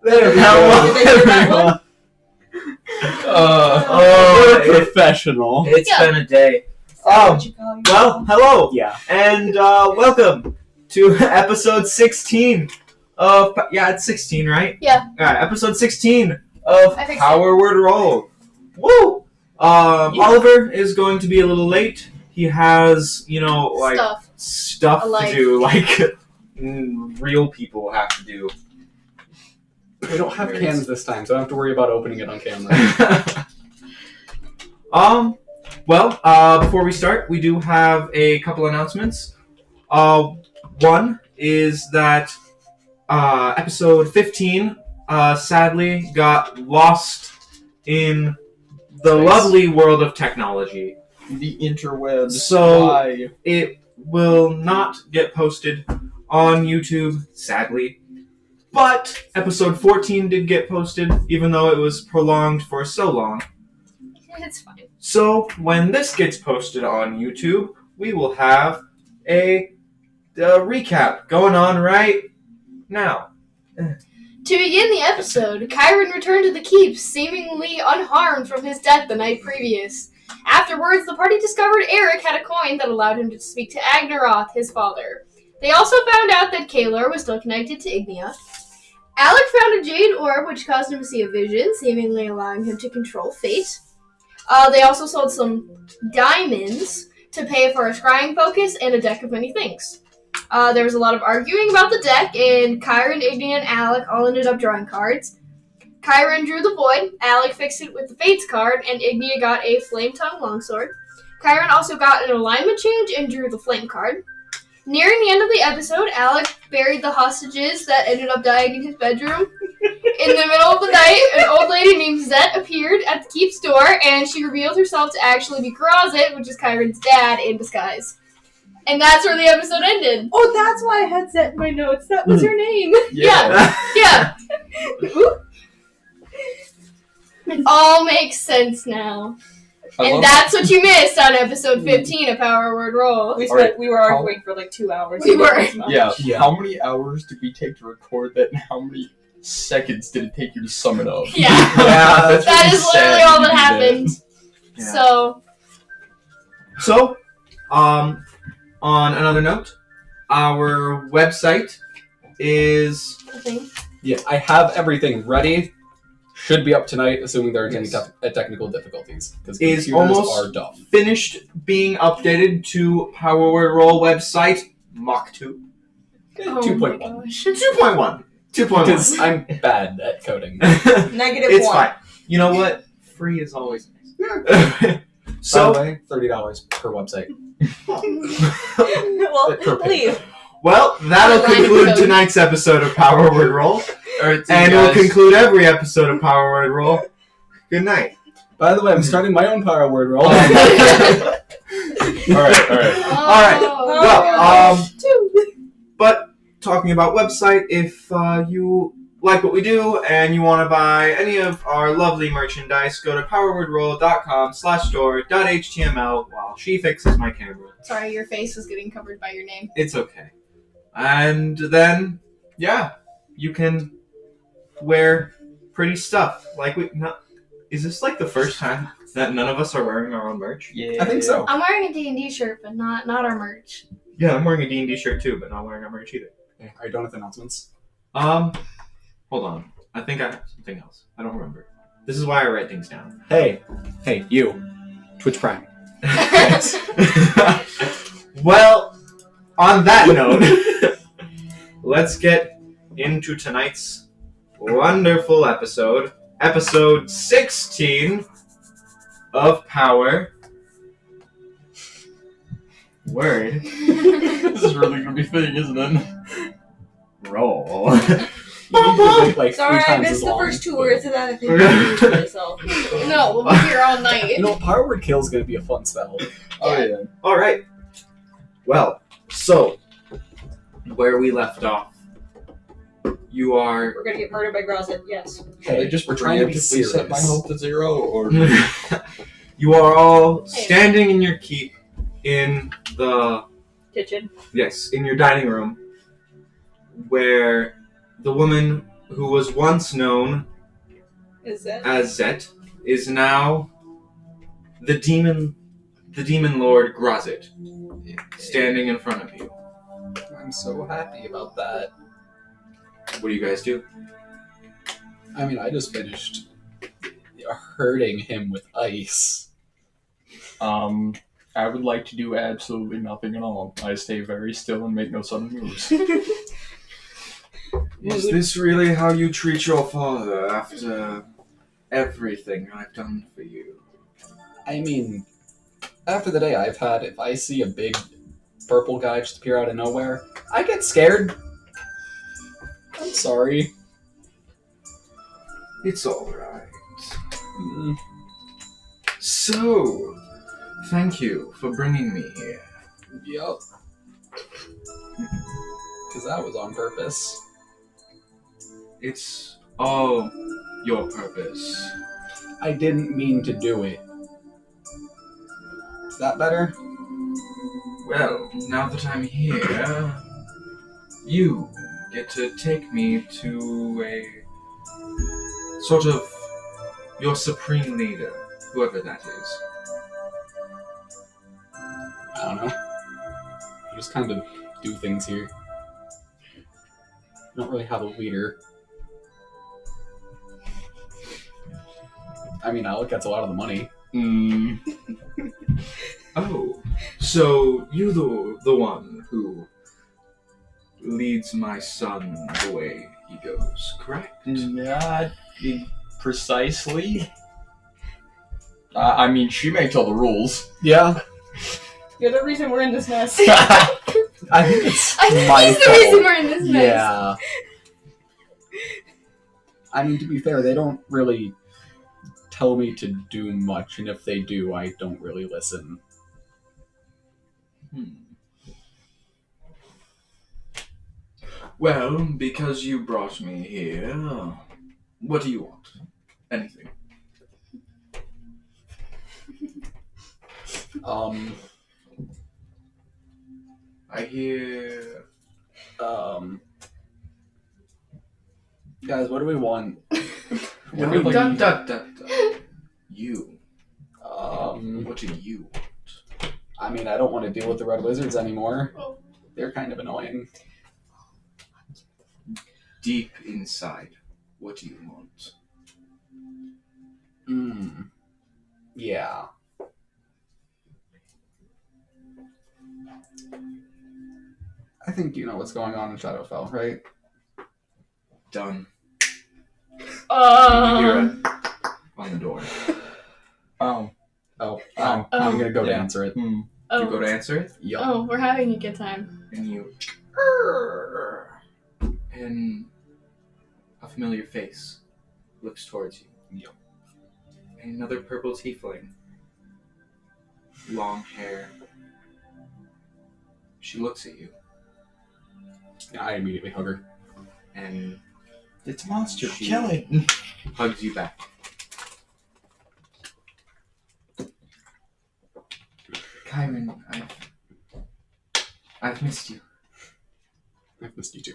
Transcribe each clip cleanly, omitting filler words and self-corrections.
There we Did they do that go. one? We're professional. It's been a day. What you call it? Well, hello. Yeah. And welcome to episode 16 of... Yeah, it's 16, right? Yeah. Alright, episode 16 of I think Power Word Roll. Woo! Oliver is going to be a little late. He has, like... Stuff to do, like real people have to do. We don't have cans this time, so I don't have to worry about opening it on camera. Before we start, we do have a couple announcements. One is that episode 15 sadly got lost in the lovely world of technology. The interwebs. So Why? it will not get posted on YouTube, sadly. But episode 14 did get posted, even though it was prolonged for so long. It's fine. So when this gets posted on YouTube, we will have a recap going on right now. To begin the episode, Kyron returned to the keep, seemingly unharmed from his death the night previous. Afterwards, the party discovered Eric had a coin that allowed him to speak to Agnaroth, his father. They also found out that Kalar was still connected to Ignia. Alec found a jade orb, which caused him to see a vision, seemingly allowing him to control fate. They also sold some diamonds to pay for a scrying focus and a deck of many things. There was a lot of arguing about the deck, and Kyron, Ignia, and Alec all ended up drawing cards. Kyron drew the Void, Alec fixed it with the Fates card, and Ignia got a Flame Tongue Longsword. Kyron also got an alignment change and drew the Flame card. Nearing the end of the episode, Alec buried the hostages that ended up dying in his bedroom. In the middle of the night, an old lady named Zet appeared at the keep's door, and she revealed herself to actually be Karazit, which is Kyron's dad in disguise. And that's where the episode ended. Oh, that's why I had set in my notes. That was her name. Yeah. It all makes sense now. And that's what you missed on episode 15 of Power Word Roll. We were arguing for like 2 hours. We were. Yeah. Yeah. How many hours did we take to record that, and how many seconds did it take you to sum it up? Yeah. Yeah, That really is literally sad all you that did happened. Yeah. So, on another note, our website is... Yeah, I have everything ready. Should be up tonight, assuming there aren't Yes. any technical difficulties. Because Is computers almost are dumb. finished being updated to Power Word Roll website Mach 2. Oh 2.1. my gosh. 2.1. 2.1. Because I'm bad at coding. Negative It's 1. fine. You know what? Free is always nice. By So, the way, $30 per website. Well, leave. well, that'll Line of conclude code. tonight's episode of Power Word Roll. Alright, And we'll conclude every episode of Power Word Roll. Good night. By the way, I'm starting my own Power Word Roll. Alright. Alright. Oh, Well, gosh. But talking about website, if you like what we do and you want to buy any of our lovely merchandise, go to powerwordroll.com/store.html while she fixes my camera. Sorry, your face was getting covered by your name. It's okay. And then, yeah, you can wear pretty stuff. Is this like the first time that none of us are wearing our own merch? Yeah. I think so. I'm wearing a D&D shirt, but not our merch. Yeah, I'm wearing a D&D shirt too, but not wearing our merch either. Okay, are you done with announcements? Hold on. I think I have something else. I don't remember. This is why I write things down. Hey, you. Twitch Prime. Well, on that note, let's get into tonight's wonderful episode. Episode 16 of Power Word This is really gonna be a thing, isn't it? Roll. Like Sorry, 3 I times missed as the long, first 2 but- words of that. I think I to myself. No, we'll be here all night. You know, Power Word Kill is going to be a fun spell. Oh yeah. All right. Well, so where we left off, you are. We're gonna get murdered by Grozit, yes. Should I just we're trying to be preemptively set my serious. health to 0, or You are all standing in your keep in the Kitchen. in your dining room, where the woman who was once known Is that? as Zet, is now the demon lord Grazit, standing in front of you. I'm so happy about that. What do you guys do? I mean, I just finished hurting him with ice. I would like to do absolutely nothing at all. I stay very still and make no sudden moves. Is this really how you treat your father after everything I've done for you? I mean, after the day I've had, if I see a big purple guy just appear out of nowhere, I get scared. I'm sorry. It's alright. Mm. So, thank you for bringing me here. Yup. Because that was on purpose. It's all your purpose. I didn't mean to do it. Is that better? Well, now that I'm here, you get to take me to a sort of your supreme leader, whoever that is. I don't know. I just kind of do things here. I don't really have a leader. I mean, Alec gets a lot of the money. Oh, so you the one who leads my son the way he goes, correct? Not precisely. I mean, she makes all the rules. Yeah. You're the reason we're in this mess. I think it's I think my he's the fault. reason we're in this mess. Yeah. I mean, to be fair, they don't really tell me to do much, and if they do, I don't really listen. Well, because you brought me here, what do you want? Anything. I hear... Guys, what do we want? What do we Dun, dun, dun, dun. You. Um, What do you want? I mean, I don't want to deal with the Red Wizards anymore. They're kind of annoying. Deep inside, what do you want? Yeah. I think you know what's going on in Shadowfell, right? Done. You hear it on the door. Oh. I'm gonna go to Yeah. answer it. You go to answer it, Yup. Oh, we're having a good time. and you... And a familiar face looks towards you. Yup. Another purple tiefling. Long hair. She looks at you, Yeah, I immediately hug her. and It's a monster. She- Kill it. hugs you back. Kyron, I've missed you. I've missed you too.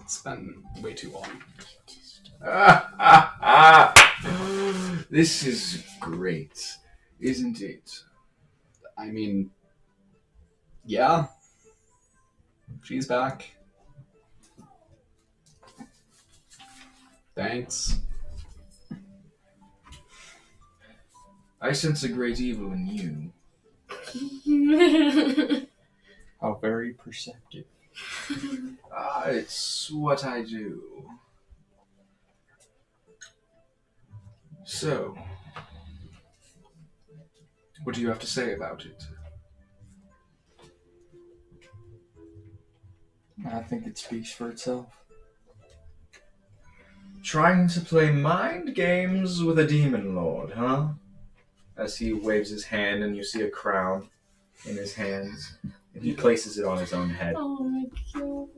It's been way too long. This is great, isn't it? I mean, yeah. She's back. Thanks. I sense a great evil in you. How very perceptive. It's what I do. So, what do you have to say about it? I think it speaks for itself. Trying to play mind games with a demon lord, huh? As he waves his hand and you see a crown in his hands, and he places it on his own head. Oh my god.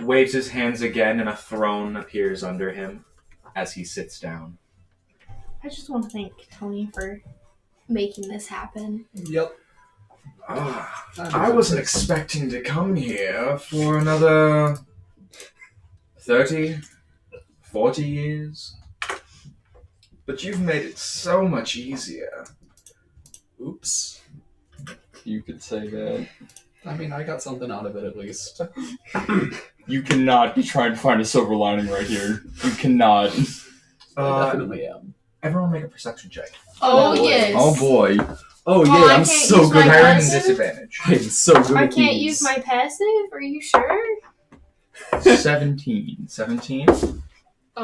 Waves his hands again and a throne appears under him as he sits down. I just want to thank Tony for making this happen. Yep. I wasn't expecting to come here for another 30, 40 years. But you've made it so much easier. Oops. You could say that. I mean, I got something out of it at least. You cannot be trying to find a silver lining right here. You cannot. I definitely am. Everyone make a perception check. Oh, boy. yes. Oh boy. Oh, Oh, I I'm can't so use good my at Hiring passive? disadvantage. I'm so good I at can't these. use my passive? Are you sure? 17. 17? I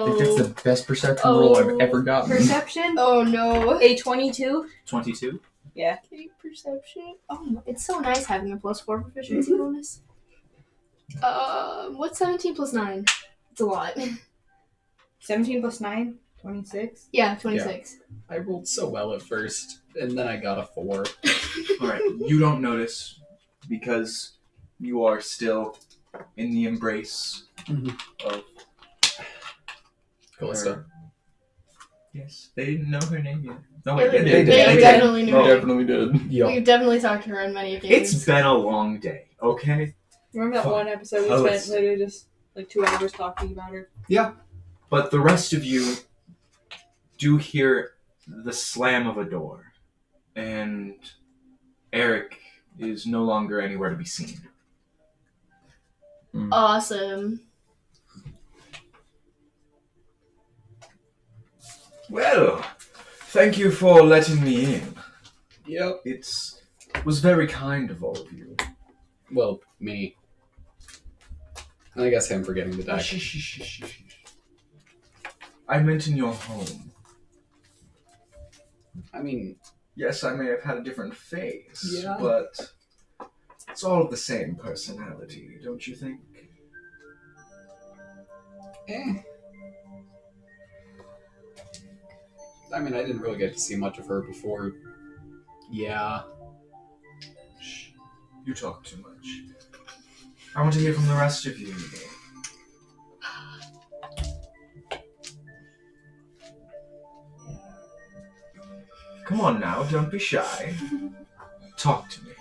think that's the best perception roll I've ever gotten. Perception. Oh no. A 22. 22. Okay, perception. Oh, it's so nice having a +4 proficiency bonus. What's 17 plus 9? It's a lot. 17 plus 9. 26. Yeah, 26. I rolled so well at first, and then I got a 4. Alright, you don't notice because you are still in the embrace of Callista. Yes, they didn't know her name yet. No, Yeah, wait, they they did. did. They definitely You knew. definitely did. Yo. We've definitely talked to her in many games. It's been a long day, okay? Remember that Fuck. one episode we Oh, spent it's- literally just like 2 hours talking about her? But the rest of you do hear the slam of a door, and Eric is no longer anywhere to be seen. Awesome. Well, thank you for letting me in. Yep. It was very kind of all of you. Well, me. And I guess him for getting the Oh, deck. shh. I meant in your home. I mean, Yes, I may have had a different face, Yeah. but it's all the same personality, don't you think? I mean, I didn't really get to see much of her before. Yeah. Shh. You talk too much. I want to hear from the rest of you. Come on now, don't be shy. Talk to me.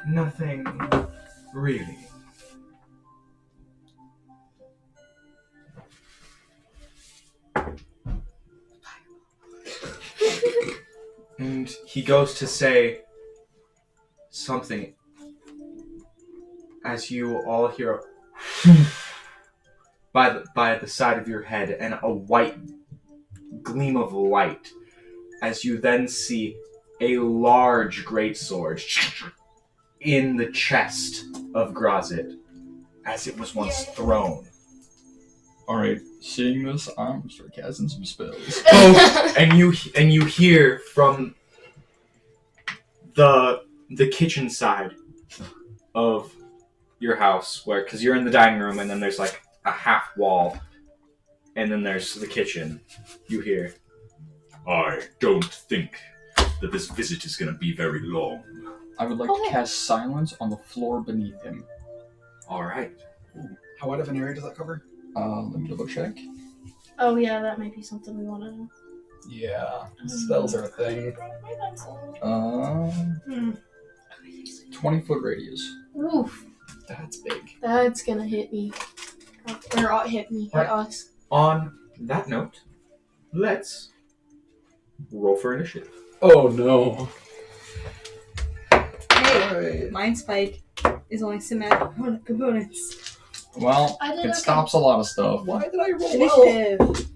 Nothing really. And he goes to say something as you all hear a by the side of your head and a white gleam of light as you then see a large greatsword in the chest of Grazit as it was once thrown. Alright, seeing this, I'm gonna start casting some spells. And you hear from the kitchen side of your house, because you're in the dining room and then there's like a half wall, and then there's the kitchen. You hear, I don't think that this visit is going to be very long. I would like to cast silence on the floor beneath him. all right. How wide of an area does that cover? Let me double check. Oh yeah, that might be something we want to know. Yeah. Spells are a thing. 20-foot radius. Oof, That's big. that's gonna hit me. Or hit me. Hit Right. us. On that note, let's roll for initiative. Oh no. Hey, Mind Spike is only symmetric components. Well, I did it okay. stops a lot of stuff. Why did I roll well? Initiative.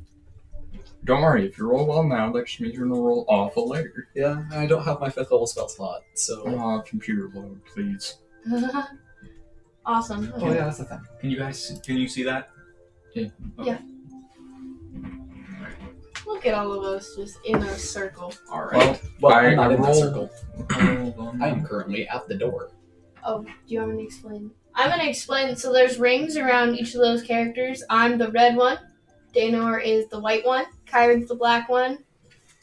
Don't worry, if you roll well now, that just means you're gonna roll awful later. Yeah, I don't have my 5th level spell slot, so. Oh, computer load, please. Awesome. Oh yeah, that's the thing. Can you see that? Look at all of us just in a circle. All right. Well, I I'm not in that rolled- circle. Hold on. I am currently at the door. Oh, do you want me to explain? I'm gonna explain. So there's rings around each of those characters. I'm the red one. Daenor is the white one. Kyron's the black one.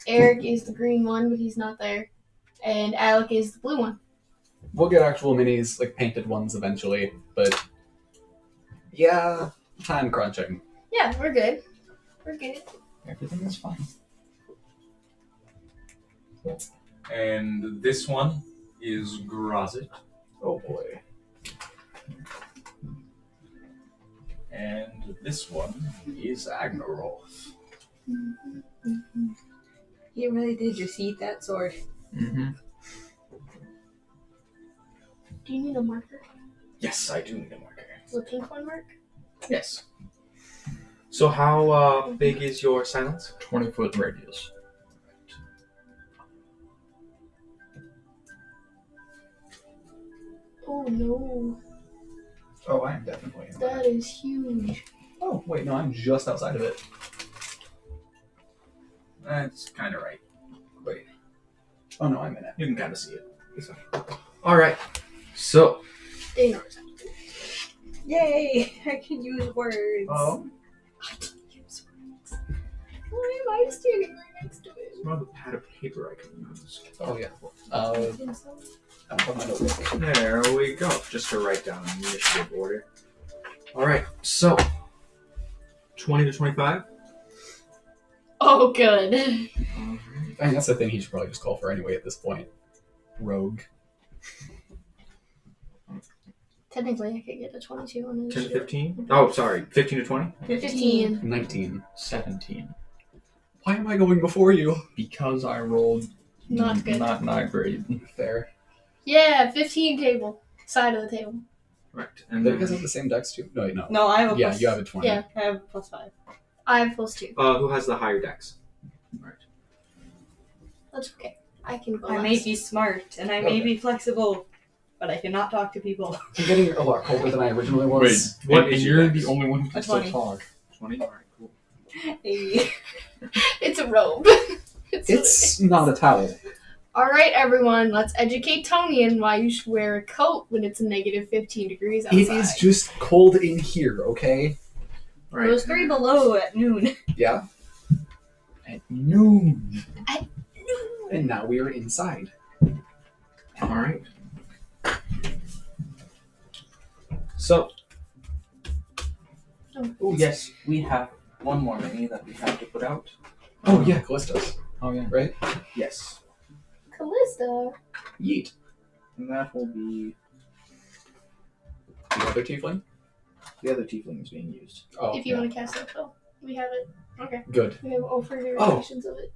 Eric is the green one, but he's not there. And Alec is the blue one. We'll get actual minis, like painted ones eventually, but yeah, time crunching. Yeah, we're good. We're good. Everything is fine. And this one is Grazit. Oh boy. This one is Agnaroth. You really did just eat that sword. Mm-hmm. Do you need a marker? Yes, I do need a marker. The pink one mark? Yes. So how big is your silence? 20-foot radius. Oh no, Oh, I am definitely in that is huge. Oh, wait, no, I'm just outside of it. That's kind of right. Wait. Oh, no, I'm in it. You can kind of see it. All right. So. They know exactly. Yay! I can use words. Oh. I can use words. Why am I standing right next to it? There's another pad of paper I can use. Oh, yeah. I'm on my notebook. There we go. Just to write down initiative order. All right. So. 20 to 25. Oh, good. I mean, that's the thing he should probably just call for anyway at this point. Rogue. Technically, I could get a 22 on 10 this. to 15. Oh, sorry. 15 to 20. 15. 19. 17. Why am I going before you? Because I rolled Not good. Not great. Fair. Yeah, 15 table. Side of the table. Right. And Do then. you guys have the same dex too? No, wait, no. No, I have a Yeah, plus. you have a 20. Yeah. I have a +5. I have +2. Who has the higher dex? Right. That's okay. I can go I last. may be smart and I may Okay. be flexible, but I cannot talk to people. I'm getting a lot colder than I originally was. Wait, What and is your you're dex? the only one who can A still 20. talk. 20. All right. Cool. Hey. It's a robe. It's not a towel. Alright, everyone, let's educate Tony on why you should wear a coat when it's a negative 15 degrees outside. It is just cold in here, okay? All It right. was 3 below at noon. Yeah? At noon. And now we are inside. All right. So. Oh yes, we have one more mini that we have to put out. Oh, yeah, Callisto's. Oh yeah. Right? Yes. Callista. Yeet. And that will be The other tiefling? the other tiefling is being used. Oh, If you yeah. want to cast that spell. We have it. Okay. Good. We have all 4 variations of it.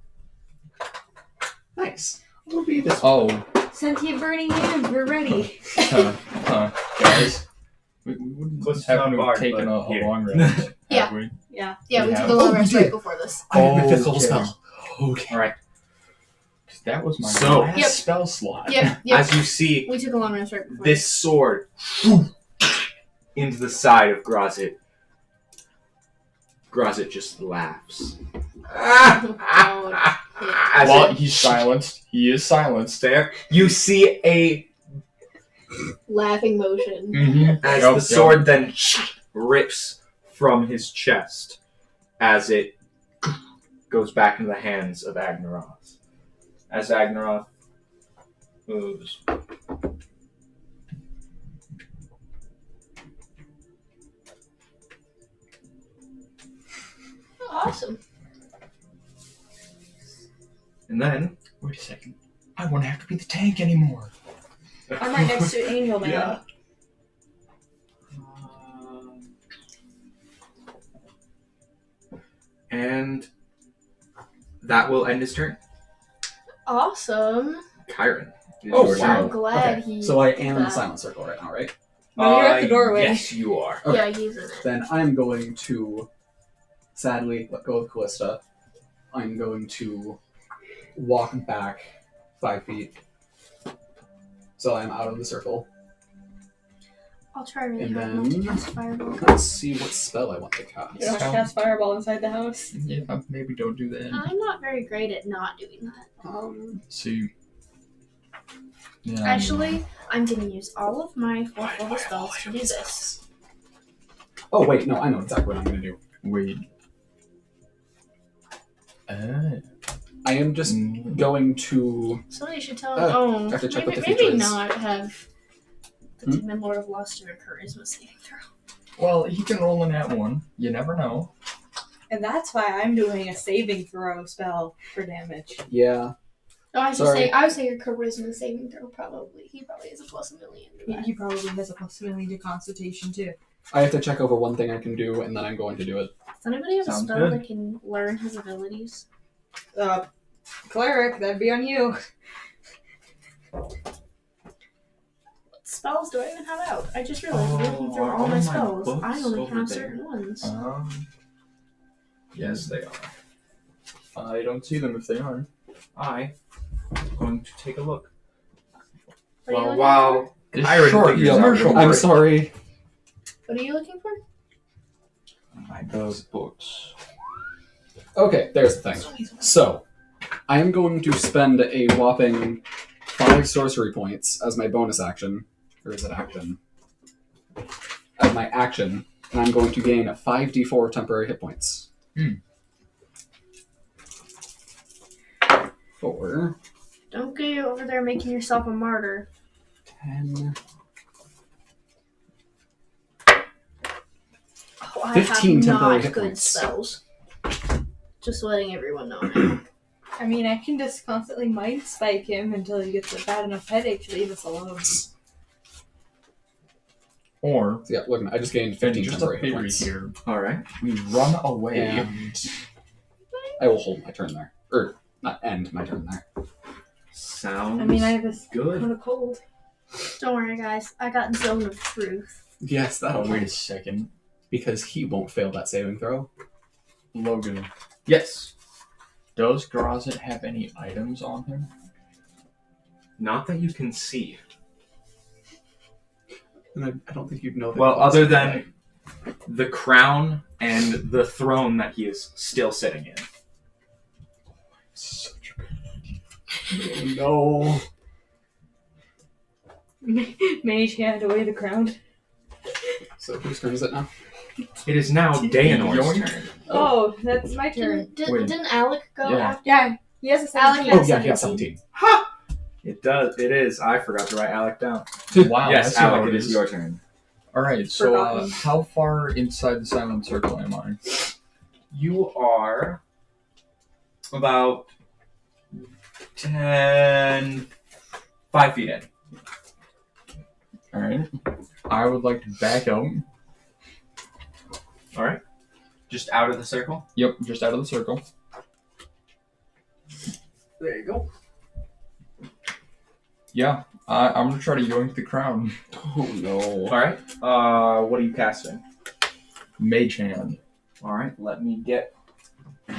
Nice. What'll be this? Oh, Sentient burning hands, we're ready. guys. We wouldn't Close happen to to not have barred, taken but a here. long rest, Yeah. have we? Yeah. Yeah, we Yeah. took a long Oh, we rest did. right before this. I have my fifth level Okay. spell. Okay. All right. 'Cause that was my So- last Yep. spell slot. Yep, yep. As you see, We took a long rest right before this sword into the side of Grozit. Grozit just laughs. As Well, it- he's silenced. He is silenced. there, you see a laughing motion. Mm-hmm. as the sword then rips from his chest as it goes back into the hands of Agnaroth. As Agnaroth moves. Awesome. And then Wait a second. I won't have to be the tank anymore. I'm right next to Angel Man. Yeah. And that will end his turn. Awesome. Kyron. Oh, Your wow. I'm glad Okay. he. So I did am in the that. silent circle right now, right? No, you're at the doorway. Yes, you are. Okay. Yeah, he's in it. Then I'm going to sadly let go of Callista. I'm going to walk back 5 feet. So I'm out of the circle. I'll try really And hard not to then- cast fireball. Let's see what spell I want to cast. You don't have to cast fireball inside the house. Yeah, maybe don't do that. I'm not very great at not doing that. See. Yeah. Actually, I'm going to use all of my 4th level spells to do this. Oh wait, no, I know exactly what I'm going to do. Wait. I am just going to. Somebody should tell I him. have to check what the maybe feature is. not have the Hmm? Demon Lord of Lust or a charisma saving throw. Well, he can roll in that one. You never know. And that's why I'm doing a saving throw spell for damage. Yeah. No, I should Sorry. say I would say your charisma saving throw probably. He probably has a +1,000,000 to that. He probably has a +1,000,000 to Constitution too. I have to check over one thing I can do, and then I'm going to do it. Does anybody have Sounds a spell good. that can learn his abilities? Cleric, that'd be on you. What spells do I even have out? I just realized looking through are all my my spells, books I only over have there? certain ones. Yes, they are. I don't see them if they are. I'm going to take a look. What are you looking While This Kyron short figures out commercial what I'm break. sorry. for? What are you looking for? Those books. Okay, there's the thing. So, I am going to spend a whopping 5 sorcery points as my bonus action. Or is it action? As my action, and I'm going to gain 5d4 temporary hit points. 4, Don't go over there making yourself a martyr. 10, Oh, I 15 have temporary not hit good points. spells. Just letting everyone know now. I mean, I can just constantly mind spike him until he gets a bad enough headache to leave us alone. Or, So yeah, look, I just gained and 15 just a temporary hit theory points. here, Alright. we run away. And I will hold my turn there. Or, not end my turn there. Sounds I mean, I have this good. kind of cold. Don't worry, guys. I got Zone of Truth. Yes, that'll Oh, wait a wait. second. Because he won't fail that saving throw. Logan, Yes. does Grazit have any items on him? Not that you can see. And I don't think you'd know that. Well, other than the crown and the throne that he is still sitting in. Such a No. Mage hand away the crown. So whose turn is it now? It is now Daenor's Yoink. turn. Oh, that's my turn. Wait. Didn't Alec go Yeah. after? Yeah, he has a Alec 17. Oh, has yeah, yeah, 17. 17. Ha! It does. It is. I forgot to write Alec down. Wow, Yes, that's how Alec, it it is your turn. Alright, so Forgotten. how far inside the silent circle am I? You are about 5 feet in. Alright. I would like to back up. Alright. Just out of the circle. Yep, just out of the circle. There you go. Yeah, I'm gonna try to yoink the crown. Oh, no. Alright. What are you casting? Mage hand. Alright, let me get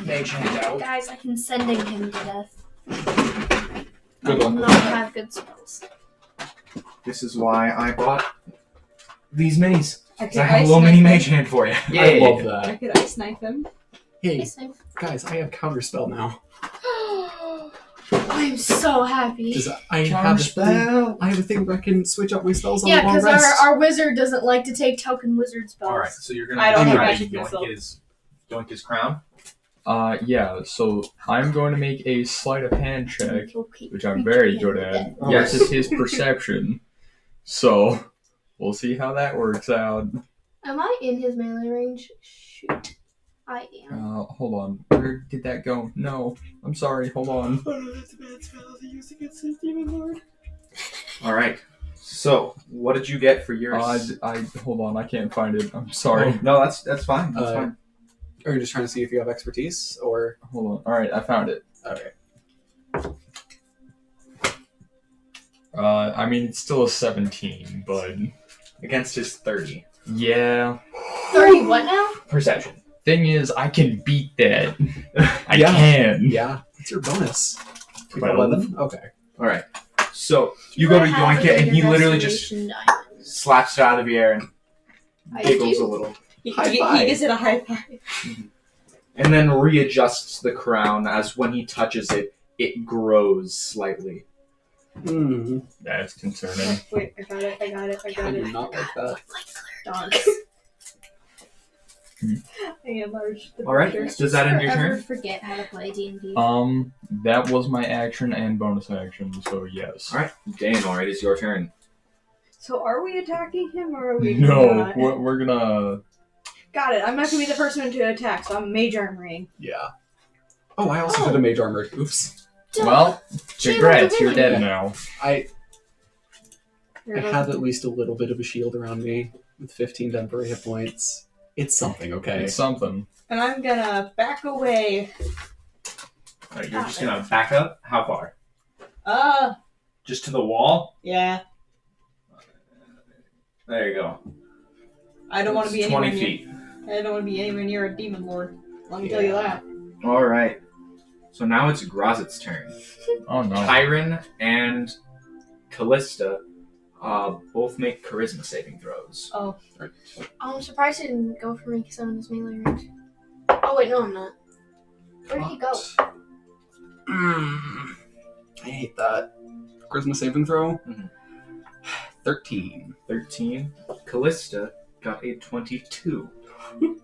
Mage Hand out. Guys, I can sending him to death. Good I one. do not have good spells. This is why I bought these minis. I 'Cause could I have a ice little knife mini him. Mage Hand for you. I love I that. could ice knife him. Hey, Yes, guys, I have counterspell now. I'm so happy. Because I have a thing where I can switch out my spells on Yeah, the long because rest. our wizard doesn't like to take token wizard spells. Alright, so you're gonna I don't have try magic to missile. yoink his crown. Yeah, so I'm going to make a sleight of hand check, Okay. which I'm very good at, Yes. versus his perception. So, we'll see how that works out. Am I in his melee range? Shoot. I am. Hold on. Where did that go? No. I'm sorry, hold on. Alright. So, what did you get for yours? Hold on, I can't find it. I'm sorry. No, that's fine. That's fine. Are you just trying to see if you have expertise, or... Hold on. Alright, I found it. Okay. I mean, it's still a 17, but... Against his 30. Yeah. 30 what now? Perception. Thing is, I can beat that. I Yeah. can. Yeah, it's your bonus. 12. 11? Okay. Alright. So, you go to yoink it, and he literally just slaps it out of the air and giggles a little. He High five. gives it a high five. And then readjusts the crown as when he touches it, it grows slightly. Mm-hmm. That's concerning. Wait, I got it. I do not like that. Dogs. I enlarged the Alright, picture. does that end your Forever turn? forget how to play D&D. That was my action and bonus action, so yes. Alright, Daenor, it is your turn. So are we attacking him or are we No, not? we're gonna... Got it. I'm not gonna be the first one to attack, so I'm mage armoring. Yeah. Oh, I also did a mage armor. Oops. Well, Channel congrats, you're divinity. dead now. I have at least a little bit of a shield around me. with 15 temporary hit points. It's something, okay? It's something. And I'm gonna back away. Alright, you're just gonna back up? How far? Just to the wall? Yeah. There you go. I don't want to be 20 anywhere feet. near. I don't want to be anywhere near a demon lord. Let me tell you that. Alright. So now it's Grozit's turn. Oh no. Kyron and Callista both make charisma saving throws. Oh. I'm surprised he didn't go for me because I'm in his melee range. Oh wait, no, I'm not. Where did he go? I hate that. Charisma saving throw? Mhm. 13. 13. Callista got a 22.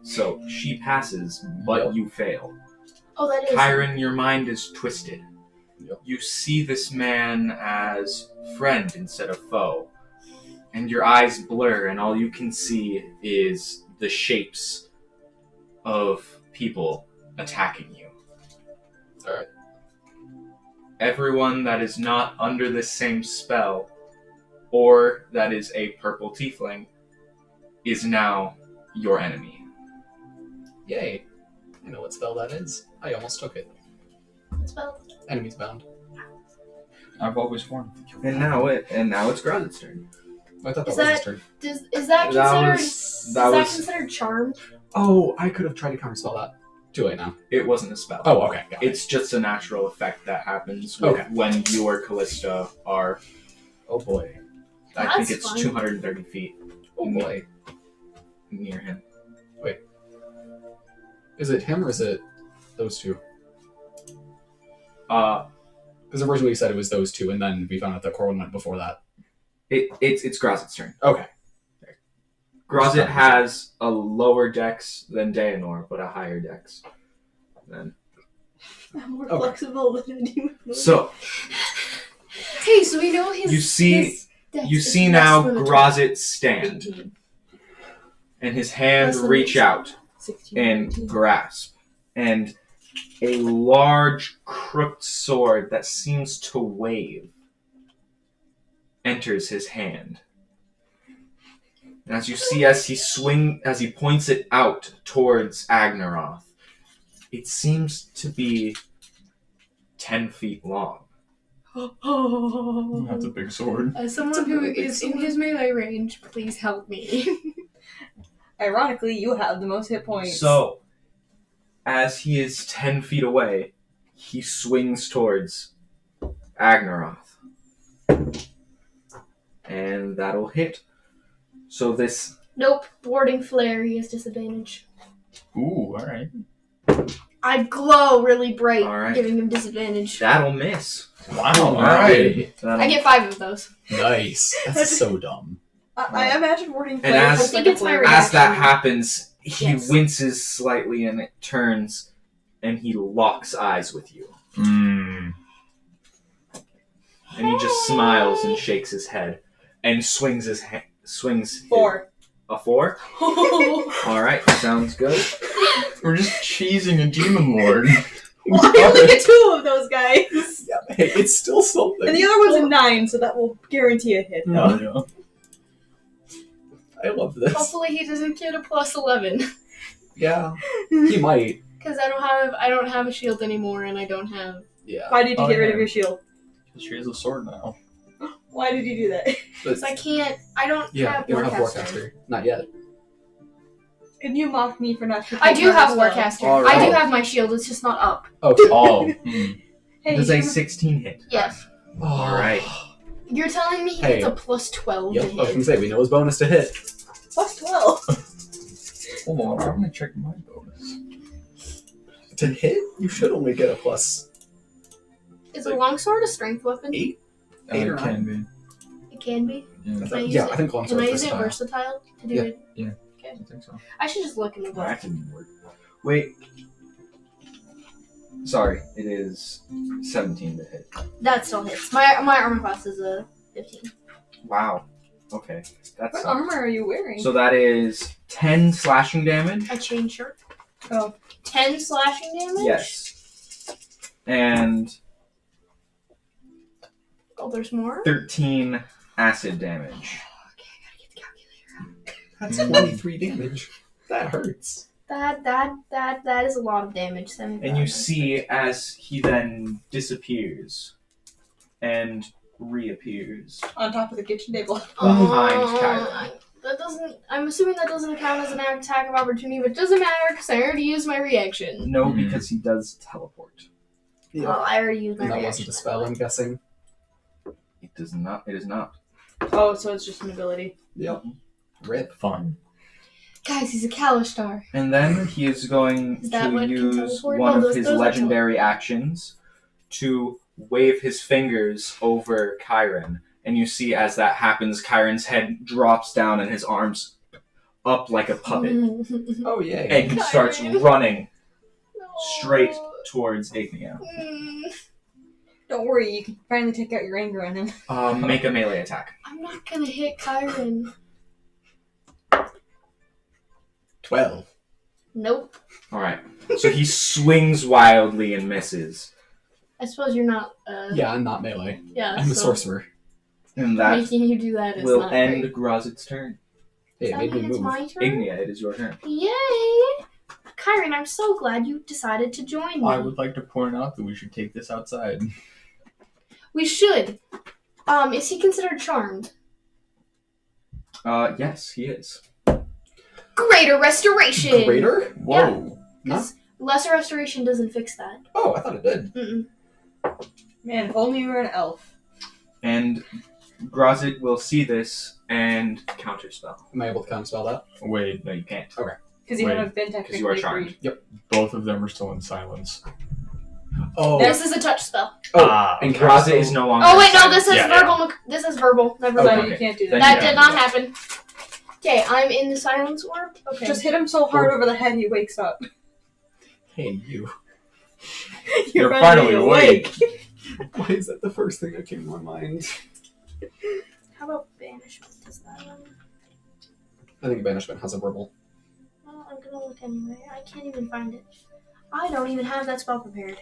So she passes, but Yep. you fail. Oh, that is. Kyron, your mind is twisted. Yep. You see this man as friend instead of foe. And your eyes blur, and all you can see is the shapes of people attacking you. Alright. Everyone that is not under the same spell, or that is a purple tiefling, is now your enemy. Yay. I know what spell that is. I almost took it. Spell. Enemies bound. I've always wanted to kill And now it's Grozit's turn. I thought that Is was that- his turn. Is that considered? Is that was- considered charm? Oh, I could have tried to counterspell that. Too late now. It wasn't a spell. Oh, okay. Got it. It's just a natural effect that happens Okay. when you or Callista are, Oh boy. I That's think it's fun. 230 feet Oh boy. near him. Is it him or is it those two? Uh, Because originally you said it was those two, and then we found out that Corwin went before that. it's Grozit's turn. Okay. Grozit has a lower dex than Daenor, but a higher dex than. I'm more Okay. flexible than a demon lord. So Hey, so we know his. You see- his dex you is see less now than a Grozit stand, 18. and his hands Less than reach 18. out 16. and 19. grasp, and a large crooked sword that seems to wave enters his hand. And as you see, as he points it out towards Agnaroth, it seems to be 10 feet long. That's a big sword. As someone who is in his melee range, please help me. Ironically, you have the most hit points. So, as he is 10 feet away, he swings towards Agnaroth. And that'll hit. So this... Nope, warding flare. He has disadvantage. Ooh, alright. I glow really bright, Alright. giving him disadvantage. That'll miss. Wow, alright. That'll- I get 5 of those. Nice. That's so dumb. I imagine warding And flare as- just I like think a it's my flare. reaction. As that happens, he Yes. winces slightly and it turns, and he locks eyes with you. Mmm. And he just smiles and shakes his head, and swings his swings 4. a 4. All right, sounds good. We're just cheesing a demon lord. Well, I only get 2 of those guys. Yeah, hey, it's still something. And the other one's a 9, so that will guarantee a hit. Oh, yeah. I love this. Hopefully he doesn't get a plus 11. Yeah, he might. Because I don't have a shield anymore, and I don't have. Yeah. Why did you Oh, get rid yeah. of your shield? She has a sword now. Why did you do that? Because I can't. I don't Yeah, have you don't have Warcaster. Warcaster. Not yet. And you mocked me for not taking I do my have spell. Warcaster. All I do right. have my shield. It's just not up. Okay. Oh. Hey, Does a you- 16 hit? Yes. All right. You're telling me Hey. it's a plus 12 Yep, I to was gonna hit? say, we know his bonus to hit. plus 12. Hold on, I'm gonna check my bonus. To hit, you should only get a plus. Is a longsword a strength weapon? 8? 8 or It can be. It can be. Yeah, Can I use Yeah, it? I think Can longsword I use it versatile. versatile to do Yeah. it? I think so. I should just look in the book. That can work. Wait. Sorry, it is 17 to hit. That still hits. My armor class is a 15. Wow. Okay. That's What armor are you wearing? So that is 10 slashing damage. I changed shirt. Oh. 10 slashing damage? Yes. And Oh, there's more? 13 acid damage. Okay, I gotta get the calculator out. That's 23 damage. That hurts. That is a lot of damage. And you see as he then disappears and reappears On top of the kitchen table. behind Kyra. That doesn't. I'm assuming that doesn't count as an attack of opportunity, but it doesn't matter because I already used my reaction. No, because he does teleport. Yeah. Well, I already used my And that reaction. wasn't a spell, I'm guessing. It does not. It is not. Oh, so it's just an ability. Yep. Rip. Fun. Guys, he's a Kalistar. And then he is going Is that to what can use teleport? one No, of those his are legendary actions to wave his fingers over Kyron. And you see as that happens, Kyron's head drops down and his arms up like a puppet. Oh, yay. And he starts Kyron. running straight towards Ignia. Don't worry, you can finally take out your anger on him. Make a melee attack. I'm not gonna hit Kyron. 12. Nope. Alright. So he swings wildly and misses. I suppose you're not. Yeah, I'm not melee. Yeah. I'm a so sorcerer. And that making you do that is will not end great. Grazit's turn. Hey, it Does made that me mean it's move. my turn? Ignia, it is your turn. Yay! Kyron, I'm so glad you decided to join me. I would like to point out that we should take this outside. We should. Is he considered charmed? Yes, he is. Greater restoration. Greater? Whoa. Because lesser restoration doesn't fix that. Oh, I thought it did. Mm-mm. Man, if only you were an elf. And Grazit will see this and counterspell. Am I able to counterspell that? Wait, No, you can't. Because you Wait, haven't been Because technically you are charmed. freed. both of them are still in silence. Oh. This is a touch spell. And Grazit is no longer. Oh wait, no, silent. this is Yeah, verbal. This is verbal. Never So mind. Okay. you can't do Then that. That yeah. did not happen. Okay, I'm in the silence orb. Okay. Just hit him so hard over the head he wakes up. Hey, you. You're finally awake. Why is that the first thing that came to my mind? How about banishment? Does that one? I think banishment has a verbal. Well, I'm gonna look anyway. I can't even find it. I don't even have that spell prepared.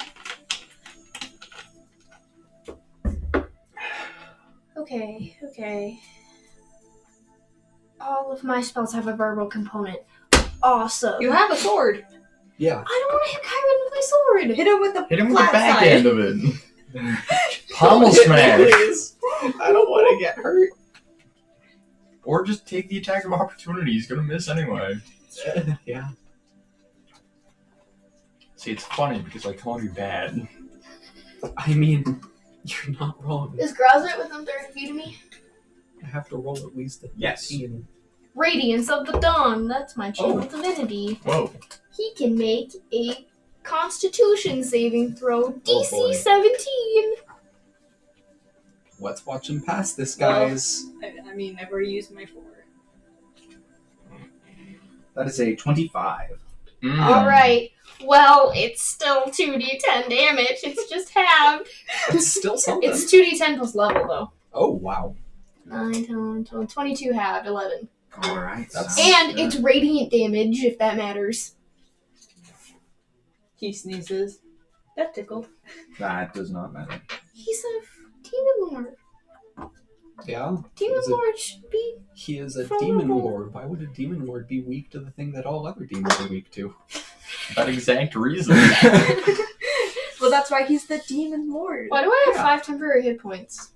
Okay. All of my spells have a verbal component. Awesome. You have a sword. Yeah. I don't want to hit Kyron with my sword. Hit him with the Hit him with the flat back side. end of it. Pommel smash. Please. I don't want to get hurt. Or just take the attack of opportunity. He's gonna miss anyway. Yeah. See, it's funny because I call you bad. I mean, you're not wrong. Is Grazit within 30 feet of me? I have to roll at least a Yes. 15. Radiance of the Dawn. That's my channel divinity. Whoa. He can make a Constitution saving throw. DC boy. 17. Let's watch him pass this, guys. I mean, I've already used my 4. That is a 25. Alright. Well, it's still 2d10 damage. It's just halved. It's still something. It's 2d10 plus level, though. Oh, wow. 9, 10, 12, 22 halved, 11. Alright. That's- And it's radiant damage, if that matters. He sneezes. That tickled. That does not matter. He's a demon lord. Yeah. Demon Is it- lord should be... He is a Vulnerable. demon lord. Why would a demon lord be weak to the thing that all other demons are weak to? That exact reason. Well, that's why he's the demon lord. Why do I have Yeah. 5 temporary hit points?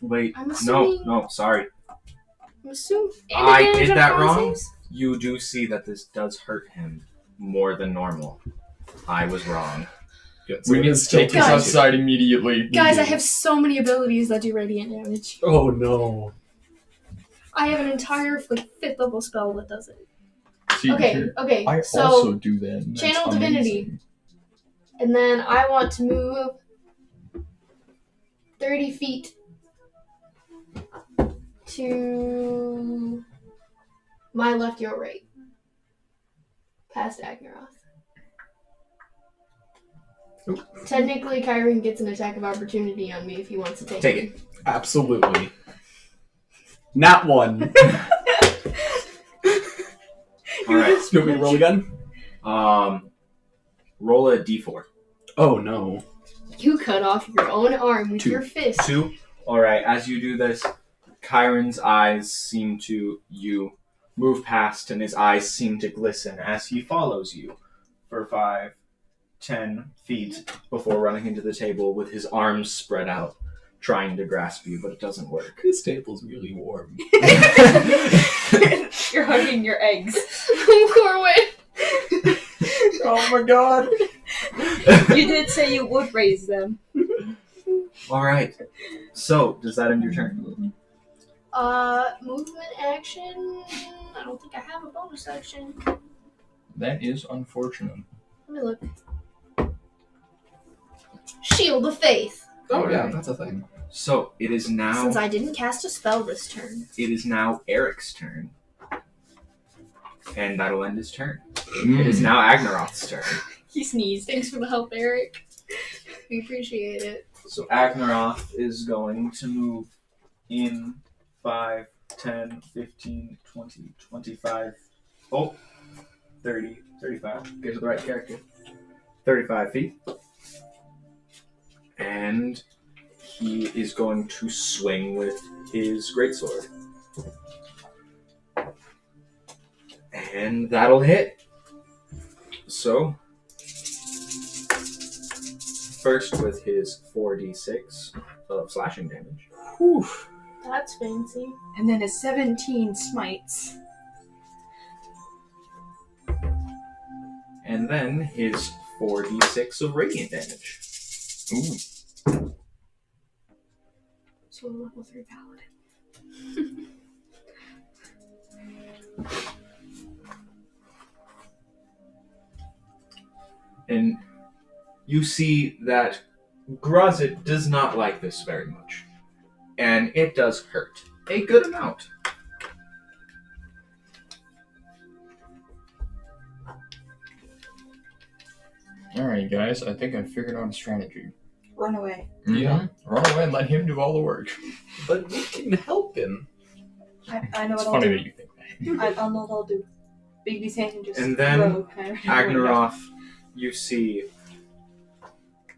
Wait. I'm assuming... No, sorry. I'm assuming... I advantage did on that con wrong. saves? You do see that this does hurt him more than normal. I was wrong. Good. We it need is to still take this Guys. outside immediately. Guys, I have so many abilities that do radiant damage. Oh, no. I have an entire like 5th level spell that does it. See, Okay, here, okay. I So, also do that. and that's Channel Divinity. amazing. and then I want to move 30 feet to my left, your right. Past Agnaroth. Oop. Technically, Kyron gets an attack of opportunity on me if he wants to take Take Absolutely. Not one. Alright. You want me to roll again? Roll a d4. Oh, no. You cut off your own arm with 2. your fist. 2. Alright, as you do this, Kyron's eyes seem to you move past, and his eyes seem to glisten as he follows you for 5, 10 feet before running into the table with his arms spread out, trying to grasp you, but it doesn't work. This table's really warm. You're hugging your eggs. Corwin. Oh my god! You did say you would raise them. Alright. So, does that end your turn? Movement action. I don't think I have a bonus action. That is unfortunate. Let me look. Shield of Faith. Oh yeah, that's a thing. So, it is now... Since I didn't cast a spell this turn. It is now Eric's turn. And that'll end his turn. It is now Agnaroth's turn. He sneezed. Thanks for the help, Eric. We appreciate it. So Agnaroth is going to move in 5, 10, 15, 20, 25, 30, 35. Get to the right character. 35 feet. And he is going to swing with his greatsword. And that'll hit. So, first with his 4d6 of slashing damage. Whew. That's fancy. And then a 17 smites. And then his 4d6 of radiant damage. Ooh. So a level 3 paladin. And you see that Grazit does not like this very much. And it does hurt. A good amount. Alright, guys, I think I figured out a strategy. Run away. Yeah. Run away and let him do all the work. But we can help him. I know It's what I'll funny do. that you think that. I'll know what I'll do. Baby's hand and just And then throw kind of Agnaroth, you see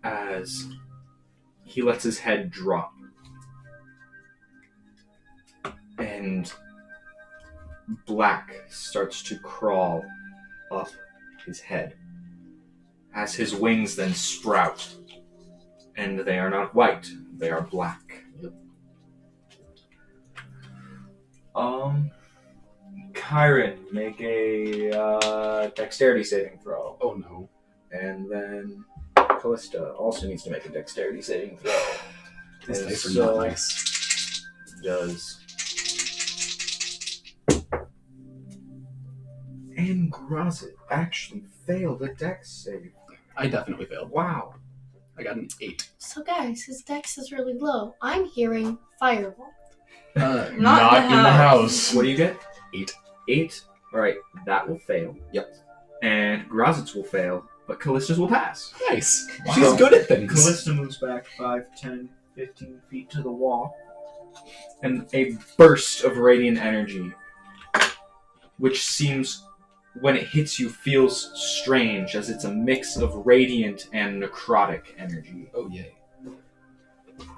as he lets his head drop. And black starts to crawl up his head. As his wings then sprout. And they are not white, they are black. Kyron, make a dexterity saving throw. Oh no. And then Callista also needs to make a dexterity saving throw. These And dice are so not nice. does. And Grazit actually failed a dex save. I definitely failed. Wow. I got an 8. So guys, his dex is really low. I'm hearing fireball. Not Not in the house. What do you get? 8. 8. Alright, that will fail. Yep. And Grazit's will fail, but Callista's will pass. Nice. Wow. She's good at things. Callista moves back 5, 10, 15 feet to the wall. And a burst of radiant energy, which seems, when it hits you, feels strange, as it's a mix of radiant and necrotic energy. Oh yay.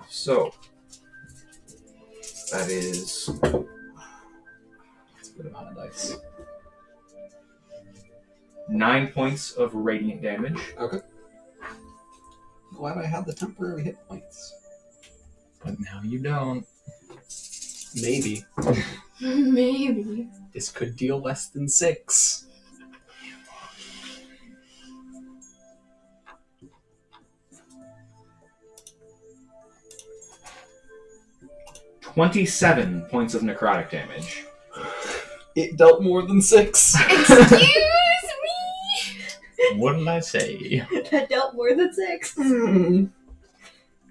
So, that is That's a good amount of dice. 9 points of radiant damage. Okay. Glad I had the temporary hit points. But now you don't. Maybe. Maybe. This could deal less than 6. $27 points of necrotic damage. It dealt more than 6. Excuse me. What did I say? That dealt more than 6.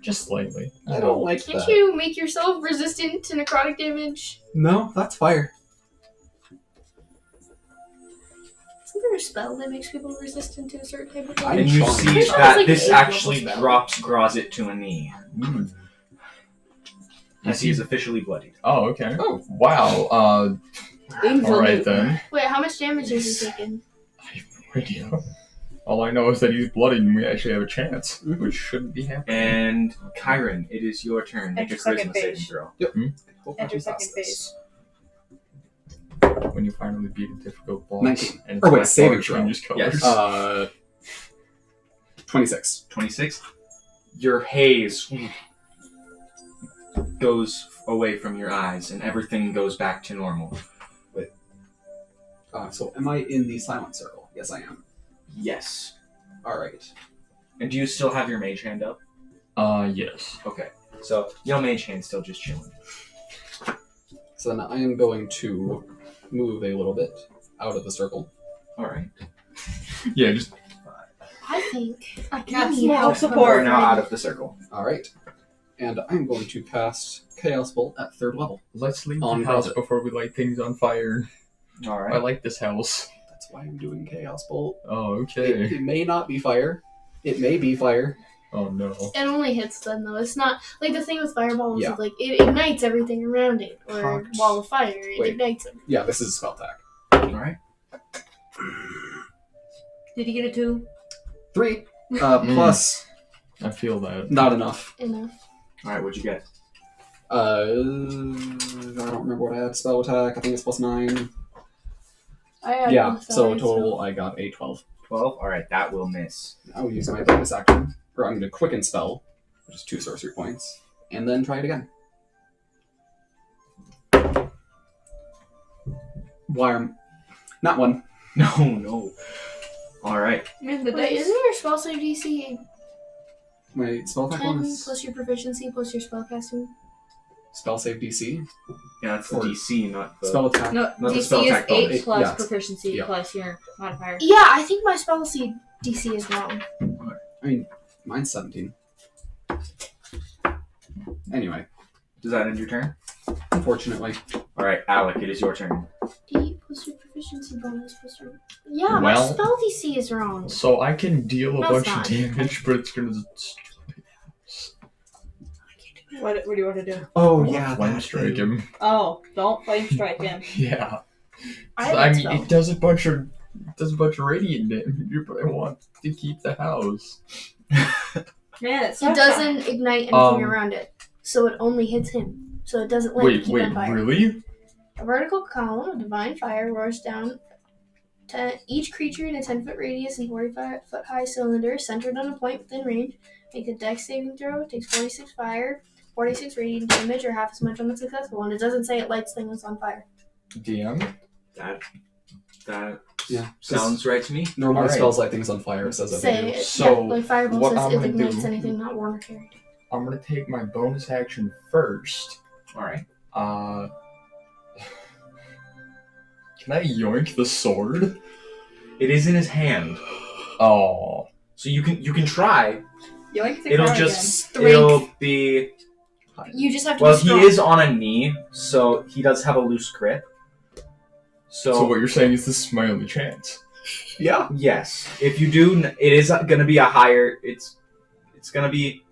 Just slightly. I don't like Can't that. you make yourself resistant to necrotic damage? No, that's fire. Isn't there a spell that makes people resistant to a certain type of I'm And damage? you charmed. see Pretty sure that it's like this an actually eighth level drops Grazit to a knee, Mm. as he is officially bloodied. Oh, okay. Oh. Wow. Alright then. Wait, how much damage is he taking? I have no idea. All I know is that he's bloodied and we actually have a chance, Mhm. which shouldn't be happening. And Kyron, it is your turn. Make a Enter second charisma saving phase. throw. Hope I Enter can second pass phase. this. when you finally beat a difficult boss. 19. And Or wait, by saving far throw. changes colors. Yes. 26. 26. Your haze goes away from your eyes, and everything goes back to normal. So am I in the silent circle? Yes, I am. Yes. Alright. And do you still have your mage hand up? Yes. Okay. So, your mage hand's still just chilling. So then I am going to move a little bit out of the circle. Alright. Yeah, just I think I we cast need small help We're support. now out of the circle. Alright. And I'm going to cast Chaos Bolt at 3rd level. let's leave On the house brother. before we light things on fire. I Alright. like this house. That's why I'm doing Chaos Bolt. Oh, It, okay. it may not be fire. It may be fire. Oh no. it only hits them though. It's not like the thing with fireballs Yeah. is like it ignites everything around it, or Cocked. wall of fire. It Wait. ignites them. Yeah, this is a spell attack. Alright. Did you get a 2? 3. Plus, I feel that. not enough. Enough. Alright, what'd you get? I don't remember what I had. Spell attack, I think it's plus 9. I had Yeah, both so sides, total I got a 12. 12? Alright, that will miss. I will use my bonus action, or I'm going to quicken spell, which is 2 sorcery points, and then try it again. Not 1. No. Alright. Man, the Wait, dice. isn't your spell save DC My spell attack 10 bonus. plus your proficiency plus your spellcasting? Spell save DC. Yeah, that's the Or- DC, not the... Spell attack. No, Not the spell DC is attack 8 bonus. plus Yeah. proficiency Yeah. plus your modifier. Yeah, I think my spell save DC is wrong. I mean, mine's 17. Anyway, Does that end your turn? unfortunately. Alright, Alec, it is your turn. D plus your proficiency bonus plus your... Yeah, my Well- spell DC is wrong. So I can deal a No, bunch it's of not. damage, but it's gonna destroy the house. What do you want to do? Oh, I'll flame strike him. Oh, don't flame strike him. Yeah. I I had mean, spell. it does a bunch of radiant damage, but I want to keep the house. Man, it It sucks. doesn't ignite anything around it, so it only hits him. So it doesn't let it keep on fire. Really? A vertical column of divine fire roars down to each creature in a 10-foot radius and 45-foot high cylinder centered on a point within range. Make a dex saving throw. Takes 46 fire, 46 radiant damage, or half as much on the successful one. It doesn't say it lights things on fire. DM? That Yeah. sounds right to me. Normally Alright. spells light things on fire, it says that they Say do. it. So, Yeah, like Fireball what says I'm it gonna ignites do- anything not worn or carried. I'm gonna take my bonus action first. Alright. Can I yoink the sword? It is in his hand. Oh. So you can try. Yoink the It'll car just again. it'll be You just have to well, be he strong. is on a knee, so he does have a loose grip. So what you're saying is this is my only chance. Yeah. Yes, if you do, it is going to be a higher. It's going to be.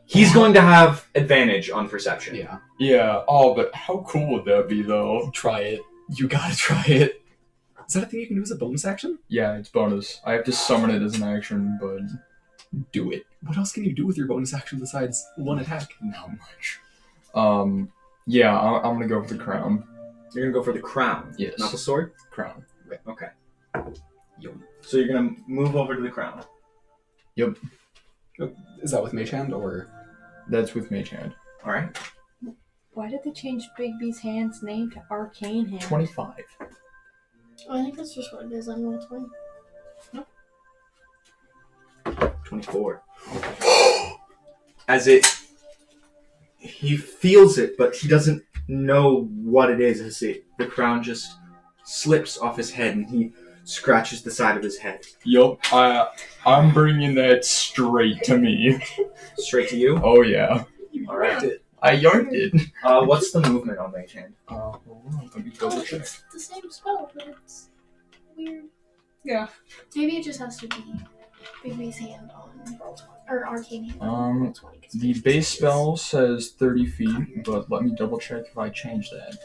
He's going to have advantage on perception. Yeah. Yeah. Oh, but how cool would that be, though? Try it. You gotta try it. Is that a thing you can do as a bonus action? Yeah, it's bonus. I have to summon it as an action, but Do it. What else can you do with your bonus action besides one attack? not much. Yeah, I'm gonna go for the crown. You're going to go for the crown, Yes. not the sword. Crown. Okay. So you're going to move over to the crown. Is that with Mage Hand or? That's with Mage Hand. All right. Why did they change Bigby's hand's name to Arcane Hand? 25. I think that's just what it is. I'm roll 20. 24. As he feels it, but he doesn't know what it is. As the crown just slips off his head, and he scratches the side of his head. Yup, I'm bringing that straight to me. Straight to you. Oh yeah. All right. I yoinked it. What's the movement on Mage Hand? Hold on, let me Oh, double check. it's the same spell, but it's weird. Yeah. Maybe it just has to be Bigby's hand on roll 20. Or arcane hand on Um, roll 20. 'cause The Bigby's base is- spell says 30 feet, but let me double check if I change that.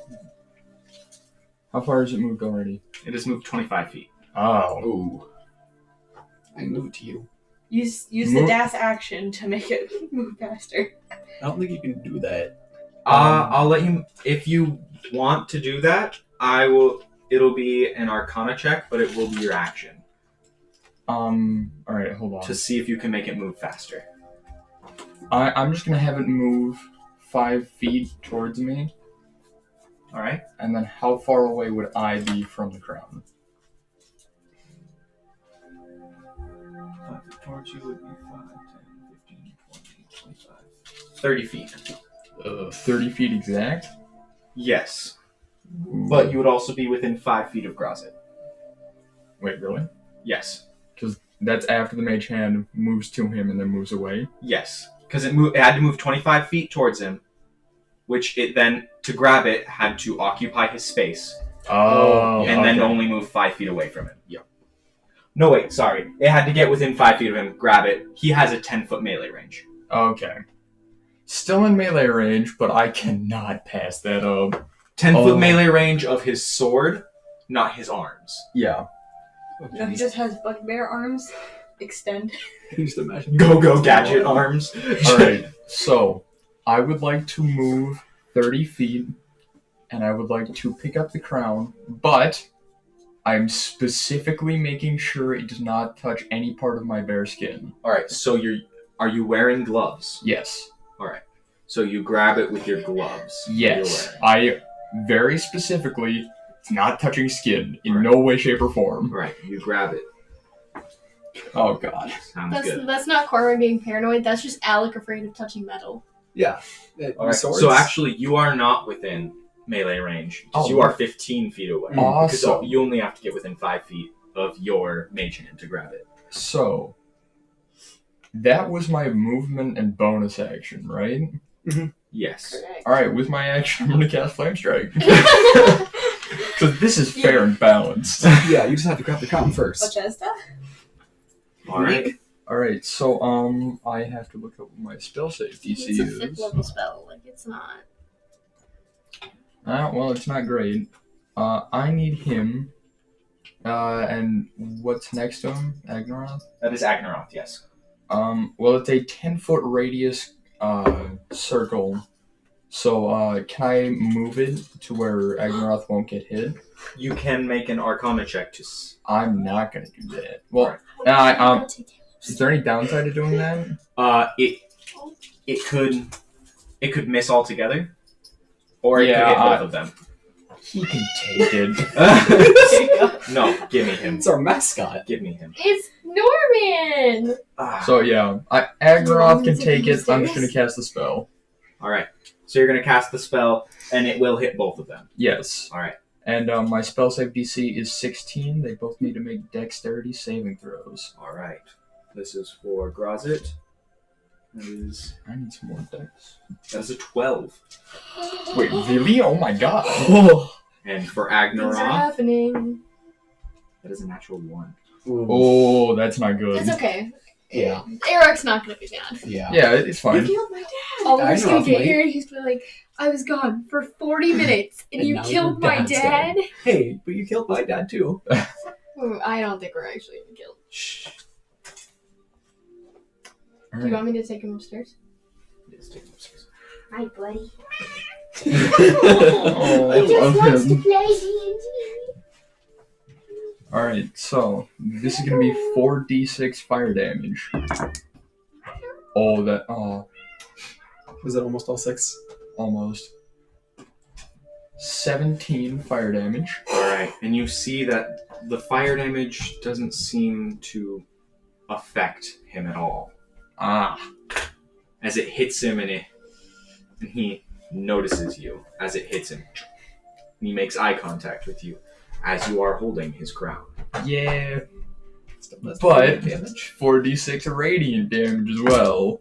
How far has it moved already? It has moved 25 feet. Oh. Ooh. I moved to you. Use the Move- dash action to make it move faster. I don't think you can do that. I'll let you. If you want to do that, I will. It'll be an Arcana check, but it will be your action All right, hold on. to see if you can make it move faster. I'm just gonna have it move 5 feet towards me, All right. and then how far away would I be from the crown? 5 feet towards you would be 5, 10, 15, 20, 25, 30 feet. 30 feet exact? Yes, but you would also be within 5 feet of Grozit. Wait, really? Yes. Because that's after the mage hand moves to him and then moves away. Yes, because it had to move 25 feet towards him, which it then, to grab it, had to occupy his space, and then only move 5 feet away from him. Yep. No, wait, sorry. It had to get within 5 feet of him, grab it. He has a 10-foot melee range. Okay. Still in melee range, but I cannot pass that up. 10-foot melee range of his sword, not his arms. Yeah. No, he just has bugbear arms. Extend. Can you just imagine? Go gadget arms. Alright, so I would like to move 30 feet, and I would like to pick up the crown, but I'm specifically making sure it does not touch any part of my bare skin. Alright, so are you wearing gloves? Yes. Alright. So you grab it with your gloves. Yes. I very specifically, it's not touching skin in no way, shape, or form. Right, you grab it. Oh god. Sounds good. That's not Cora being paranoid. That's just Alec afraid of touching metal. Yeah. Alright, so actually, you are not within melee range. Because you are 15 feet away. Awesome. Because you only have to get within 5 feet of your mage hand to grab it. So, that was my movement and bonus action, right? Yes. Correct. Alright, with my action, I'm gonna cast Flame Strike. Because this is fair and balanced. Yeah, you just have to grab the crown first. Bethesda? Alright. Alright, so, I have to look up what my spell save DC It's a is. 5th level spell. Like, it's not. Well, it's not great. I need him. And what's next to him? Agnaroth? That is Agnaroth, yes. Well, it's a 10-foot radius, circle. So, can I move it to where Agnaroth won't get hit? You can make an Arcana check to... I'm not gonna do that. Well, is there any downside to doing that? It could miss altogether. Or it could hit both of them. He can take it. No, give me him. It's our mascot. Give me him. It's Norman! So, yeah, Agnaroth can take it. I'm just gonna cast the spell. Alright. So you're going to cast the spell, and it will hit both of them. Yes. Alright. And my spell save DC is 16. They both need to make dexterity saving throws. Alright. This is for Grozit. That is... I need some more dex. That is a 12. Wait, really? Oh my god. And for Things are Agnaroth, happening. that is a natural 1. Oh, that's not good. It's okay. Yeah. Eric's not gonna be mad. Yeah. Yeah, it's fine. You killed my dad! Oliver's gonna Agnaroth get might. here and he's gonna be like, I was gone for 40 minutes and And you now killed your my dad's dad? Hey, but you killed my dad too. I don't think we're actually gonna kill him. Shh. Do you want me to take him upstairs? Yes, take him upstairs. Hi, buddy. Oh, I love him. play D&D. Alright, so this is gonna be 4d6 fire damage. Oh, Was it almost all 6? almost. 17 fire damage. Alright, and you see that the fire damage doesn't seem to affect him at all. As it hits him and he notices you as it hits him. And he makes eye contact with you as you are holding his crown. Yeah, But but damage. 4d6 radiant damage as well.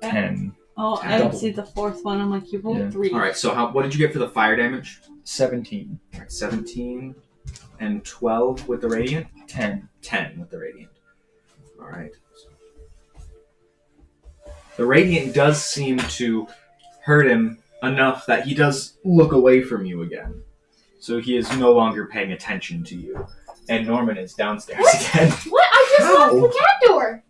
10. Oh, I Double. didn't see the fourth one. I'm like, you rolled Yeah. 3. Alright, so what did you get for the fire damage? 17. Alright, 17 and 12 with the radiant? 10. 10 with the radiant. Alright. The radiant does seem to hurt him enough that he does look away from you again. So he is no longer paying attention to you. And Norman is downstairs again. What? I just locked the cat door!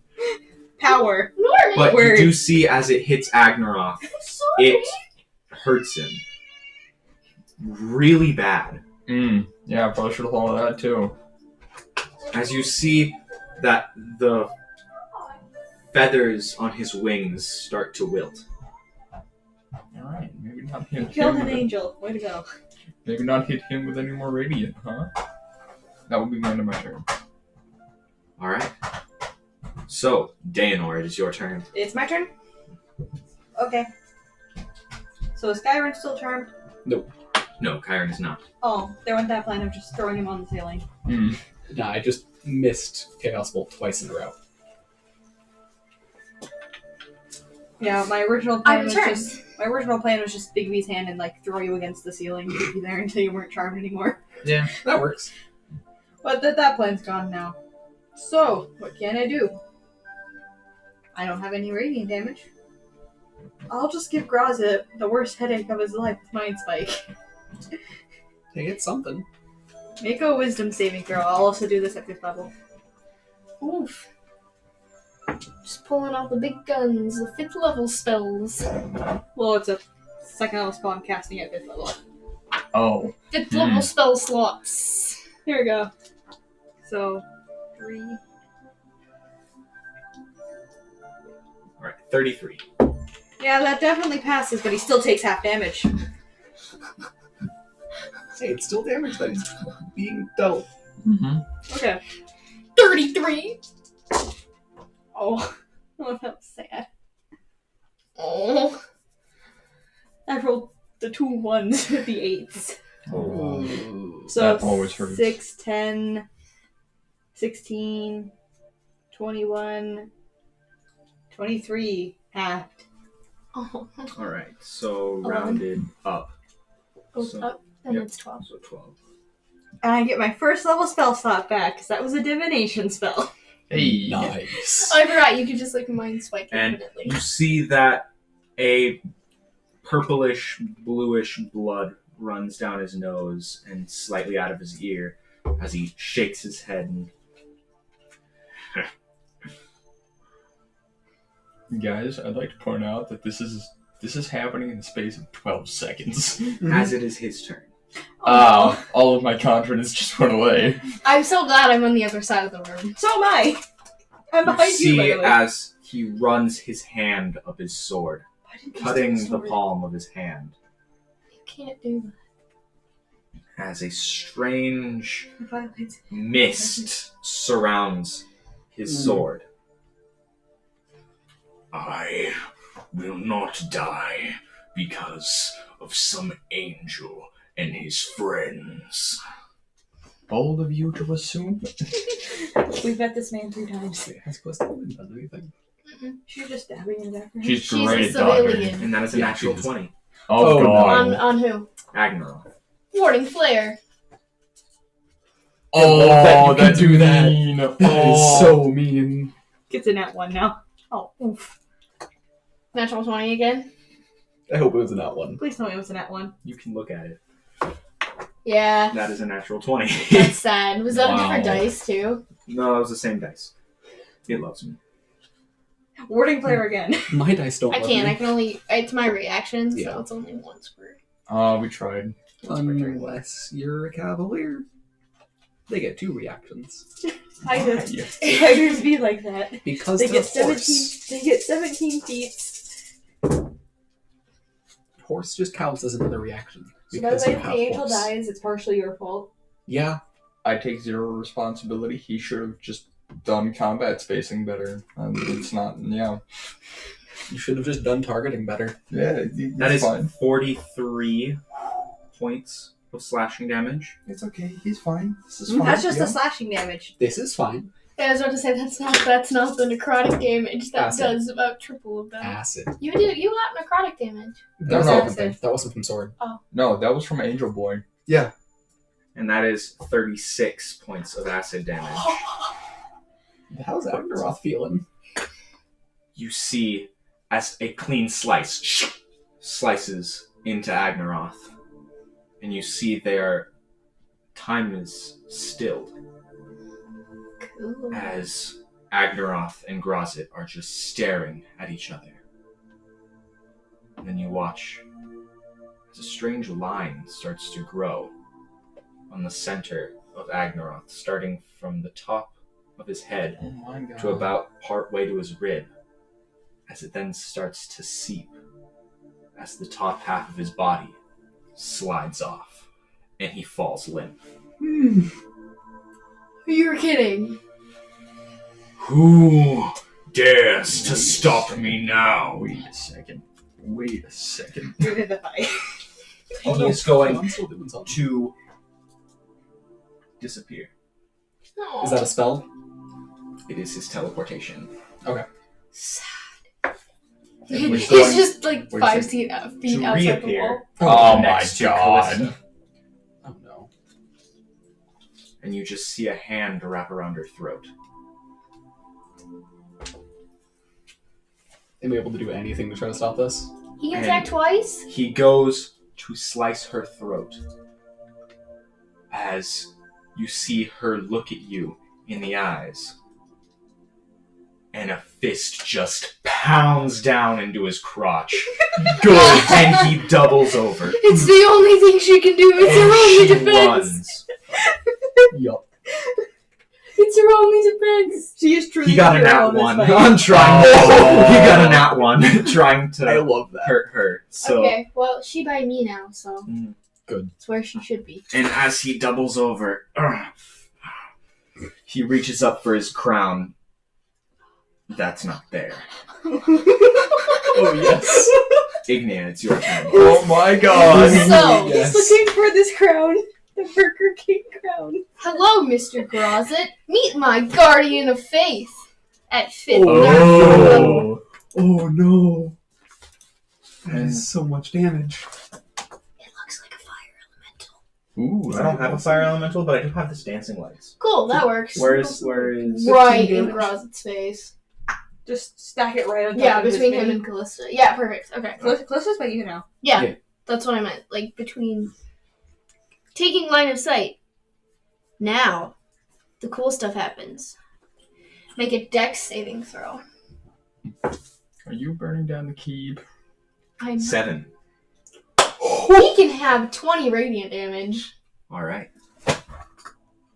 Power. Norman! But Where- you do see as it hits Agnaroth, it hurts him really bad. Yeah, I probably should have thought of that too. As you see that the feathers on his wings start to wilt. Alright, maybe not hit Killed him. an with- angel. Way to go. Maybe not hit him with any more radiant, huh? That will be the end of my turn. Alright. So, Daenor, it is your turn. It's my turn? Okay. So is Skyrim still charmed? No, Chiron is not. Oh, there went that plan of just throwing him on the ceiling. Nah, I just missed Chaos Bolt twice in a row. Yeah, my original plan was return. just Big B's hand and like throw you against the ceiling and keep you there until you weren't charmed anymore. Yeah, that works. But that plan's gone now. So, what can I do? I don't have any radiant damage. I'll just give Graza the worst headache of his life with Mind Spike. Hey, it's something. Make a wisdom saving throw. I'll also do this at 5th level. Oof. Just pulling out the big guns, the 5th level spells. Well, it's a 2nd level spell I'm casting at 5th level. Oh. 5th level spell slots. Here we go. So, 3. Alright, 33. Yeah, that definitely passes, but he still takes half damage. Hey, it's still damage that is being dealt. Mm-hmm. Okay. 33. Oh, oh, that's sad. Oh. I rolled the 2 1s with the 8s. Ooh. So That always hurts. 6, 10, 16, 21, 23, halved. Oh. Alright, so 11. rounded up. Goes So- up, then yep. it's 12. So 12. And I get my 1st level spell slot back, because that was a divination spell. Hey. Nice. Oh, I forgot, you could just like mind spike And infinitely. you see that a purplish, bluish blood runs down his nose and slightly out of his ear as he shakes his head and Guys, I'd like to point out that this is happening in the space of 12 seconds. as it is his turn. All of my confidence just went away. I'm so glad I'm on the other side of the room. So am I. I'm You behind you, see by the way. as he runs his hand up his sword, Why didn't you cutting steal the sword? palm of his hand, You can't do that. as a strange It violates- mist surrounds his sword. I will not die because of some angel and his friends. Bold of you to assume. We've met this man 3 times. Wait, has Quest even done anything? She's just stabbing in the back of her head. She's She's great a at dodging. civilian. And that is a Yeah, natural she is. 20. Oh, Oh, God. On who? Agneroth. Warning flare. Oh, that you can that's do that. mean. That Oh. is so mean. Gets a nat 1 now. Oh, oof. Natural 20 again. I hope it was that one. Please tell me it was a nat 1. You can look at it. Yeah. That is a natural 20. That's sad. Was that a Wow. different dice too? No, it was the same dice. It loves me. Warding player again. My dice don't I love can't. me. I can only. It's my reaction, Yeah. so it's only once per. We tried. Unless you're a cavalier. They get 2 reactions. Spiders. Yeah. Spiders be like that. Because They they're get 17. horse. They get 17 feet. Horse just counts as another reaction. So by the because way, you if the have angel horse. dies, it's partially your fault. Yeah. I take 0 responsibility. He should have just done combat spacing better. It's not, yeah. You should have just done targeting better. Yeah, That is fine. 43 points of slashing damage. It's okay. He's fine. This is That's just the slashing damage. This is fine. Yeah, I was about to say that's not the necrotic damage that Acid. does about triple of that. Acid. You got necrotic damage. That was No, a no. different thing. That wasn't from sword. No, that was from Angel Boy. And that is 36 points of acid damage. How's Agneroth feeling? You see as a clean slice slices into Agneroth. And you see their time is stilled Cool. as Agnaroth and Grozit are just staring at each other. And then you watch as a strange line starts to grow on the center of Agnaroth, starting from the top of his head Oh my god. to about partway to his rib, as it then starts to seep as the top half of his body slides off and he falls limp. You're kidding. Who dares to stop me now? Wait a second. Revivify. He is going I'm still doing something. to disappear. Is that a spell? It is his teleportation. Sad. We're He's going- just like wait a 5 second. feet outside the reappear. wall. Oh my Next to god. Callista. Oh no. And you just see a hand wrap around her throat. Am I able to do anything to try to stop this? He can And- attack twice? He goes to slice her throat as you see her look at you in the eyes. And a fist just pounds down into his crotch. Good! And he doubles over. It's the only thing she can do. It's her And only she defense. runs. Yup. It's her only defense. She is truly He got a the hero nat of this one. fight. I'm trying to. Oh. He got a nat one trying I to love that. hurt her. So, Okay, well, she by me now, so Mm. Good. it's where she should be. and as he doubles over, he reaches up for his crown. That's not there. Oh yes. Ignia, it's your turn. Oh my god. So, Yes. He's looking for this crown. The Burger King crown. hello, Mr. Grozit. Meet my guardian of faith at 5th Oh. Oh no. That And- is so much damage. It looks like a fire elemental. Ooh. I don't have a fire elemental, but I do have this dancing lights. Cool, that works. Where is Right in damage? Grozit's face. Just stack it right on top Yeah, of his between him face. and Callista. Yeah, perfect. Okay. Callista's by you now. Yeah, Yeah. that's what I meant. Like, between taking line of sight. Now, the cool stuff happens. Make a dex saving throw. Are you burning down the keep? I'm 7. He can have 20 radiant damage. Alright.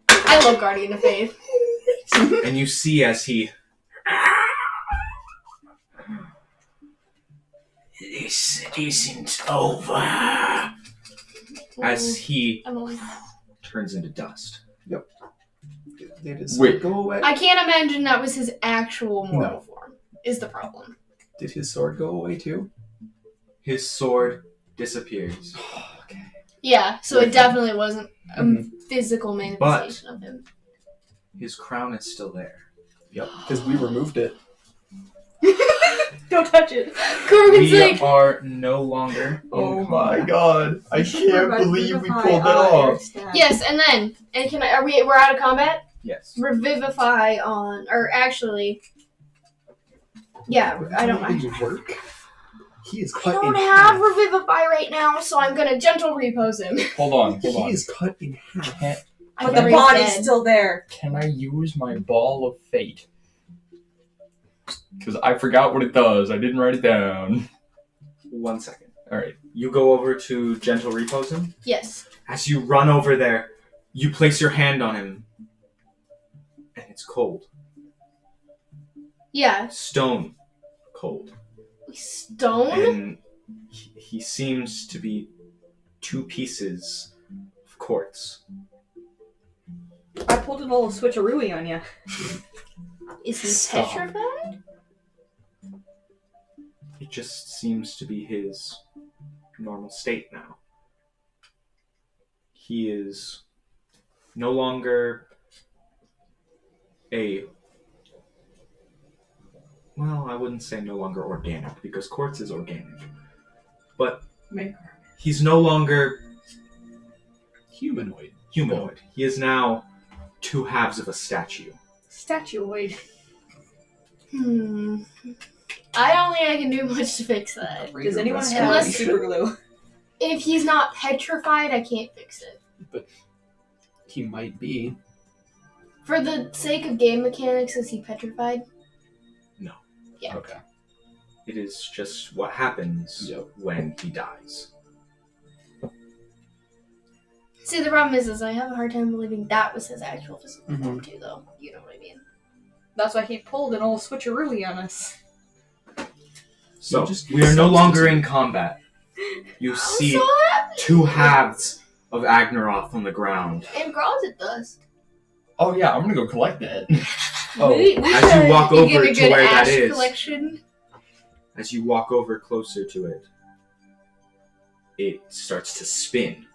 I love Guardian of Faith. And you see as he. This isn't over. As he Emily. turns into dust. Did his Wait. sword go away? I can't imagine that was his actual mortal No. form, is the problem. Did his sword go away too? His sword disappears. Okay. Yeah, so it definitely wasn't a Mhm. physical manifestation of him. His crown is still there. Yep. Because we removed it. Don't touch it. Corbin's We like, are no longer in Oh my combat. god. I can't believe we pulled that off. yes, and then, and can I, we're out of combat? Yes. Revivify on, or actually, yeah, I don't Did it work? He is I cut don't in have half. Revivify right now, so I'm gonna gentle repose him. Hold on. He is cut in half. I'm But the very body's dead. still there. Can I use my ball of fate? Because I forgot what it does. I didn't write it down. 1 second. Alright. You go over to gentle repose him. Yes. As you run over there, you place your hand on him. And it's cold. Yeah. Stone cold. Stone? And he seems to be 2 pieces of quartz. I pulled a little switcheroo on you. Is he Stop. petrified? It just seems to be his normal state now. He is no longer well, I wouldn't say no longer organic, because quartz is organic. But he's no longer Humanoid. humanoid. He is now 2 halves of a statue. Statuoid. I don't think I can do much to fix that. Does anyone have Unless- super glue? If he's not petrified, I can't fix it. He might be. For the sake of game mechanics, is he petrified? No. Yeah. Okay. It is just what happens when he dies. See, the problem is I have a hard time believing that was his actual physical form too, though. You know what I mean? That's why he pulled an old switcheroo on us. So, we are no longer in combat. You see so happy. 2 halves of Agnaroth on the ground. And Grozit dust. Oh yeah, I'm gonna go collect that. Oh, as you walk over get a to good where ash that is, collection. as you walk over closer to it, it starts to spin.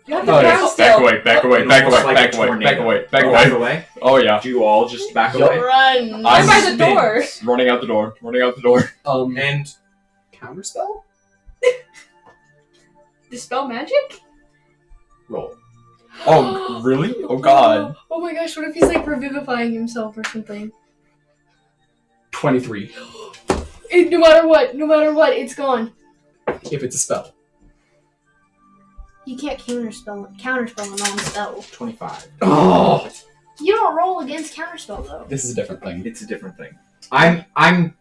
You have Oh, to yeah. grab Back away, back away, And back almost away, like a back away, tornado. back away, back You away. back away? Oh yeah. Do you all just back Yup. away? Run. I'm by the Spins. door. Running out the door. Running out the door. And Counterspell? Dispel magic? roll. Oh really? Oh god. Oh my gosh, what if he's like revivifying himself or something? 23. No matter what, it's gone. If it's a spell. You can't counterspell a non-spell. 25. Oh! You don't roll against counterspell though. This is a different thing. It's a different thing. I'm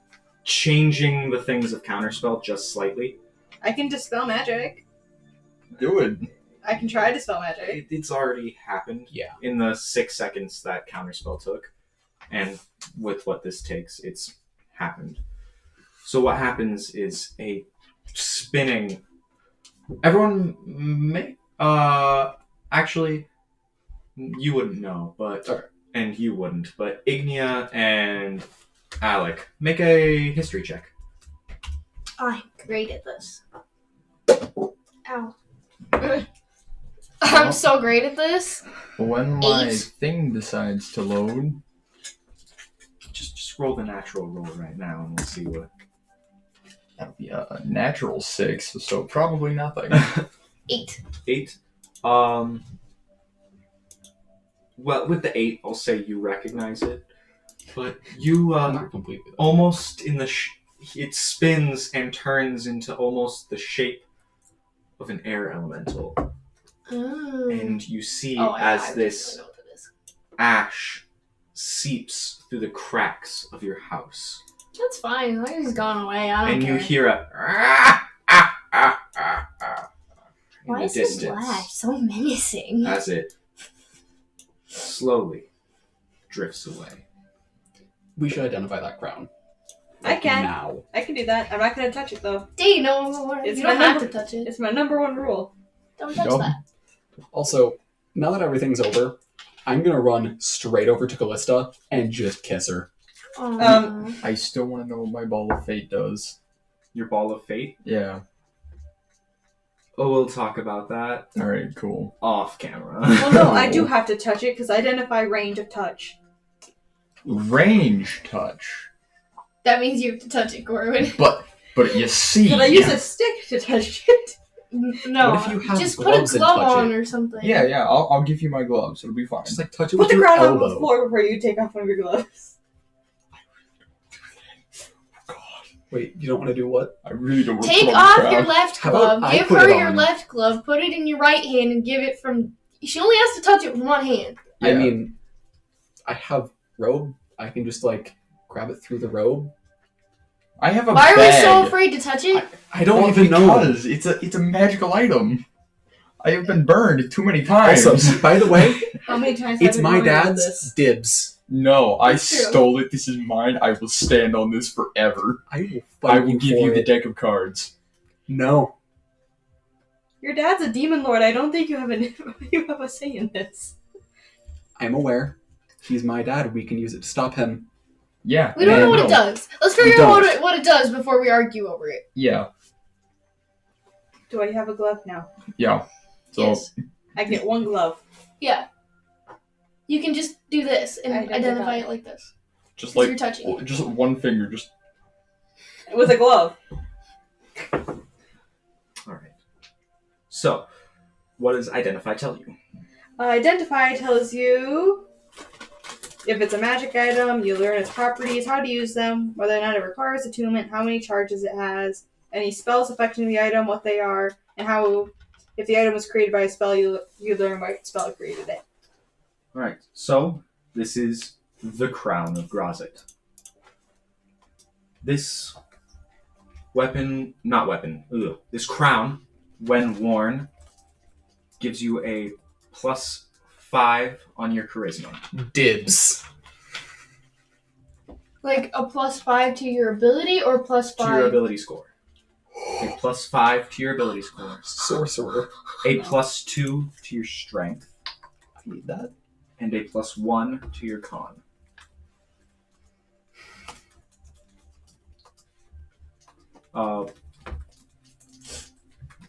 changing the things of counterspell just slightly. I can dispel magic. Do it. I can try dispel magic. It's already happened. Yeah. In the 6 seconds that counterspell took, and with what this takes, it's happened. So what happens is a spinning. Everyone may actually you wouldn't know, but Okay. and you wouldn't, but Ignia and Alec, make a history check. I'm great at this. Ow. I'm so great at this. When my 8. thing decides to load, Just roll the natural roll right now, and we'll see what. that'll be a natural 6, so probably nothing. 8. 8. Well, with the 8, I'll say you recognize it, but you Not completely. almost in the it spins and turns into almost the shape of an air elemental, Oh. and you see I as this know what it is. ash seeps through the cracks of your house, That's fine. As long as he's gone away, I don't and care. you hear a in Why the is his distance laugh so menacing? as it slowly drifts away. We should identify that crown. I can. Now. I can do that. I'm not going to touch it, though. Dee, no, It's you my don't have number- to touch it. It's my number 1 rule. Don't touch Nope. that. Also, now that everything's over, I'm gonna run straight over to Callista and just kiss her. Um, I still want to know what my ball of fate does. Your ball of fate? Yeah. Oh, we'll talk about that Alright, cool. off camera. well, no, I do have to touch it because identify range of touch. Range touch. That means you have to touch it, Corwin. But you see. Can I use a stick to touch it? No, What if you have just put a gloves and glove touch on it? or something. Yeah, I'll give you my gloves. It'll be fine. Just like touch it Put with the your ground on elbow. the floor before you take off one of your gloves. Wait, you don't want to do what? I really don't want to Take put on the off crowd. your left How about glove, I give put her it your on? left glove, put it in your right hand, and give it from... She only has to touch it with one hand. I Yeah. mean, I have robe. I can just like grab it through the robe. I have a Why are bag. we so afraid to touch it? I don't Well, even know. because it's a magical item. I have been burned too many times. Also, by the way, How many times have it's we my gone over dad's this? dibs. No, I That's true. stole it. This is mine. I will stand on this forever. I will fight I will give for you the it. deck of cards. No. Your dad's a demon lord. I don't think you have you have a say in this. I'm aware. He's my dad. We can use it to stop him. Yeah. We don't know what it no. does. Let's We figure out don't. what it does before we argue over it. Yeah. Do I have a glove now? Yeah. So Yes. I get 1 glove. Yeah. You can just do this and Identify. identify it like this. just You're like touching it. just one finger. Just With a glove. Alright. So, what does identify tell you? Identify tells you if it's a magic item, you learn its properties, how to use them, whether or not it requires attunement, how many charges it has, any spells affecting the item, what they are, and how, if the item was created by a spell, you learn what spell created it. Alright, so This is the crown of Grazit. This this crown, when worn, gives you a +5 on your charisma. Dibs. Like a +5 to your ability or +5? To your ability score. A +5 to your ability score. Sorcerer. A +2 to your strength. I need that. And a +1 to your con.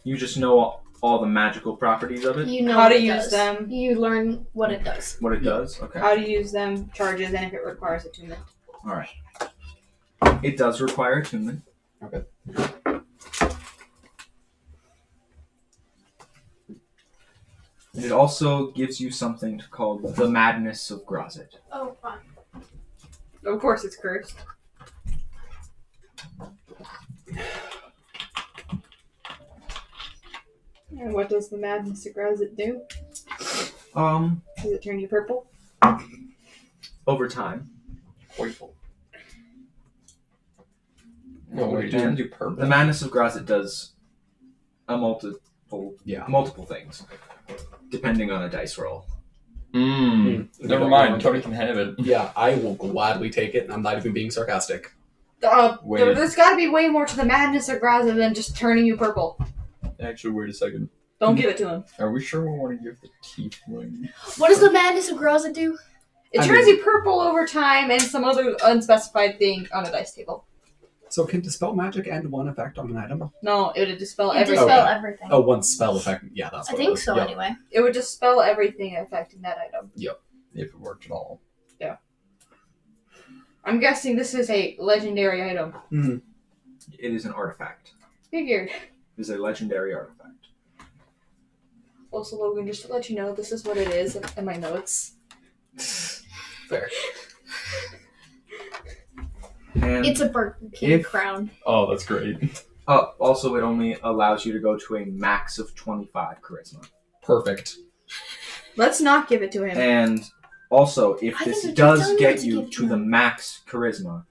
You just know all the magical properties of it? You know how to what it use does. them. You learn what it does. What it does? Okay. How to use them, charges, and if it requires attunement. Alright. It does require attunement. Okay. And it also gives you something called the Madness of Grazit. Oh, fine. Of course it's cursed. And what does the Madness of Grazit do? Does it turn you purple? Over time. Joyful. No, What wait, do you turn do purple? The Madness of Grazit does a multiple things, depending on a dice roll. Never mind. Tony can have it. Yeah, I will gladly take it, and I'm not even being sarcastic. Wait. There's got to be way more to the Madness of Grazit than just turning you purple. Actually, wait a second. Don't give it to him. Are we sure we want to give the tiefling? What does the Madness of Grazit do? It turns you purple over time and some other unspecified thing on a dice table. So can dispel magic and one effect on an item? No, it would dispel It everything. dispel Okay. everything. Oh, one spell effect. Yeah, that's I what it think is. so, Yep. anyway. It would dispel everything affecting that item. If it worked at all. I'm guessing this is a legendary item. Mm. It is an artifact. Figured. It is a legendary artifact. Also, Logan, just to let you know, this is what it is in my notes. Fair. And It's a Burger King if- crown. Oh, that's great. also, it only allows you to go to a max of 25 charisma. Perfect. Let's not give it to him. And also, if I this think we does don't get need to you give to the him. max charisma,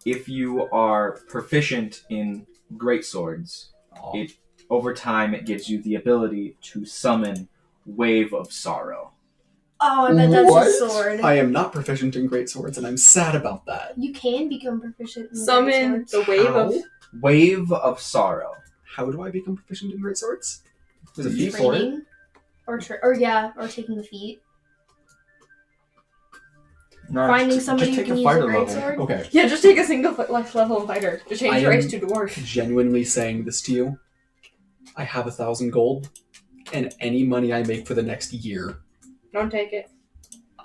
if you are proficient in greatswords, Aw. it over time it gives you the ability to summon Wave of Sorrow. Oh, I bet that's What? his sword. I am not proficient in great swords, and I'm sad about that. You can become proficient in Summon swords. the wave of... How? Wave of Sorrow. How do I become proficient in great swords? There's a fee for it. Training. Or taking the feat. No, Finding just somebody who take can a use a fighter great level. sword. Okay. Yeah, just take a single level fighter. Just change I your am- race to dwarf. Genuinely saying this to you. I have 1,000 gold, and any money I make for the next year. Don't take it.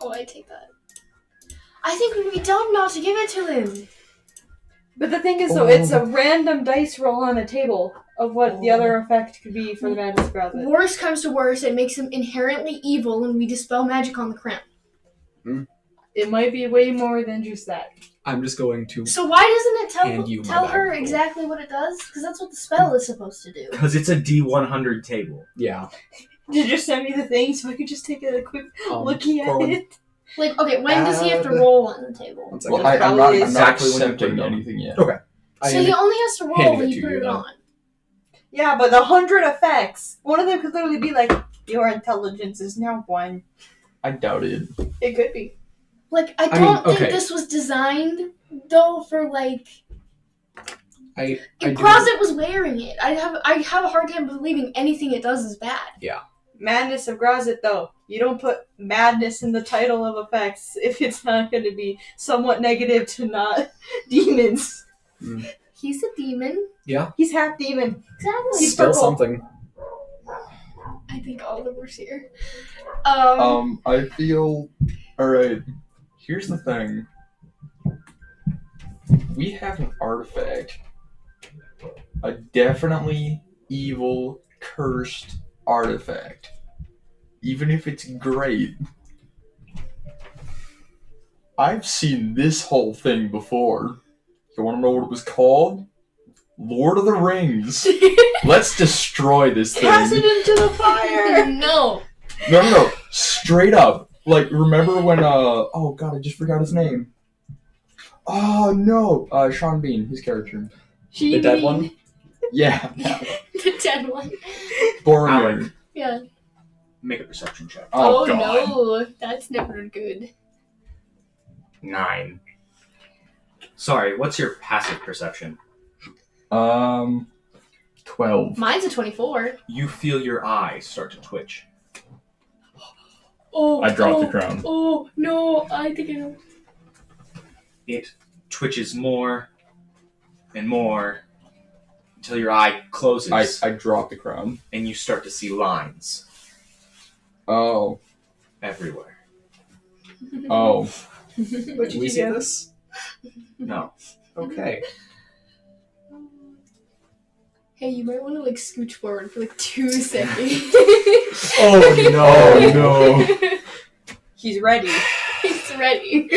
Oh, I take that. I think we'd be dumb not to give it to him. But the thing is, though, it's a random dice roll on the table of what the other effect could be for the Madness of Grazit. Worst comes to worst, it makes him inherently evil and we dispel magic on the crown. It might be way more than just that. I'm just going to... So why doesn't Hand you it my tell bag her of gold. exactly what it does? Because that's what the spell is supposed to do. Because it's a D100 table. Yeah. Did you just send me the thing so I could just take a quick looking at Corwin, it? Like, okay, when does he have to Add- roll on the table? One second. Well, I'm not Probably exactly when you put accepting it on. anything yet. Okay. I So am- he only has to roll handing when it you to put you, it though. on. Yeah, but the 100 effects. One of them could literally be like, your intelligence is now 1. I doubt it. It could be. Like, I mean, don't think okay. this was designed, though, for, like... I If do- Crozet was wearing it, I have a hard time believing anything it does is bad. Madness of Grazit, though. You don't put madness in the title of effects if it's not going to be somewhat negative to not demons. He's a demon. Yeah. He's half demon. Exactly. He's Still purple. something. I think Oliver's here. I feel... Alright, here's the thing. We have an artifact. A definitely evil, cursed artifact. Even if it's great. I've seen this whole thing before. You wanna know what it was called? Lord of the Rings. Let's destroy this thing. Cast it into the fire! no. No. Straight up. Like, remember when, oh god, I just forgot his name. Oh, no! Sean Bean, his character. The dead one? Yeah. The dead one. Boromir. Yeah. Make a perception check. Oh, God. no, that's never good. 9. Sorry, what's your passive perception? 12. Mine's a 24. You feel your eye start to twitch. Oh, I dropped the crown. Oh, no, I think I know. It twitches more and more until your eye closes I dropped the crown. and you start to see lines Oh. everywhere. Oh. What Can did we you see do? this? No. Okay. Hey, you might want to, like, scooch forward for, like, 2 seconds. Oh, no. He's ready. He's ready.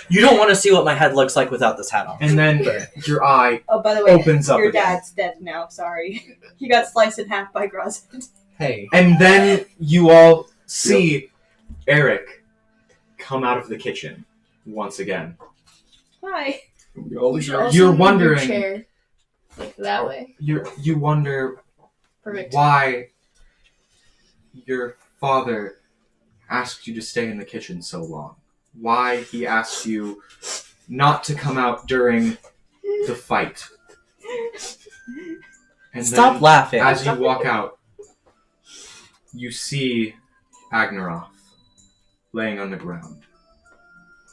You don't want to see what my head looks like without this hat on. And then your eye Oh, by the way, opens up your again. dad's dead now. Sorry, he got sliced in half by Grozit. Hey. And then you all see Eric come out of the kitchen once again. Hi. You should also You're move your wondering- chair, like, that way. You wonder Perfect. why your father asked you to stay in the kitchen so long. Why he asked you not to come out during the fight. And Stop then, laughing. as you walk out, you see Agnaroth laying on the ground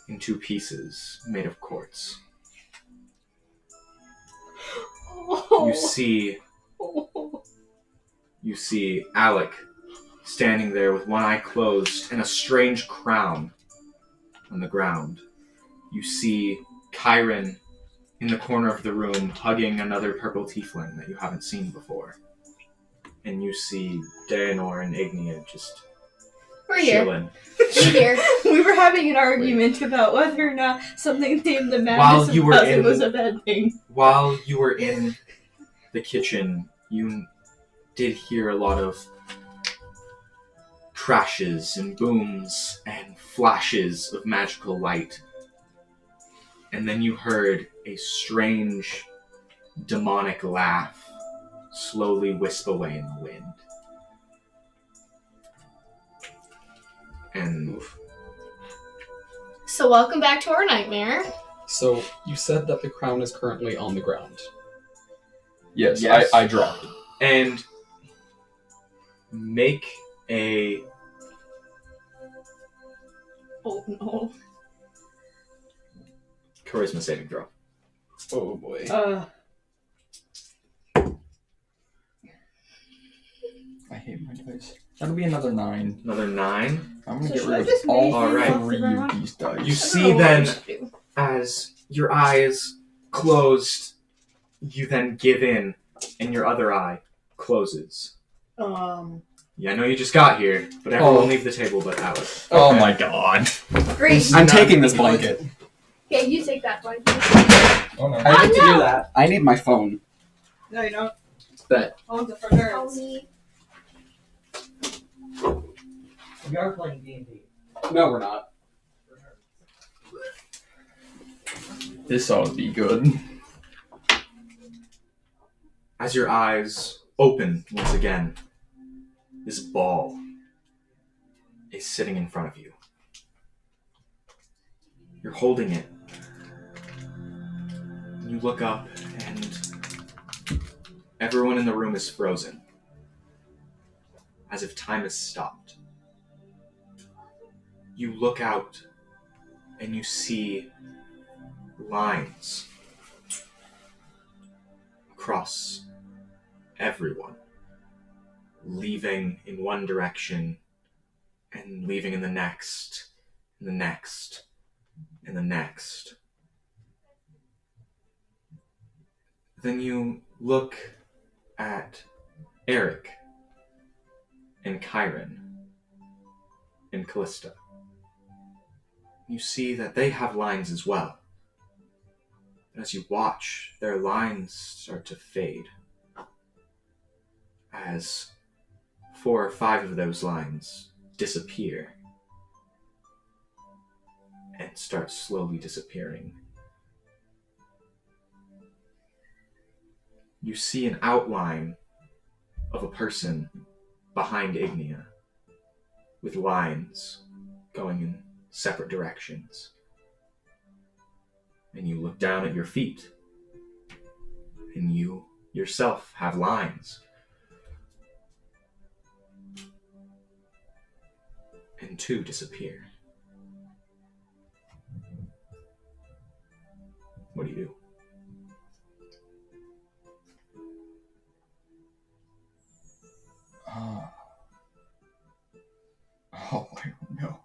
in 2 pieces made of quartz. You see Alec standing there with one eye closed and a strange crown on the ground. You see Chiron in the corner of the room hugging another purple tiefling that you haven't seen before. And you see Daenor and Ignia just We're here. chilling. We're here. We were having an argument about whether or not something named the While Madness you of were Cousin in- was a bad thing. While you were in the kitchen, you did hear a lot of crashes and booms and flashes of magical light. And then you heard a strange, demonic laugh slowly wisp away in the wind. And So welcome back to our nightmare. So, you said that the crown is currently on the ground. Yes, Yes. I dropped it. and make a Oh no. charisma saving throw. Oh boy. I hate my dice. That'll be another 9. Another 9. I'm gonna So get should I rid just of all make Alright. him off the 3 ground? of these dice. You see I then, don't know what we should do. as your eyes closed, you then give in, and your other eye closes. Yeah, I know you just got here, but everyone Oh. leave the table but Alec. Oh Okay. my god. Great. I'm taking this blanket. Yeah, you take that one. Oh no. I need to no. do that. I need my phone. No, you don't. Bet. Phones are for nerds. We are playing D&D. No, we're not. This ought to be good. As your eyes open once again, this ball is sitting in front of you. You're holding it. You look up, and everyone in the room is frozen, as if time has stopped. You look out, and you see lines across everyone, leaving in one direction and leaving in the next, and the next, and the next. Then you look at Eric and Chiron and Callista. You see that they have lines as well. And as you watch, their lines start to fade. As 4 or 5 of those lines disappear and start slowly disappearing. You see an outline of a person behind Ignia, with lines going in separate directions. And you look down at your feet, and you yourself have lines. And 2 disappear. What do you do? Oh, I don't know.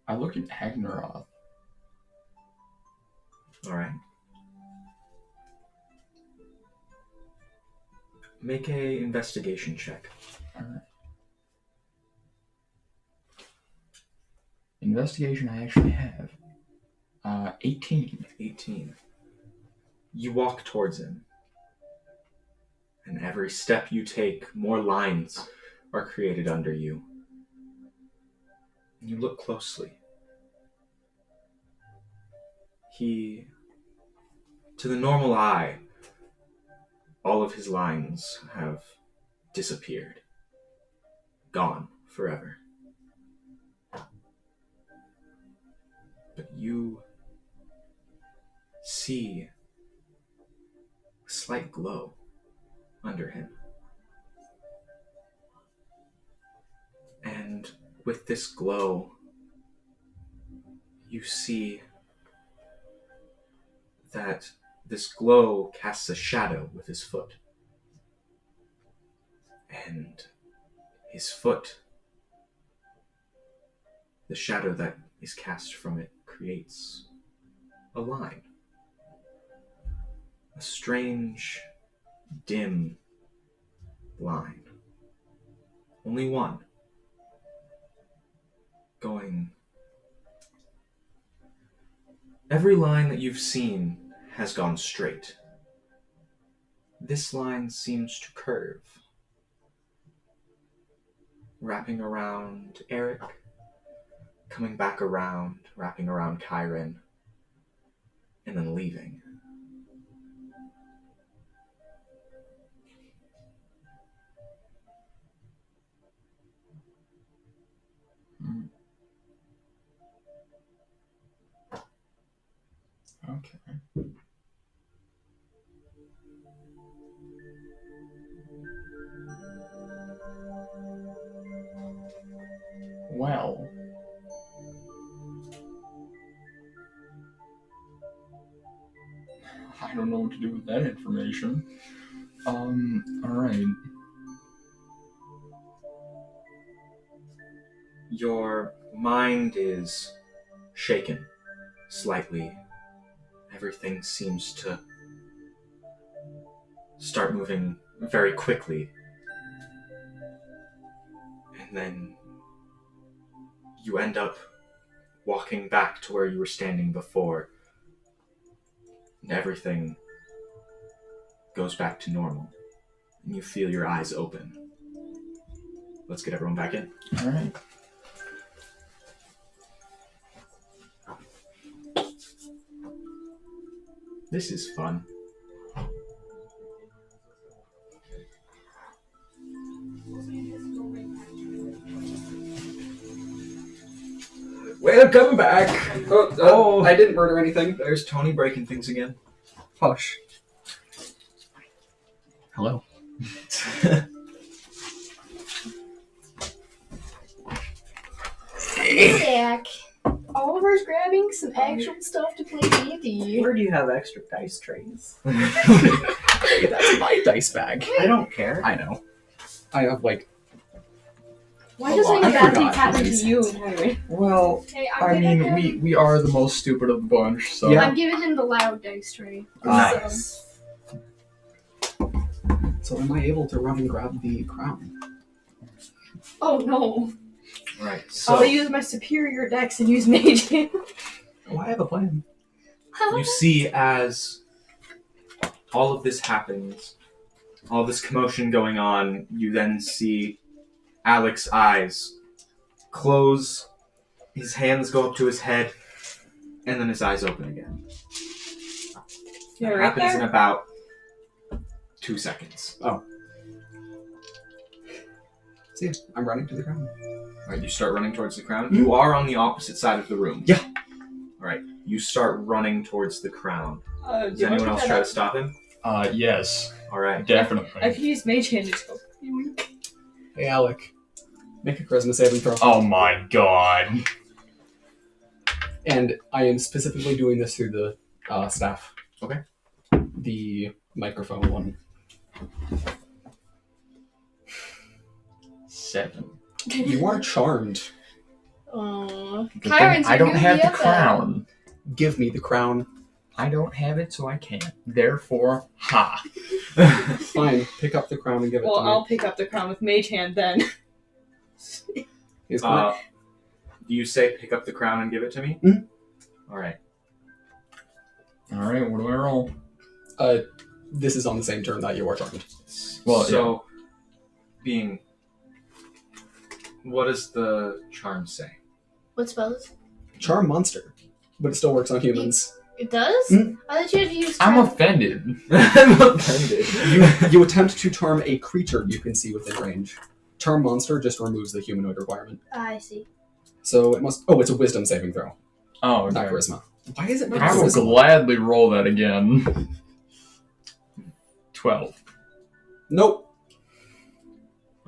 I look at Agnaroth. Alright. Make a investigation check. Alright. Investigation I actually have. 18. 18. You walk towards him. And every step you take, more lines are created under you. You look closely. To the normal eye, all of his lines have disappeared. Gone forever. But you see a slight glow under him. And with this glow, you see that this glow casts a shadow with his foot. And his foot, the shadow that is cast from it, creates a line. A strange, dim line. Only one. Going. Every line that you've seen has gone straight. This line seems to curve. Wrapping around Eric, coming back around, wrapping around Kyron, and then leaving. Okay. Well. I don't know what to do with that information. Alright. Your mind is shaken slightly. Everything seems to start moving very quickly. And then you end up walking back to where you were standing before. And everything goes back to normal. And you feel your eyes open. Let's get everyone back in. Alright. This is fun. Welcome back! Oh, I didn't murder anything. There's Tony breaking things again. Hush. Hello. Zach. Oliver's grabbing some actual stuff to play D&D. Where do you have extra dice trays? Hey, that's my dice bag. I don't care. I know. I have like. Why does any I bad forgot things happen these. to you, Henry? Well, Hey, I mean, we are the most stupid of the bunch, so. Yeah. I'm giving him the loud dice tray. Nice. So am I able to run and grab the crown? Oh no. Right, so I'll use my superior dex and use mage hand. Oh, I have a plan. you see as all of this happens, all this commotion going on, you then see Alec's eyes close, his hands go up to his head, and then his eyes open again. You're That right happens there? in about 2 seconds. See, I'm running to the ground. Alright, you start running towards the crown. You are on the opposite side of the room. Yeah. Alright, you start running towards the crown. Do Does you want anyone to else pick try that to stop him? Yes, Alright. I definitely. could use Mage Hand to go. Hey, Alec. Make a charisma saving throw. Oh my god. And I am specifically doing this through the staff. Okay. The microphone one. 7. You are charmed. Aww. Good thing Kyron's I don't have the up there. crown. Give me the crown. I don't have it, so I can't. Therefore, ha. Fine, pick up the crown and give it Well, to me. I'll pick up the crown with Mage Hand then. He's gonna- Do you say pick up the crown and give it to me? Mhm. Alright. Alright, what do I roll? This is on the same turn that you are charmed. Well, so, what does the charm say? What spell is it? Charm monster, but it still works on humans. It does? Mm. I thought you had to use I'm charm. offended. I'm offended. You attempt to charm a creature you can see within range. Charm monster just removes the humanoid requirement. I see. So it must. Oh, it's a wisdom saving throw, Oh, not okay. charisma. Why is it not I will charisma? gladly roll that again. 12. Nope.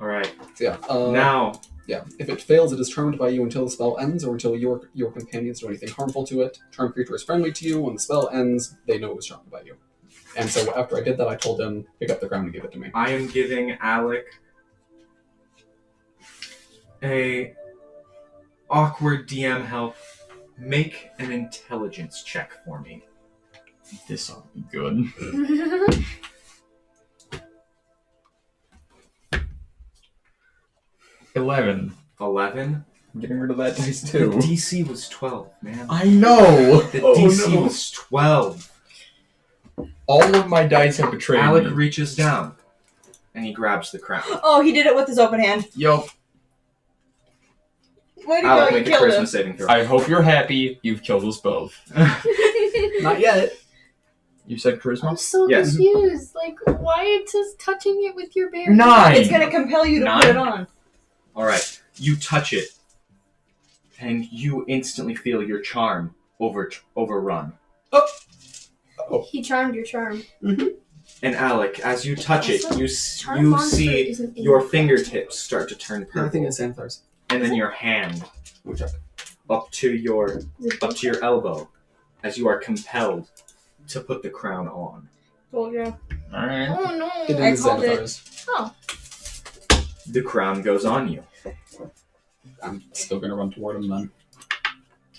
Alright. So yeah. Now, Yeah. If it fails, it is charmed by you until the spell ends, or until your companions do anything harmful to it. Charmed creature is friendly to you. When the spell ends, they know it was charmed by you. And so after I did that, I told them pick up the crown and give it to me. I am giving Alec a awkward DM help. Make an intelligence check for me. This ought to be good. 11. 11? I'm getting rid of that dice The too. DC was 12, man. I know! The Oh, DC no. was 12. All of my dice have betrayed Alec me. reaches down and he grabs the crown. Oh, he did it with his open hand. Yup. Way to Alec, go, you make a killed charisma him. saving throw. I hope you're happy. You've killed us both. Not yet. You said charisma? I'm so Yes. confused. Like, why it's just touching it with your bare 9! It's gonna compel you to put it on. Alright, you touch it, and you instantly feel your charm overrun. He charmed your charm. And Alec, as you touch it, Also, you Charm you monster see isn't in your the fingertips start to turn I think purple, it's Xanathar's. and then your hand We'll check. up to your Is it elbow, as you are compelled to put the crown on. Told you. Alright. Oh no! It I is called it. Xanathar's. Oh, The crown goes on you. I'm still gonna run toward him then.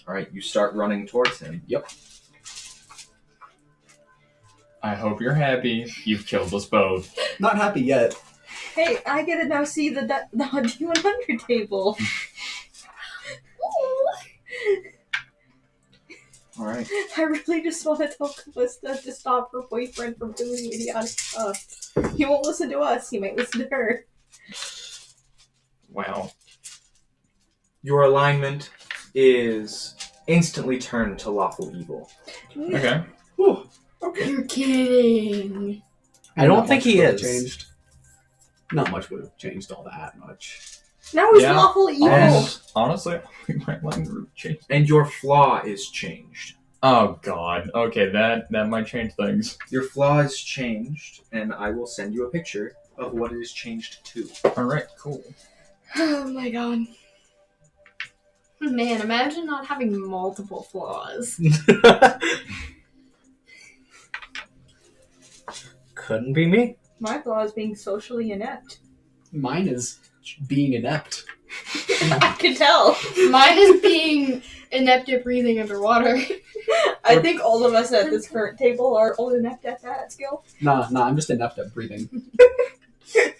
Alright, you start running towards him. I hope you're happy. You've killed us both. Not happy yet. Hey, I get to now see the D100 table. Alright. I really just want to tell Callista to stop her boyfriend from doing idiotic stuff. He won't listen to us. He might listen to her. Wow. Your alignment is instantly turned to lawful evil. Okay. you're kidding. I don't Not think much he would have is. Changed. Not much would have changed all that much. Now he's Yeah. lawful evil. Honestly, I think my line would change. And your flaw is changed. Oh god. Okay, that might change things. Your flaw is changed, and I will send you a picture of what it is changed to. Alright, cool. Oh my god. Man, imagine not having multiple flaws. Couldn't be me. My flaw is being socially inept. Mine is being inept. I can tell. Mine is being inept at breathing underwater. I think all of us at this current table are all inept at that skill. Nah, I'm just inept at breathing.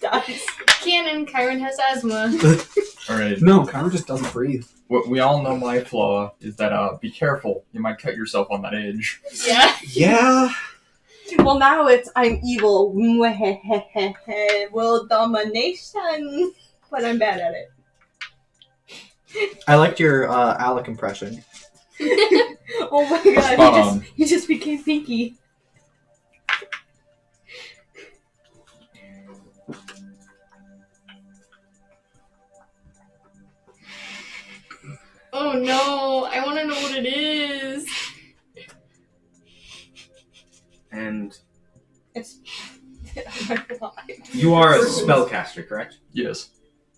Dies. Canon, Kyron has asthma. Alright. No, Kyra just doesn't breathe. What we all know my flaw is that be careful. You might cut yourself on that edge. Yeah. Yeah. Well, now it's I'm evil. Will domination. But I'm bad at it. I liked your Alec impression. Oh my god, Spot on. he just became Pinky. Oh no, I want to know what it is. And It's. you are a spellcaster, correct? Yes.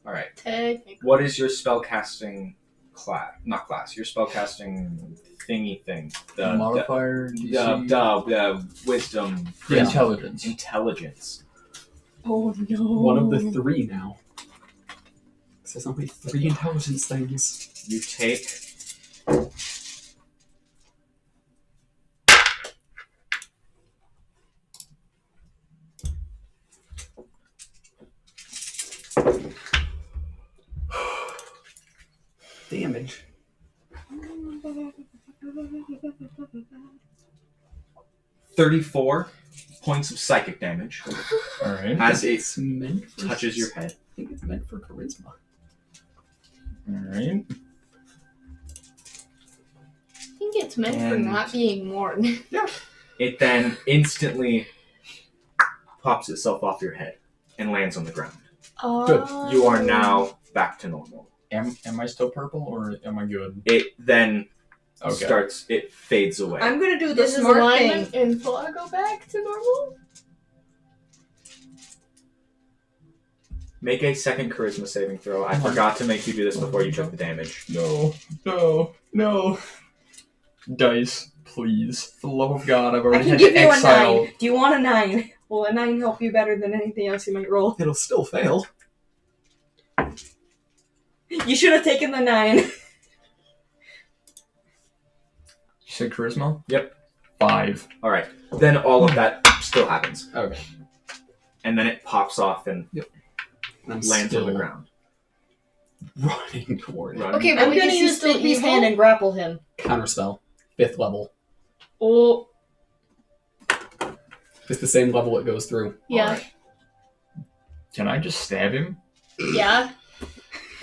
All right. Technically. What is your spellcasting class? Not class. Your spellcasting thingy thing. The Modifier, DC. the wisdom. Yeah. Intelligence. Intelligence. Oh no. One of the 3 now. So there's only 3 intelligence things. You take. Damage. 34 points of psychic damage Alright. as it It's meant for touches your head. I think it's meant for charisma. Alright. I think it's meant for And- not being worn. It then instantly pops itself off your head and lands on the ground. You are now back to normal. Am I still purple or am I good? It then Okay. it fades away. I'm gonna do the Does his smart alignment thing. and Flaw go back to normal? Make a second charisma saving throw. I forgot to make you do this before you took the damage. No. Dice, please. For the love of God, I've I already can had give to you a exile. 9. Do you want a 9? Will a 9 help you better than anything else you might roll? It'll still fail. You should have taken the 9. You said charisma? Yep. 5. Alright. Then all of that still happens. Okay. And then it pops off and I'm lands still on the ground. running toward it. Run. Okay, but I'm wait, gonna is he use still Stimpy's evil? hand and grapple him. Counterspell. 5th level. Oh, It's the same level it goes through. yeah. Alright. Can I just stab him? Yeah.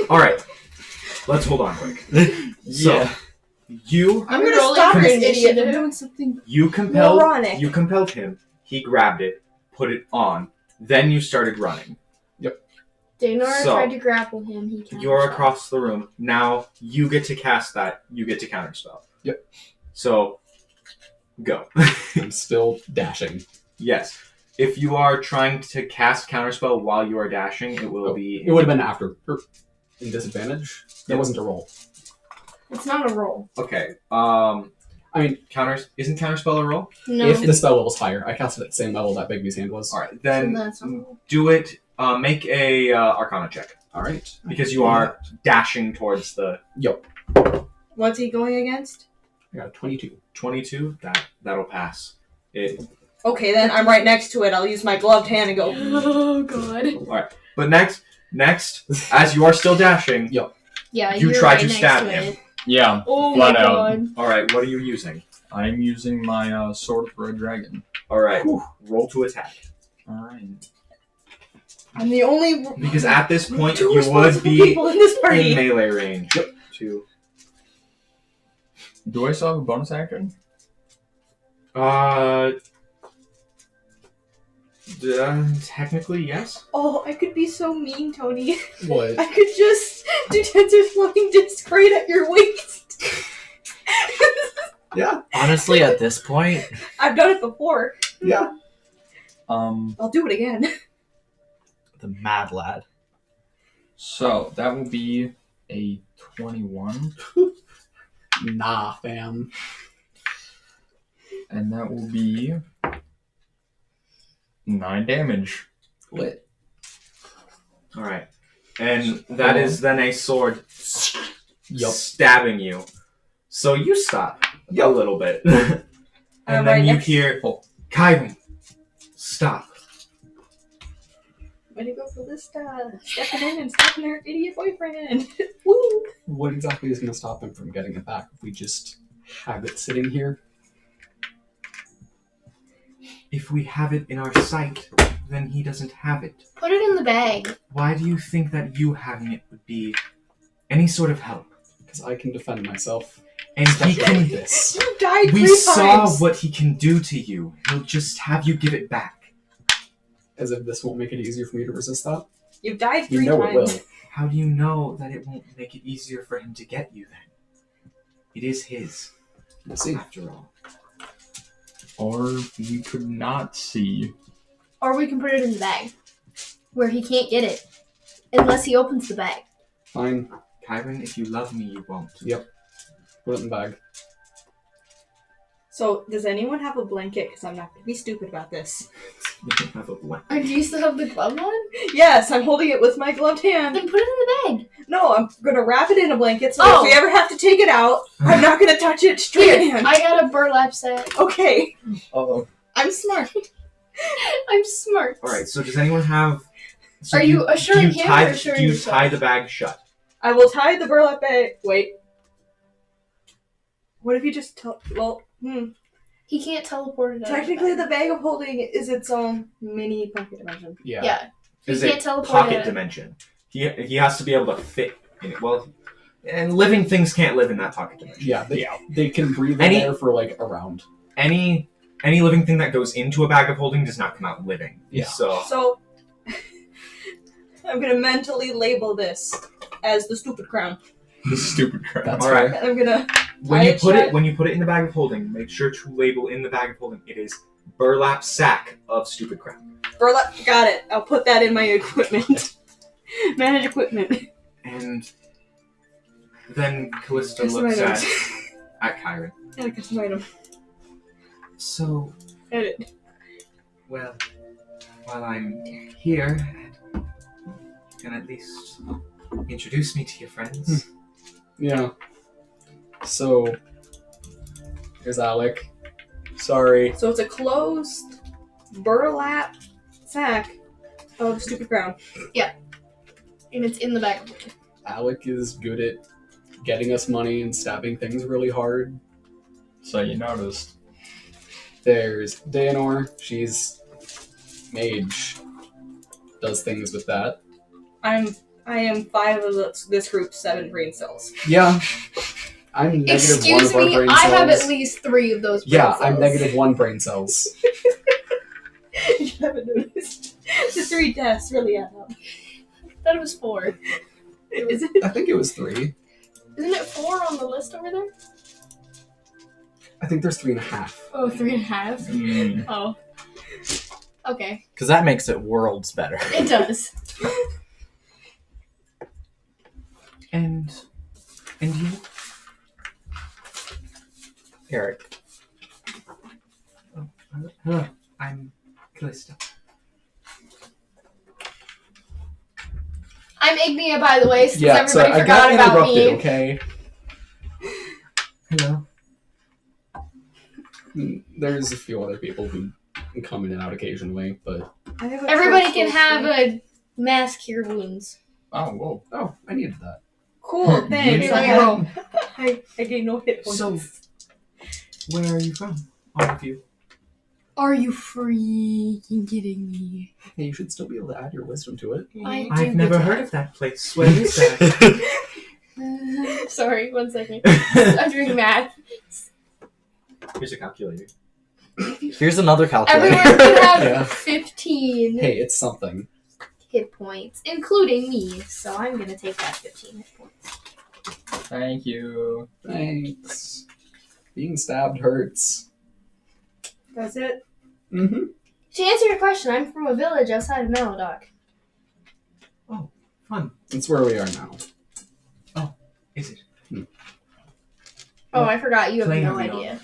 Alright. Let's hold on quick. So, you I'm gonna rolling stop for this idiot initiative. from doing something compelled moronic. him. He grabbed it, put it on. Then you started running. Daynor So, tried to grapple him. He can't. You're across the room. Now you get to cast that. You get to counterspell. Yep. So, go. I'm still dashing. Yes. If you are trying to cast counterspell while you are dashing, it will be. It would have been after. In disadvantage? There wasn't a roll. It's not a roll. Okay. I mean, Isn't counterspell a roll? No. if the spell level's higher, I cast it at the same level that Bigby's hand was. All right. So Then that's not a roll. do it. Make a Arcana check All right. because you are dashing towards the What's he going against? I got a 22. 22. That'll pass. It. Okay, then I'm right next to it. I'll use my gloved hand and go. Oh god. But next, as you are still dashing, Yeah, You you're tried right to next stab to him. it. Yeah. Oh Flat my out. god. all right. What are you using? I'm using my Sword of the Red Dragon. All right. Roll to attack. Alright. I'm the only Because at this point, two you would responsible be people in this in party. melee range. To Do I still have a bonus action? Technically, yes. Oh, I could be so mean, Tony. What? I could just do Tensor's floating disc right at your waist. Yeah. Honestly, at this point, I've done it before. Yeah. I'll do it again. the mad lad. So, that will be a 21. Nah, fam. And that will be 9 damage. Lit. All right. And that is then a sword Yup. stabbing you. So you stop a little bit. And then right you next- hear, Kyron, stop. Way to go for this stepping in and stopping their idiot boyfriend. Woo! What exactly is going to stop him from getting it back if we just have it sitting here? If we have it in our sight, then he doesn't have it. Put it in the bag. Why do you think that you having it would be any sort of help? Because I can defend myself. And he can. this. You died We 3 saw times. what he can do to you. He'll just have you give it back. As if this won't make it easier for me to resist that. You've died You 3 know it will. times. How do you know that it won't make it easier for him to get you then? It is his, We'll see. after all. Or we could not see. Or we can put it in the bag, where he can't get it, unless he opens the bag. Fine. Kyron, if you love me, you won't. Put it in the bag. So, does anyone have a blanket? Because I'm not going to be stupid about this. You don't have a blanket. Do you still have the glove on? Yes, I'm holding it with my gloved hand. Then put it in the bag. No, I'm going to wrap it in a blanket so Oh. if we ever have to take it out, I'm not going to touch it straight Here, in. I got a burlap sack. Okay. Oh. I'm smart. I'm smart. Alright, so does anyone have... So Are do you assuring do you him tie, or assuring Do you yourself? tie the bag shut? I will tie the burlap bag. Wait. What if you just tell... Well, He can't teleport it out. technically the bag of holding is its own mini pocket dimension. Yeah. Yeah. He Is can't it teleport pocket it. dimension? He has to be able to fit in it. Well, and living things can't live in that pocket dimension. Yeah, they can breathe in Any- there for like a round. Any living thing that goes into a bag of holding does not come out living. Yeah. So, I'm going to mentally label this as the stupid crown. The stupid crap. That's All right. And I'm going to... When Tie you it put shut. it in the bag of holding, make sure to label in the bag of holding it is burlap sack of stupid crap. Burlap... Got it. I'll put that in my equipment. Manage equipment. And then Callista Custom looks items. at Kyron. And a custom item. So, Edit. well, while I'm here, you can at least introduce me to your friends. Yeah. So, here's Alec. Sorry. So it's a closed burlap sack of stupid crown. And it's in the bag. Alec is good at getting us money and stabbing things really hard. So you noticed. There's Daenor. She's mage. Does things with that. I am 5 of this group's 7 brain cells. Yeah. I'm negative 1 Excuse of our me, brain I cells. have at least 3 of those brain Yeah, cells. I'm negative 1 brain cells. You haven't noticed. The 3 deaths really add up. I thought it was 4. Is it? I think it was 3. Isn't it 4 on the list over there? I think there's 3.5. Oh, 3.5? Mm. Oh. Okay. Because that makes it worlds better. It does. And you? Eric. Hello, I'm Callista. I'm Ignia, by the way, since Yeah, so everybody I got forgot about interrupted, me. okay? Hello. There's a few other people who come in and out occasionally, but... I have a Everybody close can have thing. a mask cure wounds. Oh, whoa. Oh, I needed that. Cool, thanks. Here I, we have, go. I gain no hit points. So, where are you from? All of you. Are you freaking kidding me? Hey, you should still be able to add your wisdom to it. I've never heard of that place. Where is that? Sorry, 1 second. I'm doing math. Here's a calculator. Here's another calculator. Everyone can have Yeah. 15 Hey, it's something. hit points, including me. So I'm gonna take that 15 hit points. Thank you. Thanks. Being stabbed hurts. That's it. Mm-hmm. To answer your question, I'm from a village outside of Maladoc. Fun. That's where we are now. Is it? Oh, I forgot. You have Plane no are we on? idea.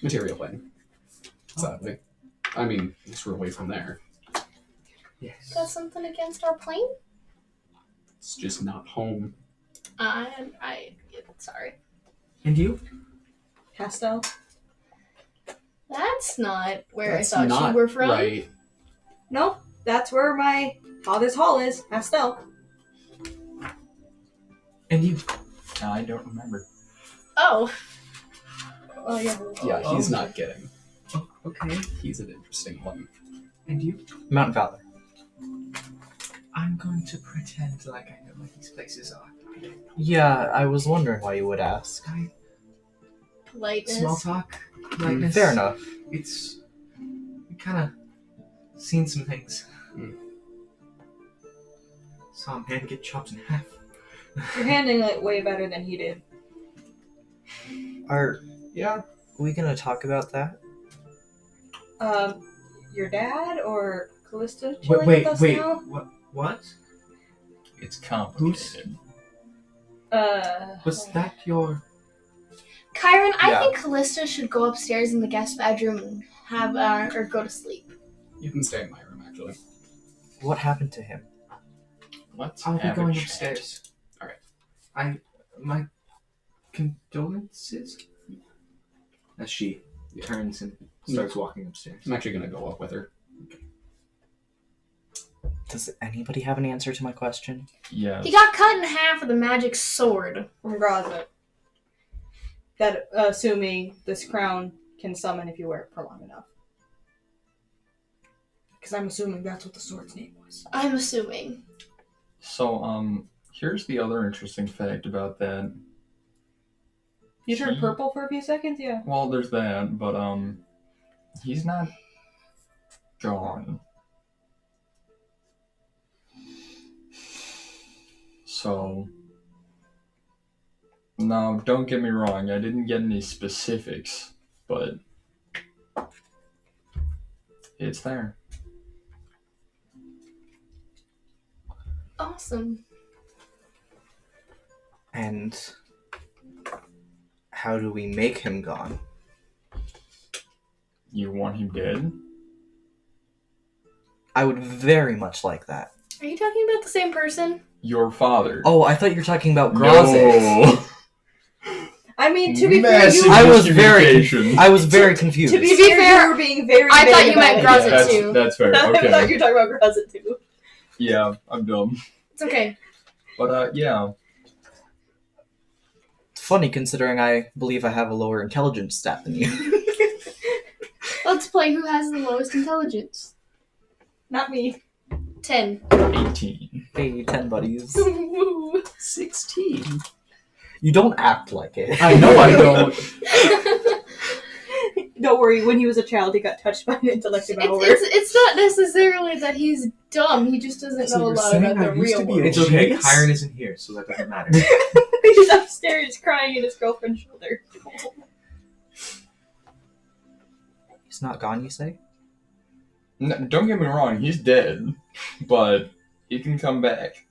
Material plane. Sadly. I mean, it's we're away from there. Yes. Got something against our plane? It's just not home. Sorry. And you? Pastel. That's not where That's I thought not you were from. right. No, that's where my father's hall is. Pastel. And you? I don't remember. Oh, Oh, yeah. Yeah, he's not getting. Oh, okay. He's an interesting one. And you? Mount Valor. I'm going to pretend like I know where these places are. Yeah, I was wondering why you would ask. Lightness. Small talk. Lightness. Fair enough. It's kind of seen some things. Saw a man get chopped in half. You're handling it way better than he did. Are Yeah. we gonna talk about that? Your dad or Callista chilling with us wait. now? What? It's complicated. Was that your... Kyron, I Yeah. think Callista should go upstairs in the guest bedroom and have or go to sleep. You can stay in my room, actually. What happened to him? Let's I'll be have a going chat. upstairs. Alright. My condolences? As she turns and starts walking upstairs. I'm actually going to go up with her. Does anybody have an answer to my question? Yes. He got cut in half with a magic sword. From Grazit. That, assuming this crown can summon if you wear it for long enough. Because I'm assuming that's what the sword's name was. I'm assuming. So, here's the other interesting fact about that. You turned purple for a few seconds? Yeah. Well, there's that, but, he's not gone. So, no, don't get me wrong, I didn't get any specifics, but it's there. Awesome. And how do we make him gone? You want him dead? I would very much like that. Are you talking about the same person? Your father. Oh, I thought you were talking about Grazit. No. I mean, to be fair, Massive you I was miscommunication. I was very confused. to be To be fair, fair, you were being very I vague thought you about meant it. Grazit that's, too. that's fair. I thought Okay. you were talking about Grazit too. Yeah, I'm dumb. It's okay. But, yeah. It's funny considering I believe I have a lower intelligence stat than you. Let's play who has the lowest intelligence. Not me. 10. 18. Hey, 10 buddies. 16. You don't act like it. I know I don't. Don't worry, when he was a child, he got touched by an intellect devourer. It's not necessarily that he's dumb, he just doesn't So know a you're lot saying about the I used real to be world. a It's okay, genius? Kyron isn't here, so that doesn't matter. He's upstairs crying in his girlfriend's shoulder. He's not gone, you say? No, don't get me wrong, he's dead. But he can come back.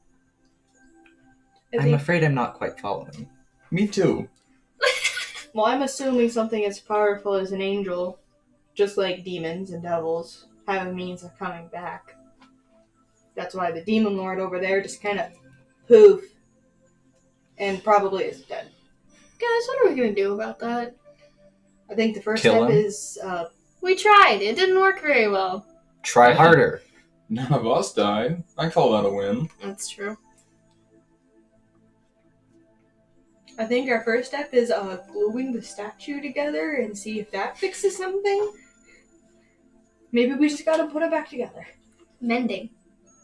I'm afraid I'm not quite following. Me too. Well, I'm assuming something as powerful as an angel, just like demons and devils, have a means of coming back. That's why the demon lord over there just kind of poof, and probably is dead. Guys, what are we gonna do about that? I think the first Kill step him? is, We tried, it didn't work very well. Try harder. None of us died. I call that a win. That's true. I think our first step is gluing the statue together and see if that fixes something. Maybe we just gotta put it back together. Mending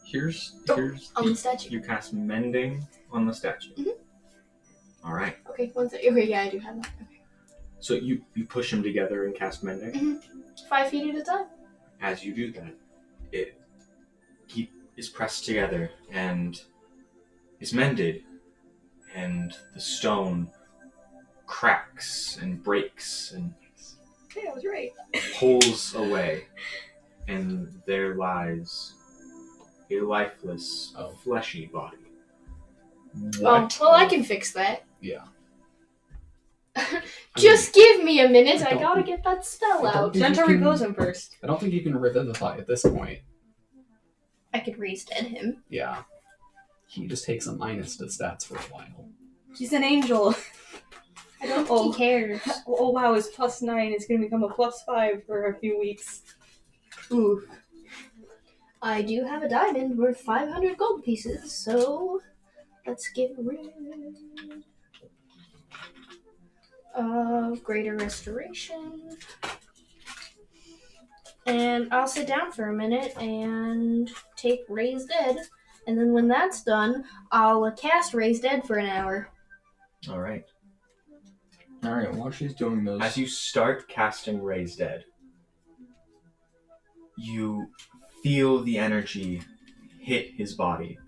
Here's on the statue. You cast Mending on the statue. Mhm. Alright. Okay, one second. Okay, yeah, I do have that. Okay. So you push them together and cast Mending. 5 feet at a time. As you do that, it is pressed together and is mended, and the stone cracks and breaks and Okay, I was right. pulls away, and there lies a lifeless, fleshy body. what? Well, I can fix that. Yeah. Just give me a minute. I don't gotta think- get that spell I don't out. think- Gentle you can- repose him first. I don't think you can revivify at this point. I could re-stead him. Yeah. He just takes a minus to stats for a while. He's an angel. I don't think Oh. he cares. Oh wow, his +9 is gonna become a +5 for a few weeks. Ooh. I do have a diamond worth 500 gold pieces, so let's get rid of Greater Restoration. And I'll sit down for a minute and take Raise Dead. And then when that's done, I'll cast Raise Dead for an hour. Alright. Alright, while she's doing this... As you start casting Raise Dead, you feel the energy hit his body,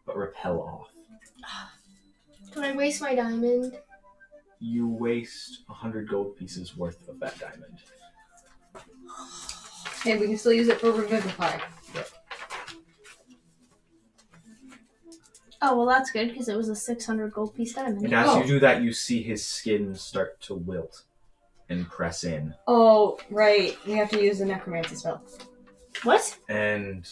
but repel off. Do I waste my diamond? You waste 100 gold pieces worth of that diamond. Hey, we can still use it for Revivify. Yep. Oh, well, that's good, because it was a 600 gold piece diamond. And as you do that, you see his skin start to wilt and press in. Oh, right. We have to use the necromancy spell. What? And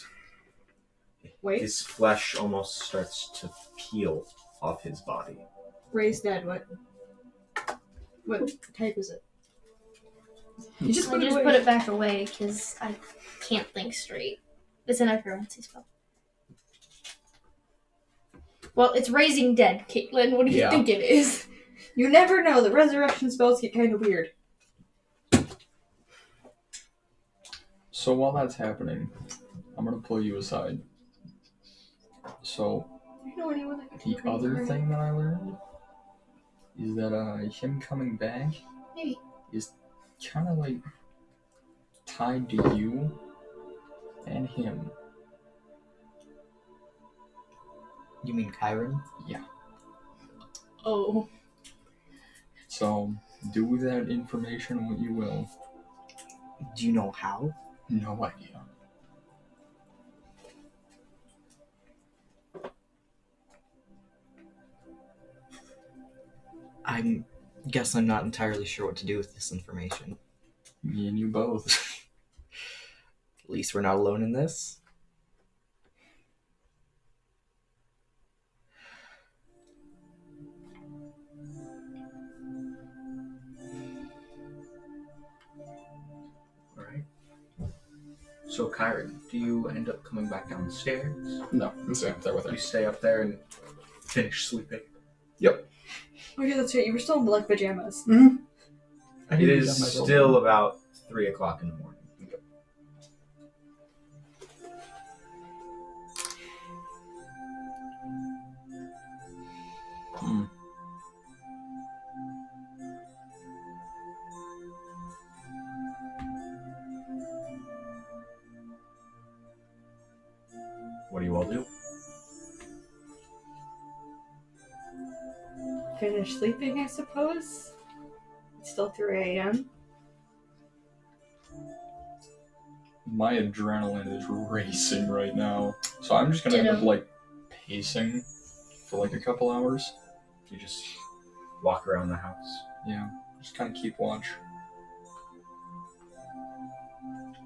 Wait. his flesh almost starts to peel off his body. Raise Dead, what type is it? You just I put it just away. put it back away, because I can't think straight. It's a necromancy spell. Well, it's Raising Dead, Caitlin. What do you think it is? You never know. The resurrection spells get kind of weird. So while that's happening, I'm gonna pull you aside. So, You know anyone that can the other thing that I learned is that him coming back Maybe. is kind of like tied to you and him. You mean Chiron? Yeah. Oh. So, do with that information what you will. Do you know how? No idea. I guess I'm not entirely sure what to do with this information. Me and you both. At least we're not alone in this. Alright. So, Chiron, do you end up coming back downstairs? No, I'm staying up there with her. You stay up there and finish sleeping? Oh yeah, that's right. You were still in black pajamas. It is still about 3 o'clock in the morning. What do you all do? Finish sleeping, I suppose. It's still 3 a.m. My adrenaline is racing right now. So I'm just gonna end up like pacing for like a couple hours. You just walk around the house. Yeah, just kind of keep watch.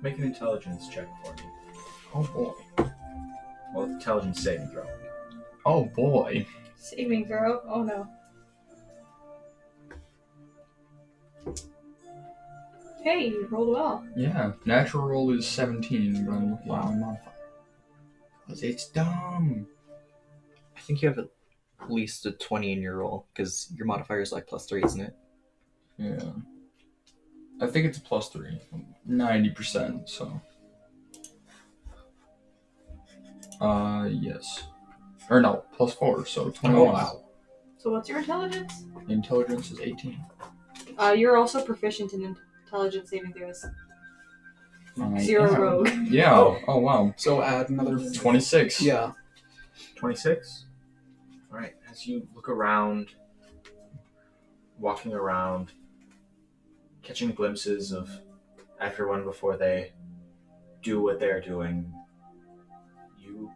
Make an intelligence check for me. Oh boy. Well, intelligence saving throw. Oh boy. Saving throw. Oh no. Hey, you rolled well. Yeah, natural roll is 17, but I'm looking at my modifier. Because it's dumb. I think you have at least a 20 in your roll, because your modifier is like +3, isn't it? Yeah. I think it's a +3. 90%, so. Yes. Or no, +4, so 21. Oh, wow. So what's your intelligence? Intelligence is 18. You're also proficient in intelligence saving throws. I Zero am. rogue. Yeah. Oh wow. So add another 26. Yeah. 26? Alright, as you look around, walking around, catching glimpses of everyone before they do what they're doing, you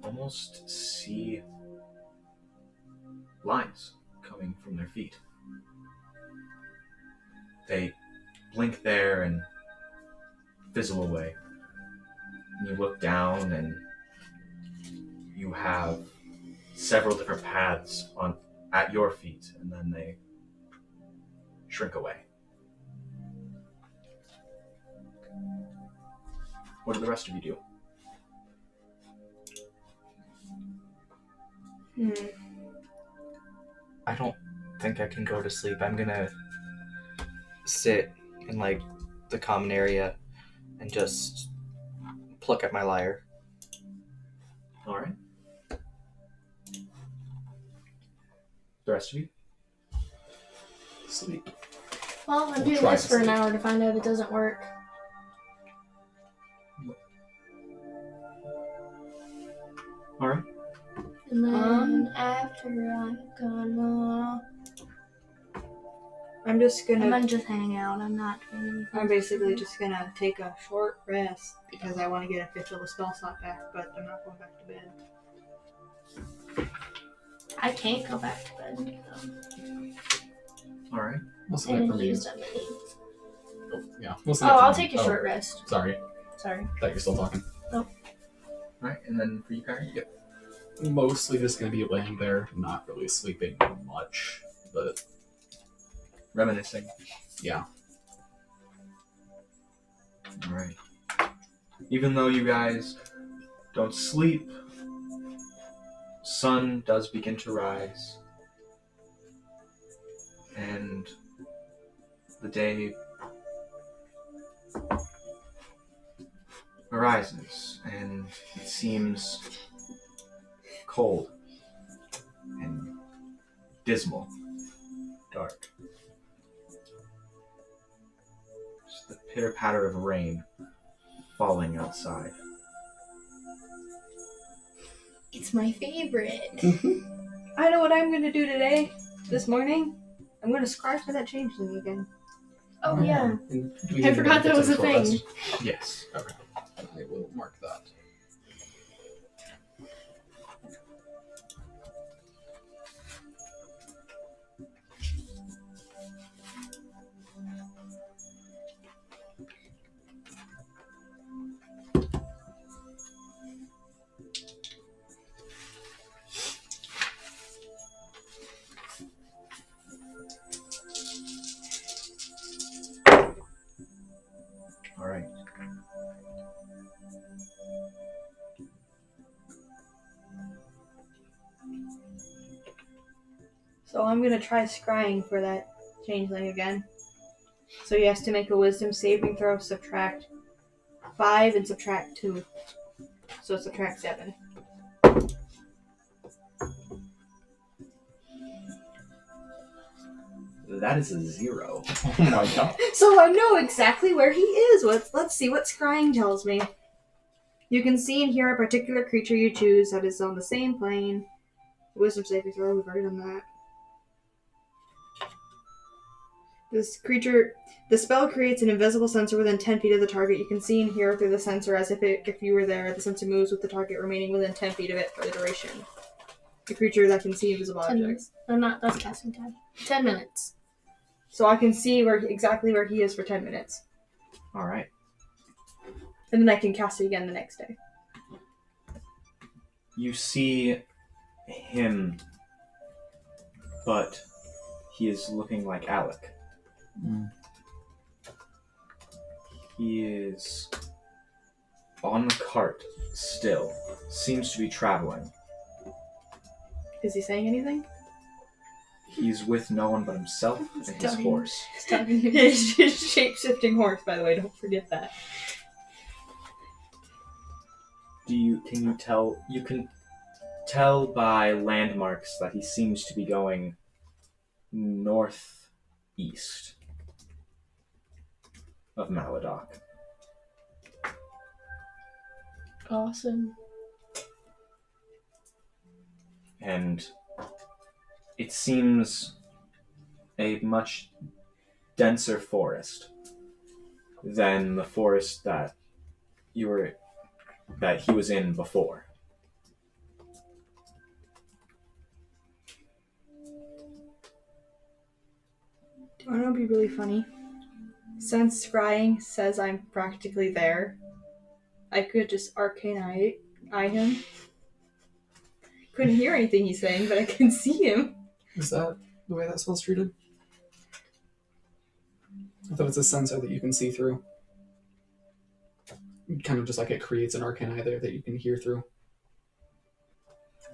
almost see lines coming from their feet. They blink there and fizzle away. And you look down and you have several different paths at your feet, and then they shrink away. What do the rest of you do? I don't think I can go to sleep. I'm gonna sit in like the common area and just pluck at my lyre. Alright. The rest of you? sleep. Well, I'm We'll doing try this to for an sleep. hour to find out it doesn't work. All right. And then after I'm gonna... I'm just I'm gonna. gonna just hang out. I'm not doing anything. I'm basically just gonna take a short rest because I want to get a fifth of the spell slot back, but I'm not going back to bed. I can't go back to bed. All right. Most of I it for didn't me use is... that many. Oh, yeah. Most Oh, of it for I'll me- take a short rest. Sorry. Sorry. Thought you're still talking. All right, and then for you, Kyrie. Yep. Mostly just going to be laying there, not really sleeping much, but Reminiscing. yeah. All right. Even though you guys don't sleep, sun does begin to rise, and the day arises, and it seems cold and dismal, dark. Just the pitter-patter of rain falling outside. It's my favorite. I know what I'm gonna do today. This morning, I'm gonna scry for that changeling again. Oh, yeah. And do we I need to forgot get that was to a the short thing. rest? Yes. Okay. I will mark that. All right. So I'm gonna try scrying for that changeling again. So he has to make a wisdom saving throw, subtract 5 and subtract 2. So subtract 7. That is a 0. Oh my god. So I know exactly where he is. Let's see what scrying tells me. You can see and hear a particular creature you choose that is on the same plane. Wisdom saving throw, we've already done that. The spell creates an invisible sensor within 10 feet of the target. You can see and hear through the sensor as if you were there. The sensor moves with the target remaining within 10 feet of it for the duration. The creature that can see invisible 10 objects. minutes. No, not. That's casting time. 10 minutes. So I can see exactly where he is for 10 minutes. All right. And then I can cast it again the next day. You see him, but he is looking like Alec. Mm. He is on the cart still. Seems to be traveling. Is he saying anything? He's with no one but himself and his Dying. horse. His shape-shifting horse, by the way, don't forget that. Can you tell? You can tell by landmarks that he seems to be going northeast of Maladoc. Awesome. And it seems a much denser forest than the forest that he was in before. Do you want to know what'd be really funny? Since scrying says I'm practically there, I could just arcane eye him. Couldn't hear anything he's saying, but I can see him. Is that the way that spell's treated? I thought it's a sensor that you can see through. Kind of just like it creates an arcane eye there that you can hear through.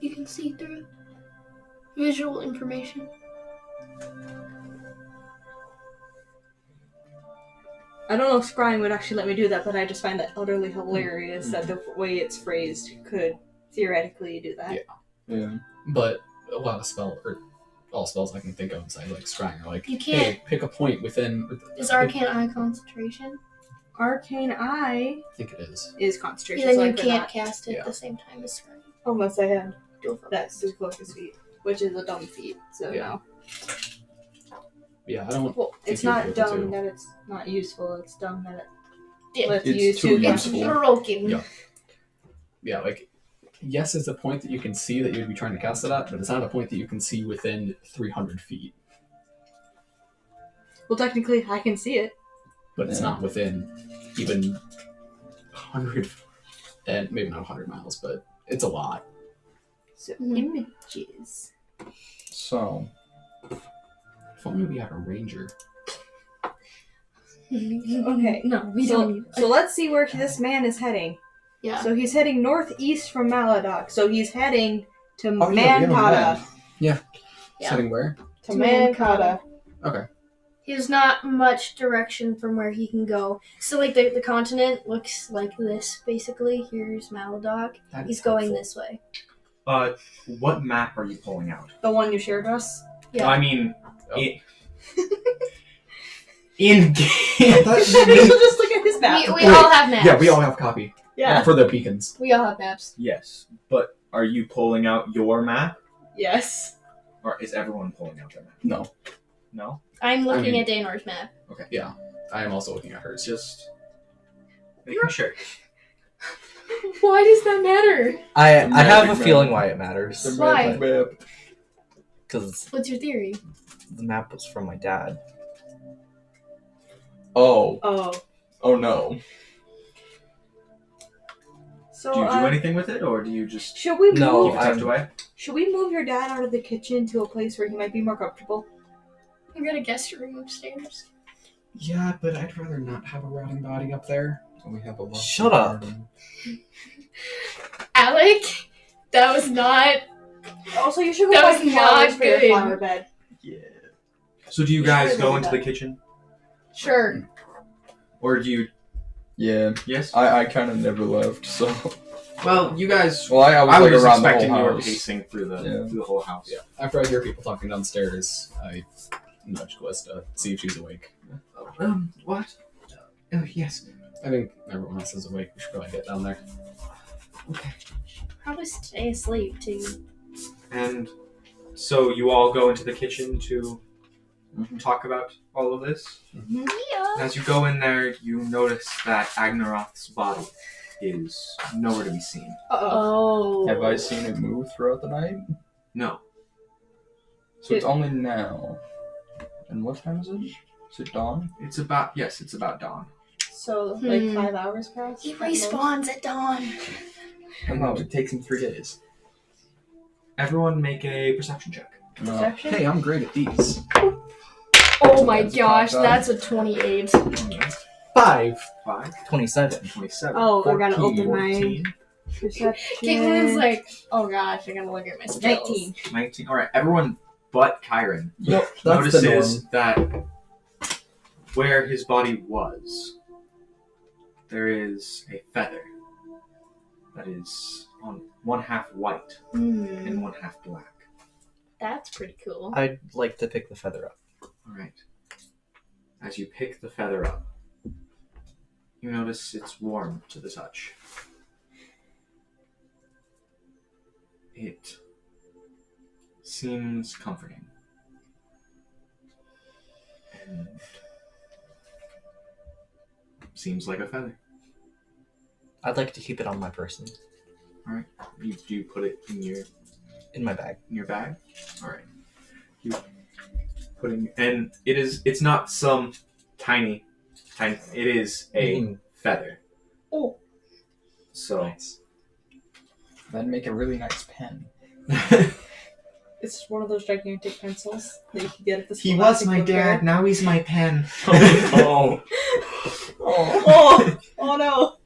You can see through visual information. I don't know if scrying would actually let me do that, but I just find that utterly hilarious that the way it's phrased could theoretically do that. Yeah. But a lot of all all spells I can think of besides like scrying are like, You can't- hey, pick a point within. Is Arcane Eye concentration? Arcane Eye I think it is. is concentration. Then so I you could can't not- cast it Yeah. at the same time as Scrying. Unless I had Dual focus. that do focus feat, which is a dumb feat. So Yeah. no. Yeah, I don't. Well, it's you'd be not able dumb to. that it's not useful. It's dumb that it Yeah. lets It's you use too two useful. It's concentration. broken. Yeah. Yeah, like, yes, it's a point that you can see that you'd be trying to cast it at, but it's not a point that you can see within 300 feet. Well, technically, I can see it. But it's Yeah. not within even 100, and maybe not 100 miles, but it's a lot. So Mhm. images. So, If only we had a ranger. Okay. No, we So, don't need so let's see where this man is heading. Yeah. So he's heading northeast from Maladoc. So he's heading to Oh, yeah, we have a Mankata. map. Yeah. Yeah. Setting where? To To Mankata. Okay. There's not much direction from where he can go. So, like, the continent looks like this, basically. Here's Maladoc. That He's is going helpful. this way. What map are you pulling out? The one you shared us. Yeah. I mean, Oh. in game. Just look at his map. We all have maps. Yeah, we all have a copy. Yeah. For the beacons. We all have maps. Yes, but are you pulling out your map, Yes. or is everyone pulling out their map? No. No. I'm looking mean- at Danor's map. I am also looking at hers. Just making sure. Why does that matter? I have a magic feeling map. why it matters. Why? Because What's your theory? the map was from my dad. oh Oh. no. So, Do you do anything with it, or do you just should we move? No. keep it tucked away? Should we move your dad out of the kitchen to a place where he might be more comfortable? I got a guest room upstairs. Yeah, but I'd rather not have a rotting body up there. We have a lot. Shut up. Alec, that was not. Also, you should go That buy was some not flowers for your good. flower bed. Yeah. So do you You guys should go do into that. the kitchen, Sure. or do you? Yeah, Yes. I kind of never left, so. Well, you guys. Well, I was I like was around the expecting whole you were house. pacing through the Yeah. through the whole house. Yeah. After I hear people talking downstairs, I nudge Callista, see if she's awake. What? Oh, yes. I think everyone else is awake. We should probably get down there. Probably stay asleep too. And so you all go into the kitchen to Mhm. talk about all of this. Yeah. As you go in there, you notice that Agnaroth's body is nowhere to be seen. Oh. Have I seen it move throughout the night? No. So it's only now. And what time is it? Is it dawn? It's about dawn. So, like Hmm. 5 hours passed? He at most? respawns at dawn. No, it takes him 3 days. Everyone make a perception check. No. Perception? Hey, I'm great at these. Oh my That's gosh, popped up. that's a 28. 5. 5, 27. 27, Oh, I gotta 14, open my- 14, Perception. Caitlin's like, oh gosh, I gotta look at my skills. 19. 19. Alright, everyone but Kyron Yep, that's the norm. notices that where his body was, there is a feather that is on one half white and one half black. That's pretty cool. I'd like to pick the feather up. Alright. As you pick the feather up, you notice it's warm to the touch. It seems comforting. And seems like a feather. I'd like to keep it on my person, Do you put it in in my bag. your bag? Alright. You put in, and it's not some tiny, it is a feather. Oh. So That'd make a really nice pen. It's one of those gigantic pencils that you can get at the he was my Scholastic Book dad, Fair. now he's my pen. Oh. Oh! Oh no!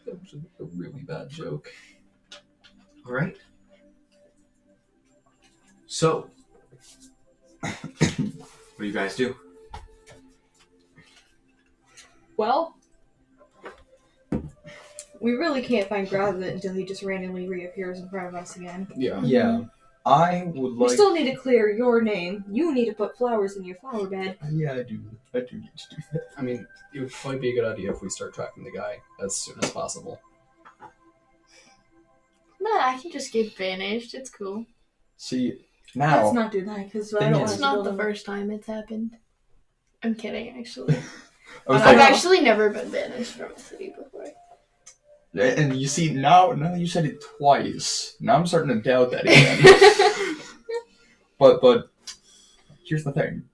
That was a really bad joke. Alright. So, what do you guys do? Well, we really can't find Grazit until he just randomly reappears in front of us again. Yeah. Yeah. I would We like. still need to clear your name. You need to put flowers in your flower bed. Yeah, I do. I do need to do that. I mean, it would probably be a good idea if we start tracking the guy as soon as possible. No, I can just get banished. It's cool. See, now. Let's not do that because I Thing don't is- want It's to not build the a- first time it's happened. I'm kidding, actually. I was I've like, actually never been banished from a city before. and you see, now you said it twice. Now I'm starting to doubt that again. But here's the thing.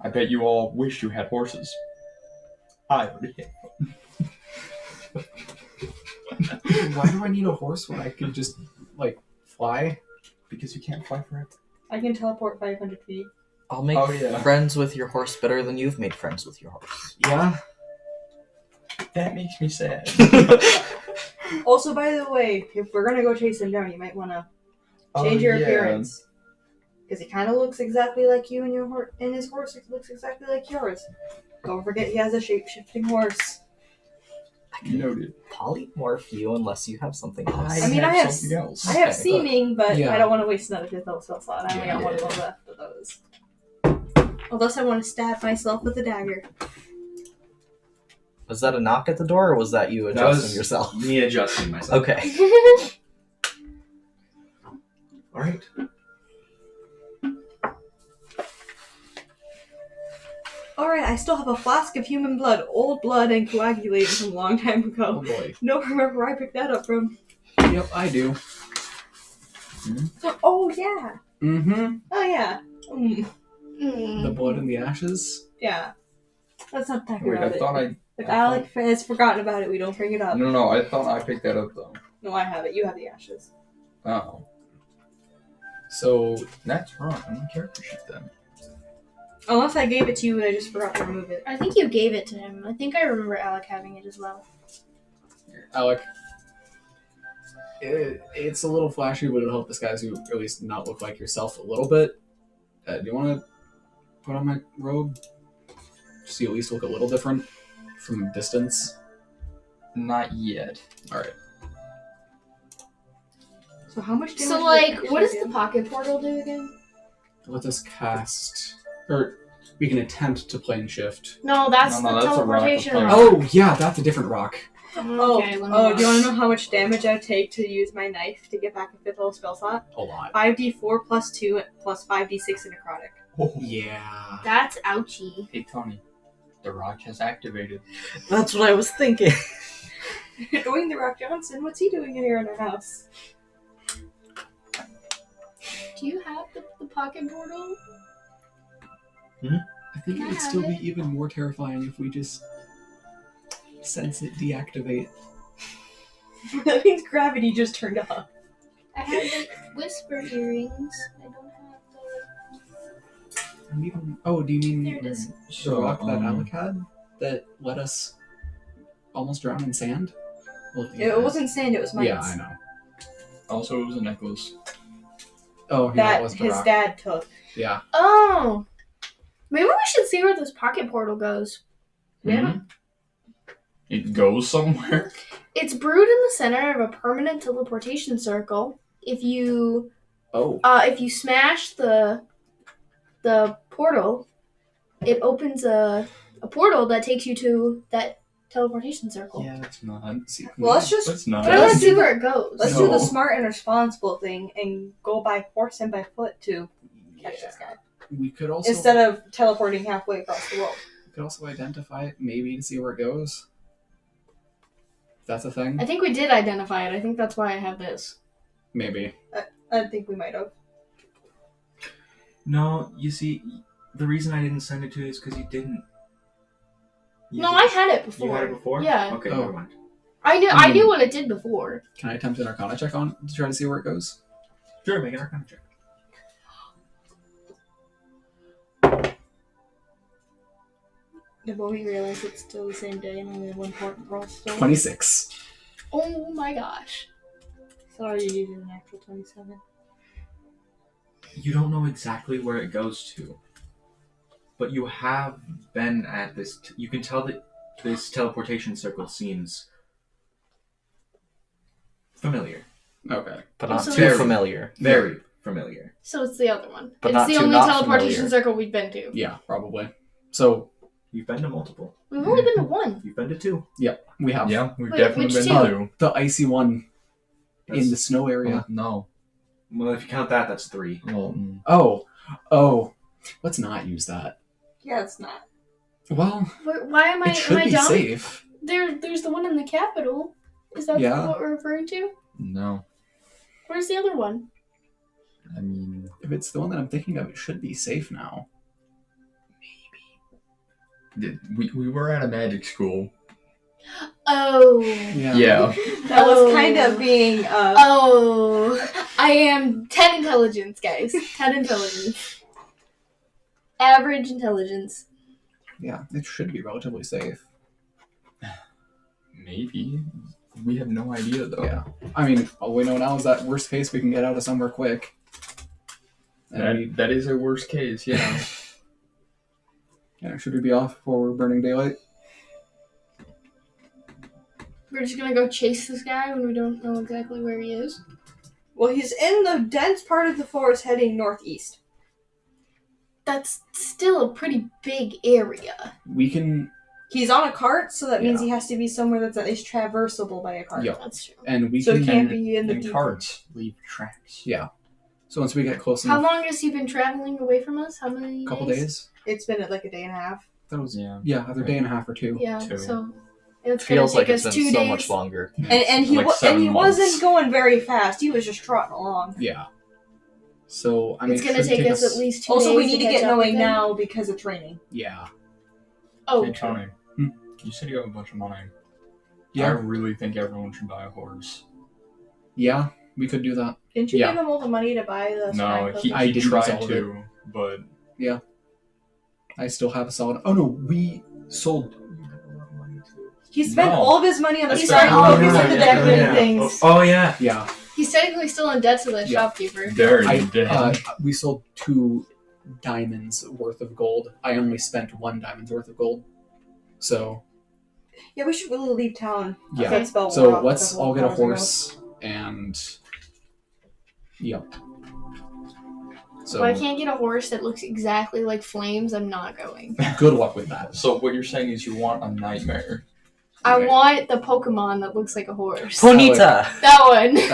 I bet you all wish you had horses. I already have. Why do I need a horse when I could just, like, fly? Because you can't fly forever. I can teleport 500 feet. I'll make Oh, yeah. friends with your horse better than you've made friends with your horse. Yeah. That makes me sad. Also, by the way, if we're gonna go chase him down, you might want to change your appearance. Because he kind of looks exactly like you, and and his horse looks exactly like yours. Don't forget, he has a shape-shifting horse. Noted. Polymorph you unless you have something else. I mean, I have something else. I have Okay, seeming, but Yeah. I don't want to waste another fifth level spell slot. I only got one of those left of those. Unless I want to stab myself with a dagger. Was that a knock at the door, or was that you That adjusting was yourself? me adjusting myself. Okay. All right. Alright, I still have a flask of human blood, old blood, and coagulated from a long time Oh ago. boy. No, remember where I picked that up from. Yep, I do. Oh, yeah. Mm-hmm. Oh, yeah. The blood and the ashes. Yeah. Let's not talk Wait, about I it. thought I. If Alec has forgotten about it, we don't bring it up. No, I thought I picked that up though. No, I have it. You have the ashes. Oh, So, that's wrong. I'm on character sheet then. Unless I gave it to you and I just forgot to remove it. I think you gave it to him. I think I remember Alec having it as well. Alec, it's a little flashy, but it'll help disguise you, at least not look like yourself a little bit. Do you want to put on my robe? So you at least look a little different from a distance? Not yet. Alright. So how much damage So, does like, it what does actually the pocket portal do again? Let us cast... Or, we can attempt to plane shift. No, that's No, the that's a rock teleportation of rock. Oh, yeah, that's a different rock. Okay, let me do you want look. to know how much damage I take to use my knife to get back a 5th level spell slot? A lot. 5d4 plus 2 plus 5d6 in necrotic. Yeah. That's ouchie. Hey Tony, the rock has activated. That's what I was thinking. Doing the Rock Johnson, what's he doing in here in our house? Do you have the pocket portal? I think it would still be even more terrifying if we just sense it deactivate. That means gravity just turned off. I have the whisper earrings. I don't have the. And even, oh, do you mean There it is. the rock that Alec had that let us almost drown in sand? Well, It wasn't sand, it was mites. Yeah, I know. Also, it was a necklace. Oh, yeah, That it was the his rock. dad took. Yeah. Oh! Maybe we should see where this pocket portal goes. Yeah. Mhm. It goes somewhere. It's brewed in the center of a permanent teleportation circle. If you smash the portal, it opens a portal that takes you to that teleportation circle. Yeah, it's not. See, Well, let's just It's not. But I want to Let's see do where it goes. let's do the No. smart and responsible thing and go by horse and by foot to catch this guy. we could also Instead of teleporting halfway across the world. we could also identify it maybe to see where it goes. If that's a thing. I think we did identify it. I think that's why I have this. Maybe. I think we might have. No, you see, the reason I didn't send it to you is because you didn't. No, I had it before. You had it before? Yeah. Okay, Oh. never mind. I knew what it did before. Can I attempt an Arcana check on to try to see where it goes? Sure, make an Arcana check. But we realize it's still the same day and only one point roll still. 26. Oh my gosh. Sorry, you used an actual 27. You don't know exactly where it goes to, but you have been at this. You can tell that this teleportation circle seems familiar. Okay. But not So too it's- familiar. Very familiar. So it's the other one. But it's not the too only not teleportation familiar. circle we've been to. Yeah, probably. So You've been to multiple. We've only been to one. You've been to 2. we have Yeah, we've Wait, definitely which been two? to. the icy one in That's- the snow area. No. Well, if you count that, that's 3. Well, Oh, let's not use that. Yeah, it's not. Well, Why am I? it should Am I be dumb? safe. There's the one in the capital. Is that Yeah. what we're referring to? no. Where's the other one? I mean, If it's the one that I'm thinking of, it should be safe now. we were at a magic school. Oh. Yeah. That was Oh. kind of being. Oh. I am 10 intelligence, guys. 10 intelligence. Average intelligence. Yeah, it should be relatively safe. Maybe. We have no idea, though. Yeah. I mean, all we know now is that worst case we can get out of somewhere quick. And That is a worst case, yeah. should we be off before we're burning daylight? We're just gonna go chase this guy when we don't know exactly where he is. Well, he's in the dense part of the forest heading northeast. That's still a pretty big area. We can, He's on a cart, so that means Yeah. he has to be somewhere that's at least traversable by a cart. Yeah. That's true. and we So can. he can't be in the And deep. cards leave tracks. Yeah. So once we get close How enough, long has he been traveling away from us? How many a couple days. It's been like a day and a half. That was Yeah. either day and a half or 2. Yeah, Two. so it's Feels gonna like take it's us been 2 so days. much longer. And he Like 7 wasn't months. going very fast. He was just trotting along. Yeah. So I mean, It's it gonna should take us at least 2 days. Also, we need to catch get up with going him. now because it's raining. Yeah. Oh, Hey, Tony. You said you have a bunch of money. I Yeah. really think everyone should buy a horse. Yeah. We could do that. Didn't you Yeah. give him all the money to buy the No, spine he I he didn't tried sell it. to, but I still have a solid. Oh no, we sold. He spent No. all of his money on the He's spine already focus focused on the yeah, decorative yeah. things. Oh, yeah. Yeah. he's technically still in debt to the Yeah. shopkeeper. there you did. We sold 2 diamonds worth of gold. I only spent 1 diamond's worth of gold. So Yeah, we should really leave town. yeah. That spell wore So off let's couple all get a hours ago. horse and. Yep. So If I can't get a horse that looks exactly like Flames, I'm not going. good luck with that. So what you're saying is you want a nightmare. I Right. want the Pokemon that looks like a horse. Bonita! That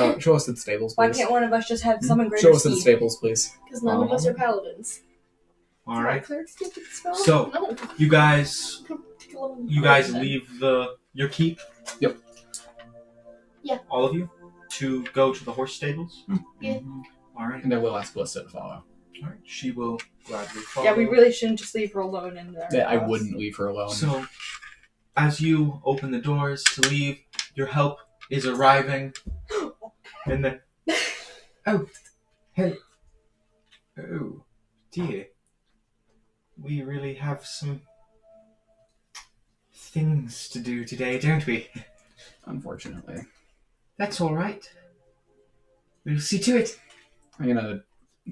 one. Show us the stables, Why please. can't one of us just have summon greater Show us the speed? stables, please. Because none of us are paladins. All right. Clerics get the spell? So- No. You guys Take a little leave your keep? Yep. Yeah. All of you? To go to the horse stables? Yeah. All right. And I will ask Blissa to follow. All right. She will gladly follow. Yeah, we really shouldn't just leave her alone in there. Yeah, I wouldn't leave her alone. So, as you open the doors to leave, your help is arriving. And then, oh, hey, oh, dear, we really have some things to do today, don't we? Unfortunately. That's all right. We'll see to it. I'm gonna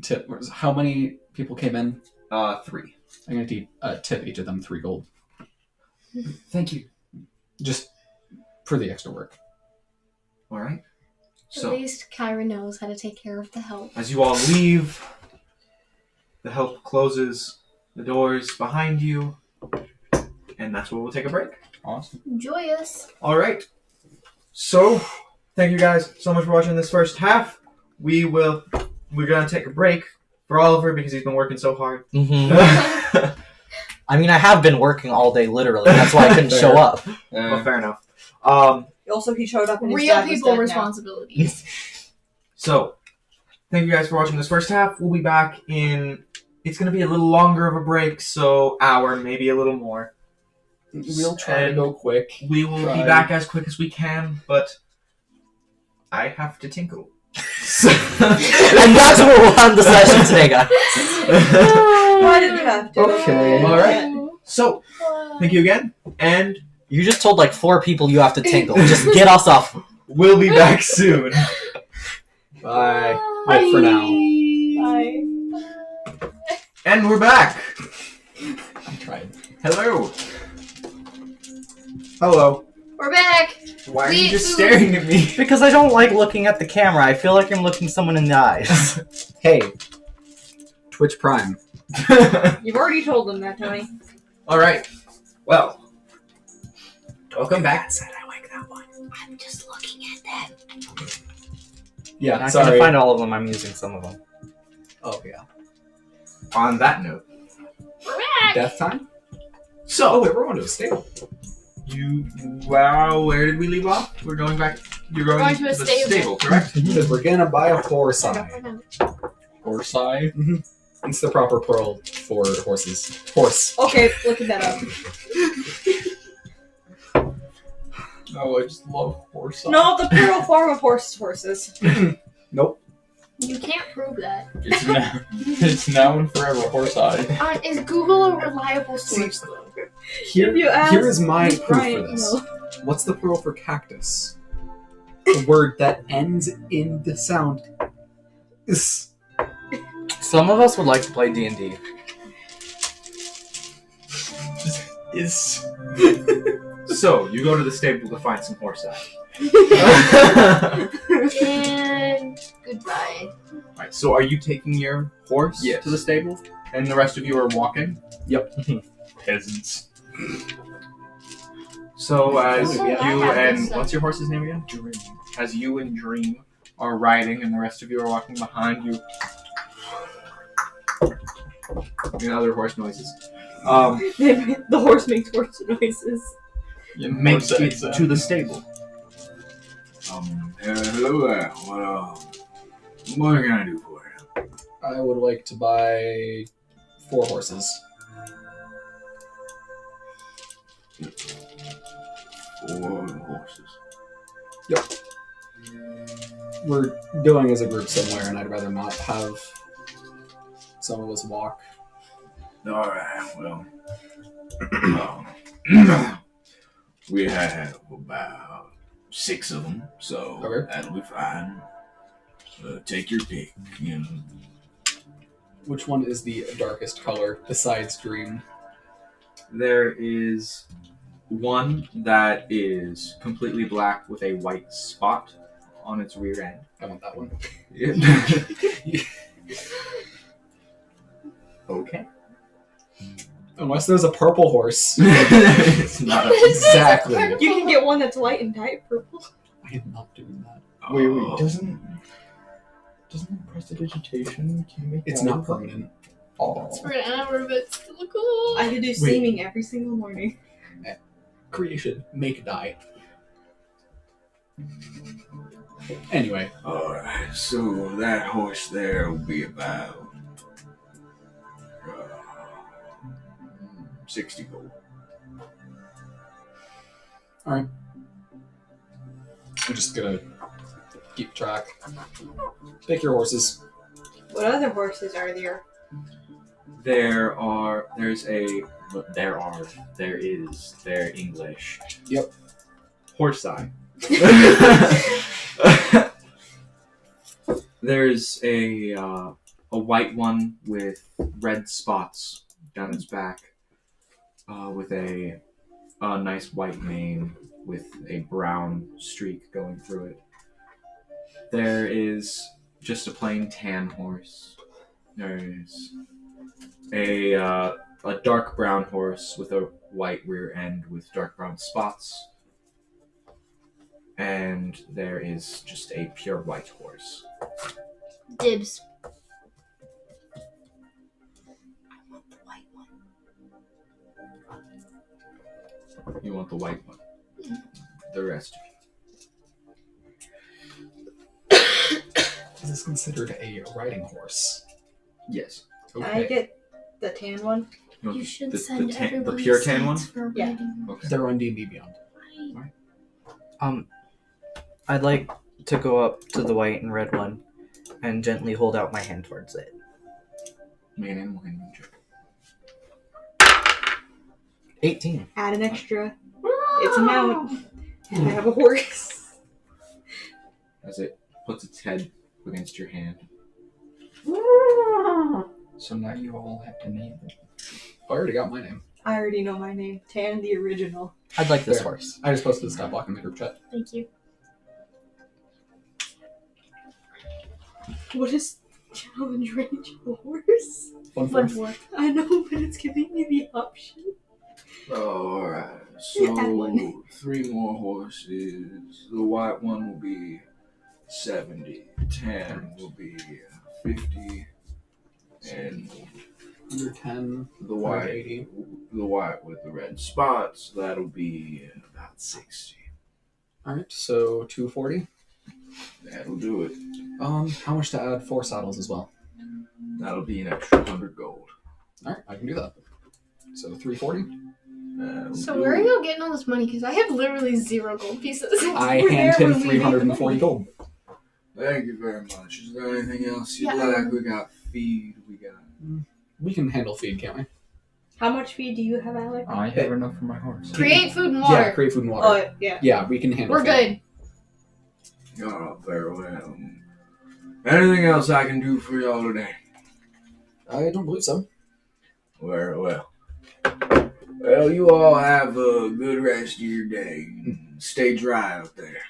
tip. How many people came in? 3. I'm gonna tip each of them 3 gold. Thank you. Just for the extra work. All right. At So, least Kyra knows how to take care of the help. as you all leave, the help closes the doors behind you, and that's where we'll take a break. Awesome. Enjoy us. All right. So, thank you guys so much for watching this first half. We're gonna take a break for Oliver because he's been working so hard. Mm-hmm. I mean, I have been working all day, literally. That's why I couldn't show up. Well, fair enough. Also, he showed up and his Real dad was people dead now. responsibilities. So, thank you guys for watching this first half. We'll be back in. It's gonna be a little longer of a break, so hour, maybe a little more. We'll try to And go quick. We will be Try. back as quick as we can, but I have to tinkle. And that's what we'll end the session today, guys. Why did you have to? Okay. All right. So, thank you again, and You just told like 4 people you have to tinkle. Just get us off. we'll be back soon. Bye. Well, for now. Bye. And we're back. I tried. Hello. Hello. We're back. Why are you We eat just food. staring at me? Because I don't like looking at the camera. I feel like I'm looking someone in the eyes. Hey, Twitch Prime. You've already told them that, Tony. Alright. Well. Welcome back. I like that one. I'm just looking at that. Yeah, I'm not sorry. gonna find all of them. I'm using some of them. Oh yeah. On that note. We're back. Death time. So, Oh wait, we're going to a stable. where did we leave off? We're going back. You're going, Going to a the stable. correct? Because we're gonna buy a horse eye. Horse eye. It's the proper plural for horses. Horse. Okay, looking that up. Oh, I just love horse eye. No, the plural form of horses. Nope. You can't prove that. It's now and forever horse eye. Is Google a reliable source, though? Here, If you ask here is my Miss proof Bryant, for this. no. What's the plural for cactus? A word that ends in the sound is. Some of us would like to play D&D. Is So, you go to the stable to find some horse eye. And goodbye. Alright, so are you taking your horse Yes. to the stable? And the rest of you are walking? peasants. So as Oh, you yeah, I have and this stuff. what's your horse's name again? Dream. As you and Dream are riding and the rest of you are walking behind you. And other horse noises. The horse makes horse noises. Makes it to the stable. Hello there. What can I do for you? I would like to buy 4 horses. 4 horses. We're going as a group somewhere, and I'd rather not have some of us walk. Alright, well. We have about 6 of them, so Okay. that'll be fine. Take your pick, you know. Which one is the darkest color besides Dream? There is one that is completely black with a white spot on its rear end. I want that one. Okay. Unless there's a purple horse. It's not a- Exactly. You can get one that's white and dye it purple. I am not doing that. Wait, doesn't prestidigitation, can you make It's that not work? permanent. Oh. For an hour, but still cool. I could do seaming every single morning. Creation. Make die. Anyway. Alright, so that horse there will be about 60 gold. Alright. I'm just gonna keep track. Pick your horses. What other horses are there? There is English. Yep. Horse eye. There's a white one with red spots down its back, with a nice white mane with a brown streak going through it. There is just a plain tan horse. There's a dark brown horse with a white rear end with dark brown spots. And there is just a pure white horse. Dibs. I want the white one. You want the white one. The rest Is this considered a riding horse? yes. Can I get the tan one? want You should the send everyone the pure tan one? For Yeah. writing. Okay. They're on D&D Beyond. I'd like to go up to the white and red one and gently hold out my hand towards it. Make an animal handling check. 18. Add an extra. It's a mount. And I have a horse. As it puts its head against your hand. So now you all have to name it. I already got my name. I already know my name. Tan the original. I'd like this There. horse. I just posted the stat block in the group chat. Thank you. What is challenge range horse? 1/4. More. I know, but it's giving me the option. Alright, Add one. 3 more horses. The white one will be 70. 10 will be 50. And 110. the white 180. the white with the red spots, that'll be about 60. Alright, so 240. That'll do it. How much to add 4 saddles as well? That'll be an extra 100 gold. Alright, I can do that. So 340. That'll So do where are it. you getting all this money? Because I have literally 0 gold pieces. I We're hand there him when we make the 340 gold. Thank you very much. Is there anything else you'd Yeah. like? We got feed, we got... We can handle feed, can't we? How much feed do you have, Alec? I have enough for my horse. Create food and water. Yeah, create food and water. Oh, yeah. Yeah, we can handle We're feed. good. Oh, very well. Anything else I can do for y'all today? I don't believe so. Very well. Well, you all have a good rest of your day. Stay dry out there.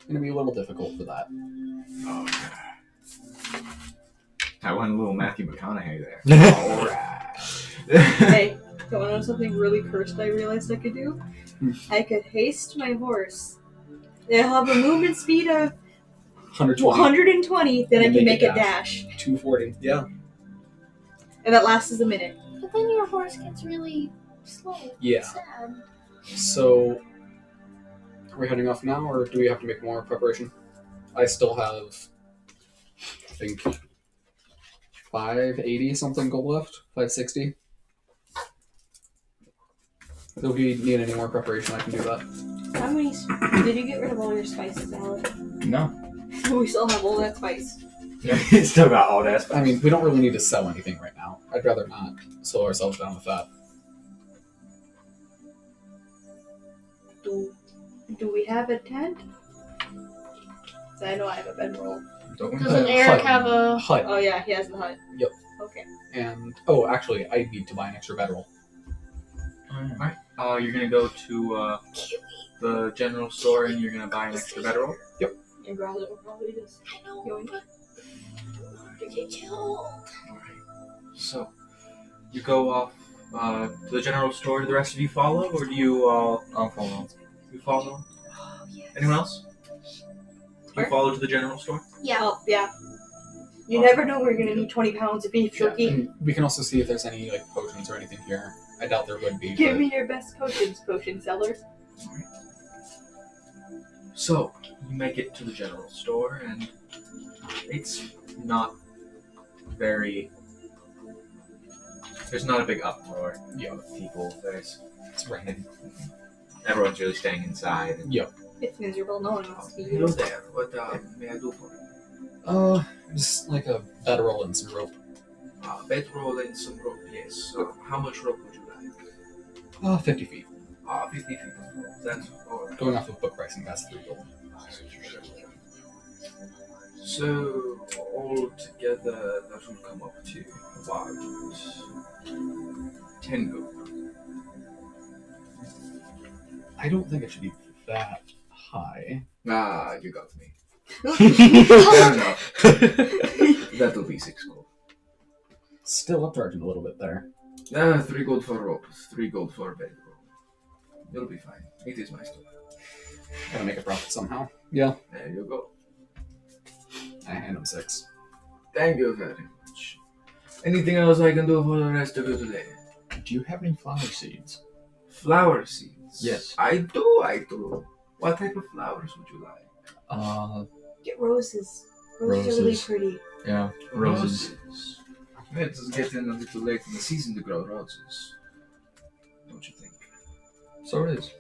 Gonna be a little difficult for that. I went a little Matthew McConaughey there. Alright. Hey, you want to know something really cursed I realized I could do? I could haste my horse. It'll have a movement speed of 120. 120, then I And can make make it it dash. 240. Yeah. And that lasts a minute. But then your horse gets really slow. Yeah. Sad. So, are we heading off now, or do we have to make more preparation? I still have, I think, 580 something gold left. 560. So if you need any more preparation, I can do that. How many... Did you get rid of all your spices, Alec? No. We still have all that spice. Still got all that. I mean, we don't really need to sell anything right now. I'd rather not slow ourselves down with that. Do we have a tent? 'Cause I know I have a bedroll. Don't we? Doesn't Eric have a... Hut. Oh yeah, he has the hut. Yep. Okay. And, oh, actually, I need to buy an extra bedroll. Alright. You're gonna go to the general store and you're gonna buy an extra bedroll? And Growler will probably just... I know, Yoink. but... to get killed. Alright. So, you go off to the general store. Do the rest of you follow, or do you all... I'll follow. You follow? Oh, yes. Anyone else? You Where? follow to the general store? Yeah. Oh, yeah. You never know we're gonna need 20 pounds of beef jerky. And we can also see if there's any, like, potions or anything here. I doubt there would be. Give but- me your best potions, potion seller. So, you make it to the general store, and it's not very... There's not a big uproar of people. It's raining. Everyone's really staying inside. Yep. It's miserable, no one wants to be Hello here. there. What may I do for you? Just like a bedroll and some rope. Bedroll and some rope, yes. How much rope would you like? 50 feet. 50 feet. That's all right. Going off of book pricing, that's 3 gold. So, all together, that will come up to about 10 gold. I don't think it should be that high. You got me. Fair enough. That'll be 6 gold. Still upcharging a little bit there. 3 gold for rope, 3 gold for bedroll. You'll be fine. It is my store. Gotta make a profit somehow. Yeah. There you go. I hand him 6. Thank you very much. Anything else I can do for the rest of you today? Do you have any flower seeds? Flower seeds? Yes. I do. What type of flowers would you like? Get roses. Roses are really Roses. pretty. Yeah, roses. It's getting a little late in the season to grow roses. Don't you think? So it is.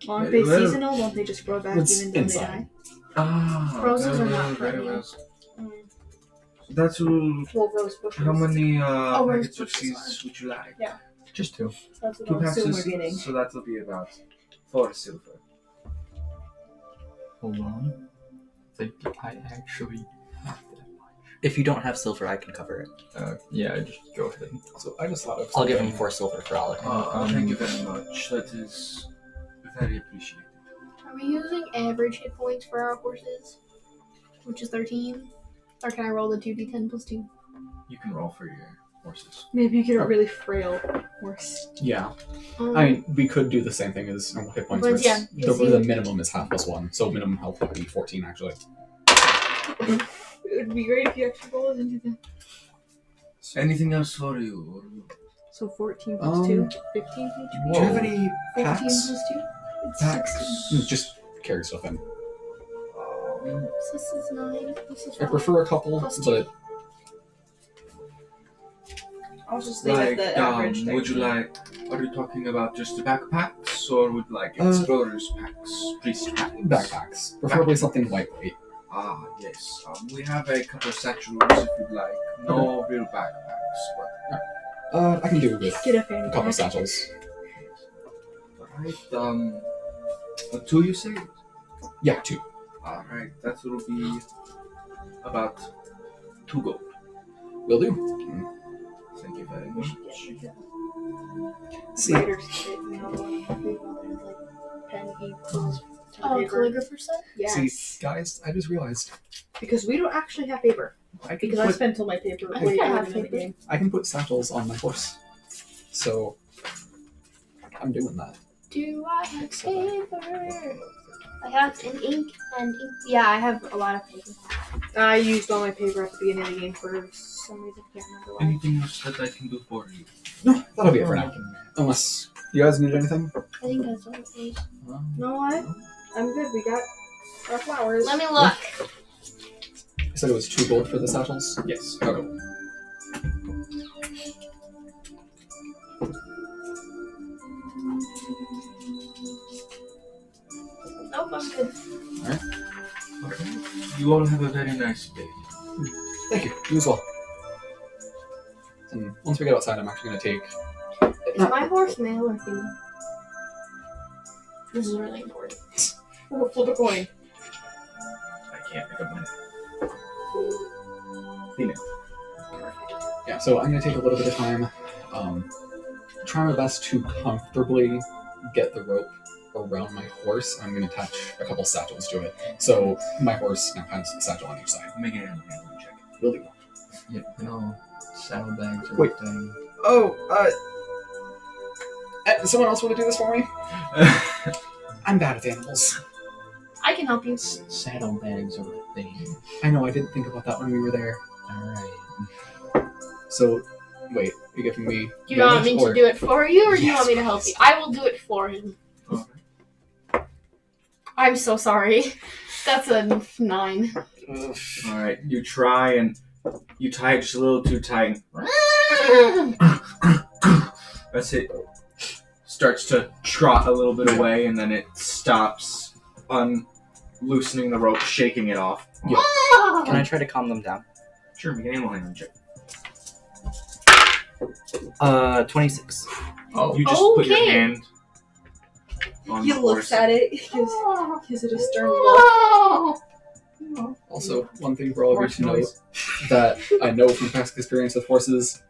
Aren't Very they well. seasonal? Don't they just grow back It's even though inside. Roses very are not well, very perennial. well. they die? That's Well, rose bushes. how many rose packets of bushes seeds would you like? Yeah. Just 2. That's what 2 I'll packs assume of we're getting. seeds, so that'll be about 4 silver. Hold on. I think I actually have that much. If you don't have silver, I can cover it. Yeah, just go ahead. So I just thought of I'll give something. him 4 silver for Alec. Thank you very much. That is very appreciated. Are we using average hit points for our horses? Which is 13? Or can I roll the 2d10 plus 2? You can roll for your horses. Maybe you get a really frail horse. Yeah. I mean, we could do the same thing as normal hit points. But Where yeah, the minimum is half plus 1, so minimum health would be 14 actually. It would be great if you actually rolled into the... Anything else for you? So 14 plus 2, 15 Do you have any 14 packs? plus 2? It's Packs? 16. Just carry stuff in. So this is 9. This is I 5. prefer a couple, Plus but I'll just leave it the average. Would you like? Are you talking about just the backpacks, or would you like explorers packs, priest packs? backpacks. Preferably something lightweight. Ah, yes. We have a couple of satchels if you'd like. No real backpacks, but I can do with Get a a fanny couple pack. satchels. alright. 2 you say? Yeah, 2. Alright, that will be about 2 gold. Will do. Thank you very much. See, Oh, calligrapher set? Yes. see, guys, I just realized Because we don't actually have paper. I can Because I put spent all my paper I way think I early have in the paper. game. I can put satchels on my horse. So I'm doing that. Do I have paper? I have an ink and ink. Yeah, I have a lot of paper. I used all my paper at the beginning of the game for some reason. I can't remember why. Anything else that I can do for you? No, that'll be it for now. Unless you guys need anything. I think that's all it is. No, I'm good. We got our flowers. Let me look. You said it was 2 gold for the satchels? Yes. Okay. Nope, I'm good. Okay. You all have a very nice day. Thank you. You as well. And once we get outside, I'm actually going to take... Is my horse male or female? This is really important. We'll flip a coin. I can't pick up mine. Yeah, so I'm going to take a little bit of time, try my best to comfortably get the rope around my horse. I'm going to attach a couple satchels to it. So my horse now has a satchel on each side. Make an animal handling check. Will do. Yeah, no saddlebags or Wait. thing. Oh, does someone else want to do this for me? I'm bad with animals. I can help you. Saddlebags are a thing. I know, I didn't think about that when we were there. Alright. So, wait, you're giving me... Do you want me to do it for you, or do you Yes, want me to help please. you? I will do it for him. I'm so sorry. That's a 9. Alright, you try and you tie it just a little too tight. That's it. Starts to trot a little bit away, and then it stops, loosening the rope, shaking it off. Can I try to calm them down? Sure, make an animal handling check. 26. Oh, You just put your Okay. hand on He the looks horse. at it. He gives it a stern look. Also, one thing for all of you Horse to know noise. that I know from past experience with horses,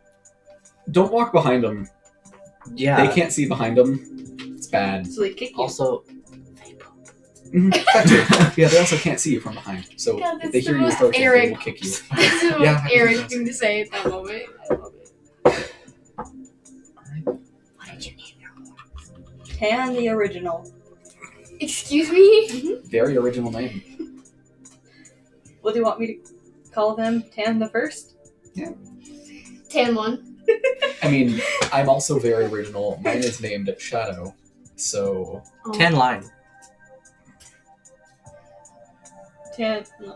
don't walk behind them. Yeah. They can't see behind them. It's bad. So they kick you. Also, That too. Yeah, they also can't see you from behind. So God, if that's they the hear you most approaching, they Eric. will kick you. That's the most Yeah, I can Eric do that. thing to say at that moment. I love it. What did you name your horse? Tan the original. Excuse me? Very original name. What do you want me to call them? Tan the first? Tan 1. I mean, I'm also very original. Mine is named Shadow. So 10 line. Tan. No.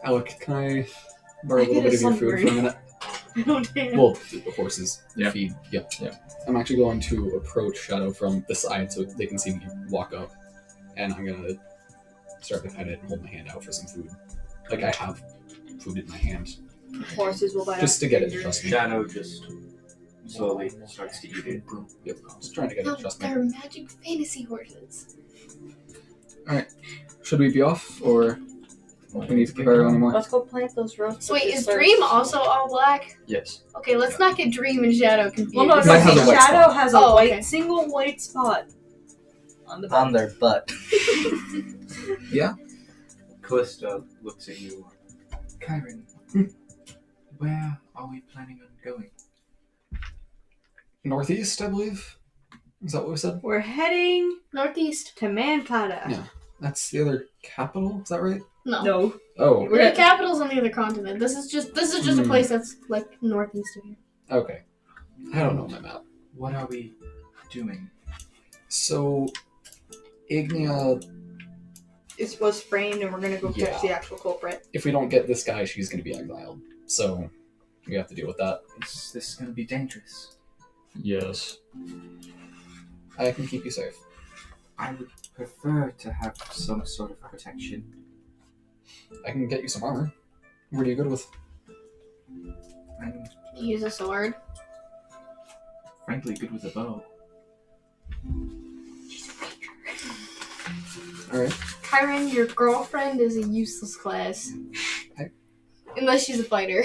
Alec, can I borrow a I little get bit a of your food for a sunburn. minute? I don't tan. Well, the horses Yeah. feed. Yep. Yeah. I'm actually going to approach Shadow from the side so they can see me walk up, and I'm gonna start to pet it and hold my hand out for some food. Like I have food in my hand, Horses will bite just to get it to fingers. trust me. Shadow just slowly starts to eat it. Yep. Just trying to get it No, to trust me. they're magic fantasy horses. Should we be off, or we need to prepare anymore? Let's go plant those roses. So wait, is Dream also all black? Yes. Okay, let's not get Dream and Shadow confused. Well, no, Mine has a white Shadow spot. has a Oh, white, okay. single white spot on the back. On their butt. Callista looks at you. Kyron, where are we planning on going? Northeast, I believe. Is that what we said? We're heading Northeast. to Mankata. Yeah. That's the other capital. Is that right? No. No. Oh. The capital's on the other continent. This is just a place that's like northeast of here. Okay. I don't know my map. What are we doing? So, Ignia, It was framed, and we're gonna go Yeah. catch the actual culprit. if we don't get this guy, she's going to be exiled. So, we have to deal with that. Is this going to be dangerous? Yes. I can keep you safe. I would prefer to have some sort of protection. I can get you some armor. What are you good with? I'm Use a sword. frankly good with a bow. Alright. Kyron, your girlfriend is a useless class. Okay. Unless she's a fighter.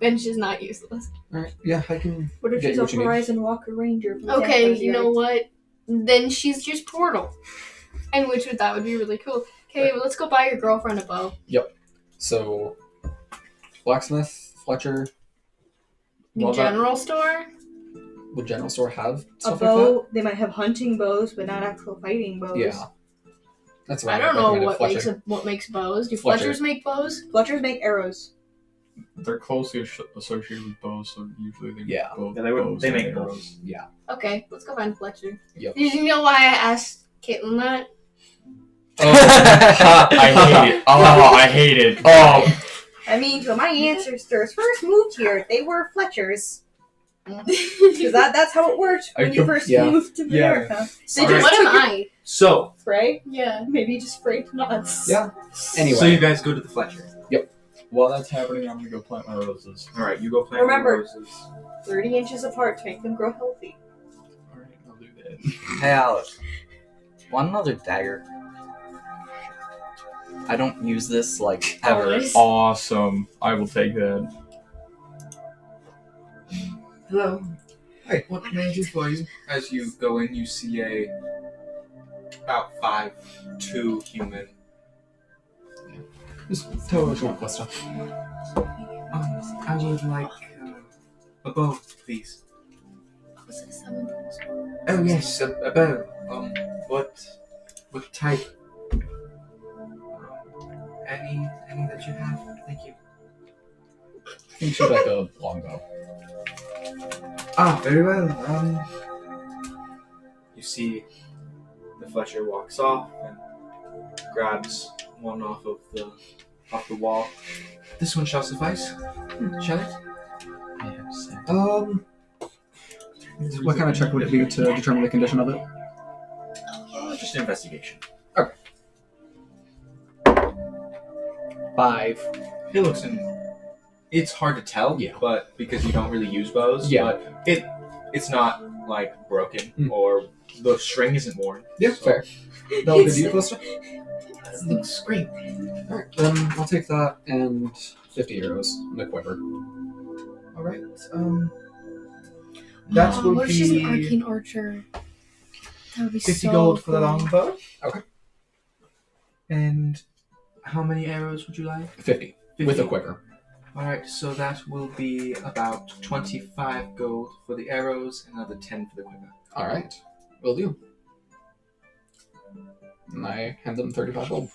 Then she's not useless. Alright. Yeah, I can. What if Get she's a what you need. Horizon Walker Ranger? from Okay, Santa's you know Yard? what? Then she's just Portal. And that would be really cool. Okay, well, let's go buy your girlfriend a bow. So, blacksmith, Fletcher, Well, General store? would general store have A stuff bow. They might have hunting bows, but not actual fighting bows. like that? Yeah. That's what I don't know recommended. what makes bows. Do Fletcher. Fletchers make bows? Fletchers make arrows. They're closely associated with bows, so usually they Yeah. make both. Yeah, they would- bows they and make arrows. Yeah. Okay, let's go find Fletcher. Yep. Did you know why I asked Caitlin that? Oh, I hate it. Oh, I hate it. Oh, I mean, when my ancestors first moved here, they were Fletchers. Because that's how it worked when you first yeah. moved to Yeah. America. They Alright. just What am took it- I? So, Fray? Yeah. Maybe just frayed nuts. Yeah. Anyway. so you guys go to the Fletcher. while that's happening, I'm gonna go plant my roses. All right, you go plant Remember- your roses. 30 inches apart to make them grow healthy. Alright, I'll do that. Hey, Alex. Want another dagger? I don't use this, like, ever. Always. Awesome. I will take that. Hello. Hey, what can I do for you? As you go in, you see about 5'2" human. Just tell her what you want, Questa. I would like a bow, please. Was it someone? Oh yes, a bow. What type? Any that you have? Thank you. I think she'd like a longbow. Ah, very well. You see, the Fletcher walks off and grabs one off the wall. This one shall suffice. Shall it? I have sent. What kind of check would it be to determine the condition of it? Just an investigation. 5. It looks in. It's hard to tell, Yeah. but because you don't really use bows, Yeah. but it's not like broken Mm. or the string isn't worn. Yeah, so fair. That'll be you, Questa? It looks great. Alright, then I'll take that and 50 euros and a quiver. All right. That will what if she's an be arcane archer? That would be 50 so gold for the cool. longbow. Okay. And how many arrows would you like? 50. With a quiver. All right, so that will be about 25 gold for the arrows, and another 10 for the quiver. Alright. Will do. And I hand them 35 gold.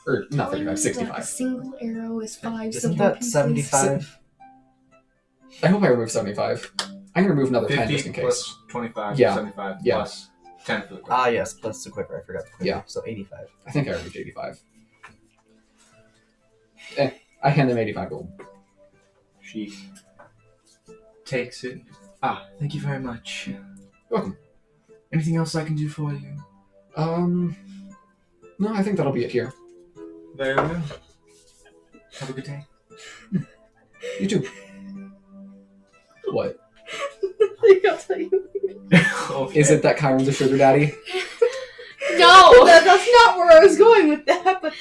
Or, not Telling 35, me that A 65. single arrow is 5 Isn't silver that pieces. 75? I hope I remove 75. I'm gonna remove another 10 50 just in case. plus 25, Yeah. 75 Yeah. plus 10 for the quiver. Ah, yes, plus the quiver. I forgot the quiver. Yeah. So 85. I think I removed 85. I hand them 85 gold. She takes it. Ah, thank you very much. Welcome. Anything else I can do for you? No, I think that'll be it here. Very well. Have a good day. You too. What? I think I'll tell you. Okay. Is it that Chiron's a sugar daddy? No! That's not where I was going with that, but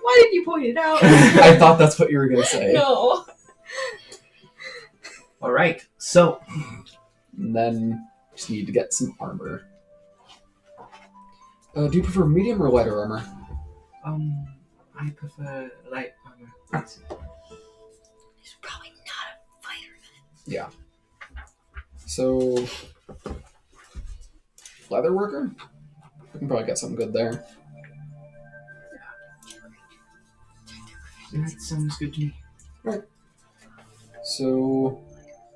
why did you point it out? I thought that's what you were gonna say. No. All right. So And then just need to get some armor. Do you prefer medium or lighter armor? I prefer light armor. He's probably not a fighter. Yeah. So, leather worker? We can probably get something good there. That sounds good to me. So,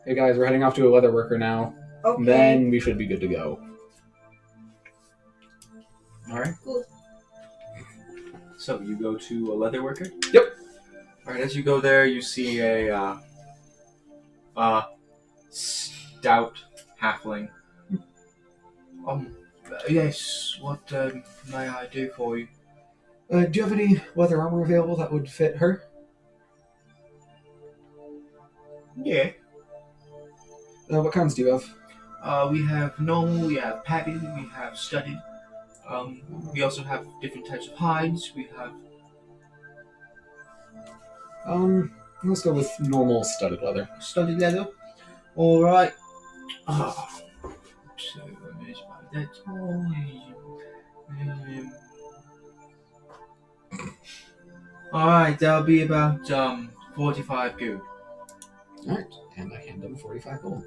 hey guys, we're heading off to a leather worker now. Okay. Then we should be good to go. All right. Cool. So you go to a leather worker. Yep. All right. As you go there, you see a stout halfling. Yes. What may I do for you? Do you have any leather armor available that would fit her? Yeah. What kinds do you have? We have normal. We have padded. We have studded. We also have different types of hides. We have. Let's go with normal studded leather. Studded leather. All right. So that's all. All right, that'll be about 45 gold. Alright, and I hand them 45 gold.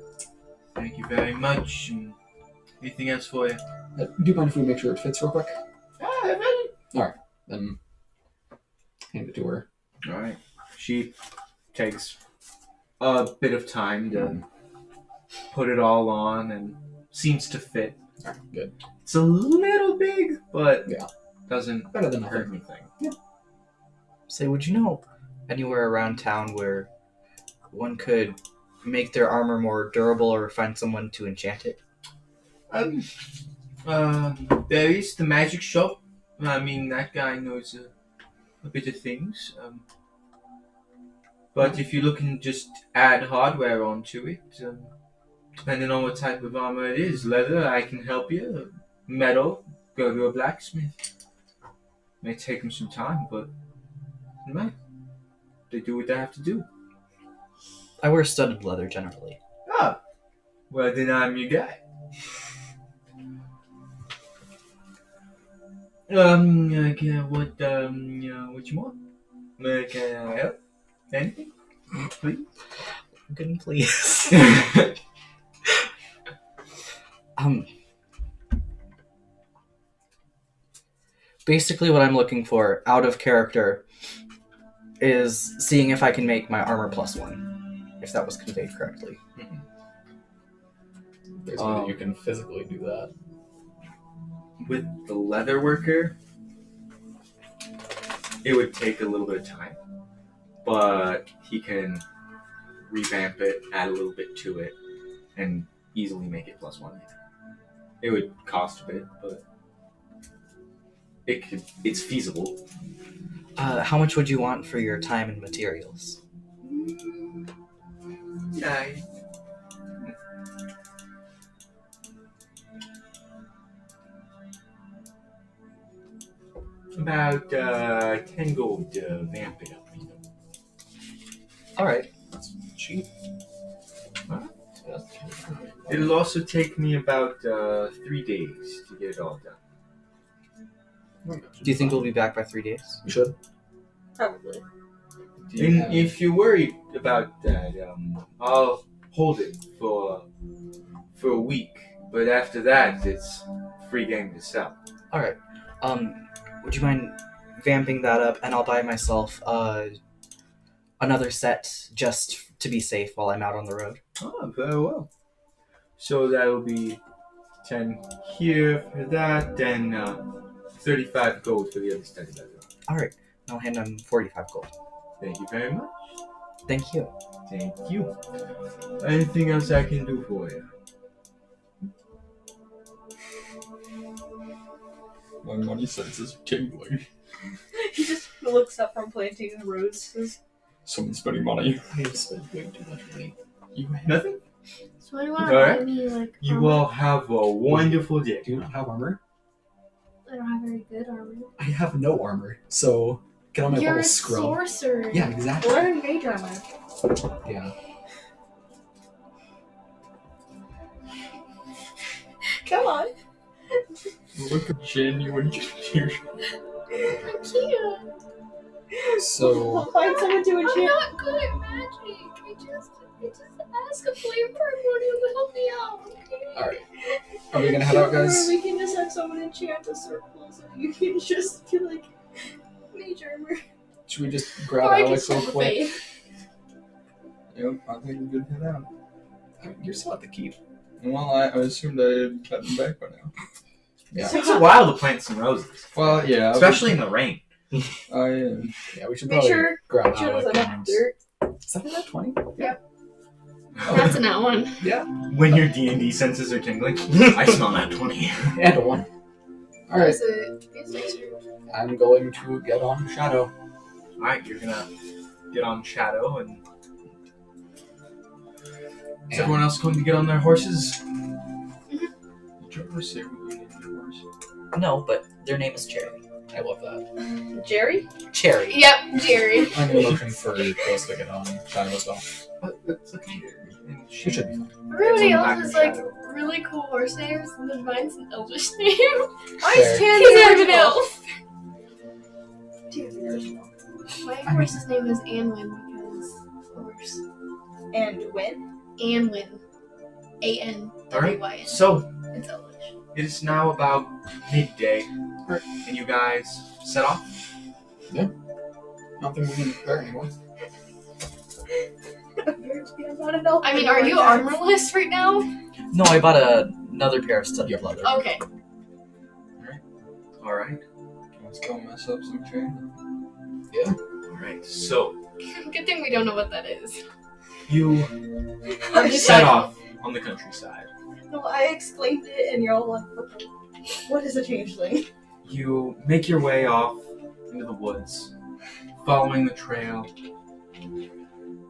Thank you very much. Anything else for you? Do you mind if we make sure it fits real quick? Alright, then hand it to her. All right. She takes a bit of time to put it all on and seems to fit. Alright, good. It's a little big, but Yeah. doesn't Better than hurt nothing. anything. Say, would you know anywhere around town where one could make their armor more durable or find someone to enchant it? There is the magic shop. I mean, that guy knows a bit of things. But if you're looking to just add hardware onto it, depending on what type of armor it is, leather, I can help you. Metal, go to a blacksmith. May take them some time, but man, they do what they have to do. I wear studded leather generally. Ah, well then I'm your guy. Okay, what you want? Can I help? Anything? Please? Good, please. Basically what I'm looking for, out of character, is seeing if I can make my armor +1, if that was conveyed correctly. There's a way that you can physically do that. With the leather worker, it would take a little bit of time, but he can revamp it, add a little bit to it, and easily make it +1. It would cost a bit, but it's feasible. How much would you want for your time and materials? Yeah. About 10 gold to vamp it up. Alright. That's cheap. It'll also take me about 3 days to get it all done. Do you think we'll be back by 3 days? We should. Probably. And if you're worried about that, I'll hold it for a week. But after that, it's free game to sell. Alright. Would you mind vamping that up, and I'll buy myself another set just to be safe while I'm out on the road? Oh, very well. So that'll be 10 here for that, then 35 gold for the other study level. Alright, I'll hand him 45 gold. Thank you very much. Thank you. Thank you. Anything else I can do for you? My money senses are tingling. He just looks up from planting the roses. Someone's spending money. I have spent way too much money. You have Nothing? So what do you want to Alright. buy me, like, You all have a wonderful day. Do you not have armor? I don't have very good armor. I have no armor, so get on my You're little a scrub. sorcerer. Yeah, exactly. We're in mage armor. Yeah. Come on. Look at genuine confusion. I can't. So We'll find someone to I'm enchant. not good at magic. I just ask a flame person to help me out. Okay? Alright. Are we gonna head out, Or guys? we can just have someone enchant a circle so you can just do like mage armor. Should we just grab Or I can Alex real send the quick? faith. Yep, I think we're good to head out. You're still at the keep. Well, I assumed I had cut them back by now. Yeah. It takes a while to plant some roses, Well, yeah. especially in the rain. I am. Yeah, we should Be probably sure grab Show us Alex. enough dirt. Is that that 20? That's a nat one. Yeah. When your D&D senses are tingling, I smell that 20. And a 1. Alright. Is it? I'm going to get on Shadow. Alright, you're gonna get on Shadow, and is everyone else going to get on their horses? Did you ever say what you named your horse? No, but their name is Cherry. I love that. Jerry? Cherry. Yep, Jerry. I'm in motion for Close to get on Shadow as well. But it's okay. She should be fine. Everybody Everyone else back has to like Shadow. really cool horse names, and then mine's an elvish name. Fair. Mine's He's not even elf. My horse's name is Anwin because horse. And when? Anwin. A-N-W-Y-N. So, It's elvish. it is now about midday, and you guys set off? I don't think we can bear anymore. I mean, are you armorless right now? No, I bought another pair of studded leather. Okay. Alright. Let's go mess up some chain. Alright, so Good thing we don't know what that is. you I'm set off on the countryside. No, I explained it and you're all like, what is a changeling? You make your way off into the woods, following the trail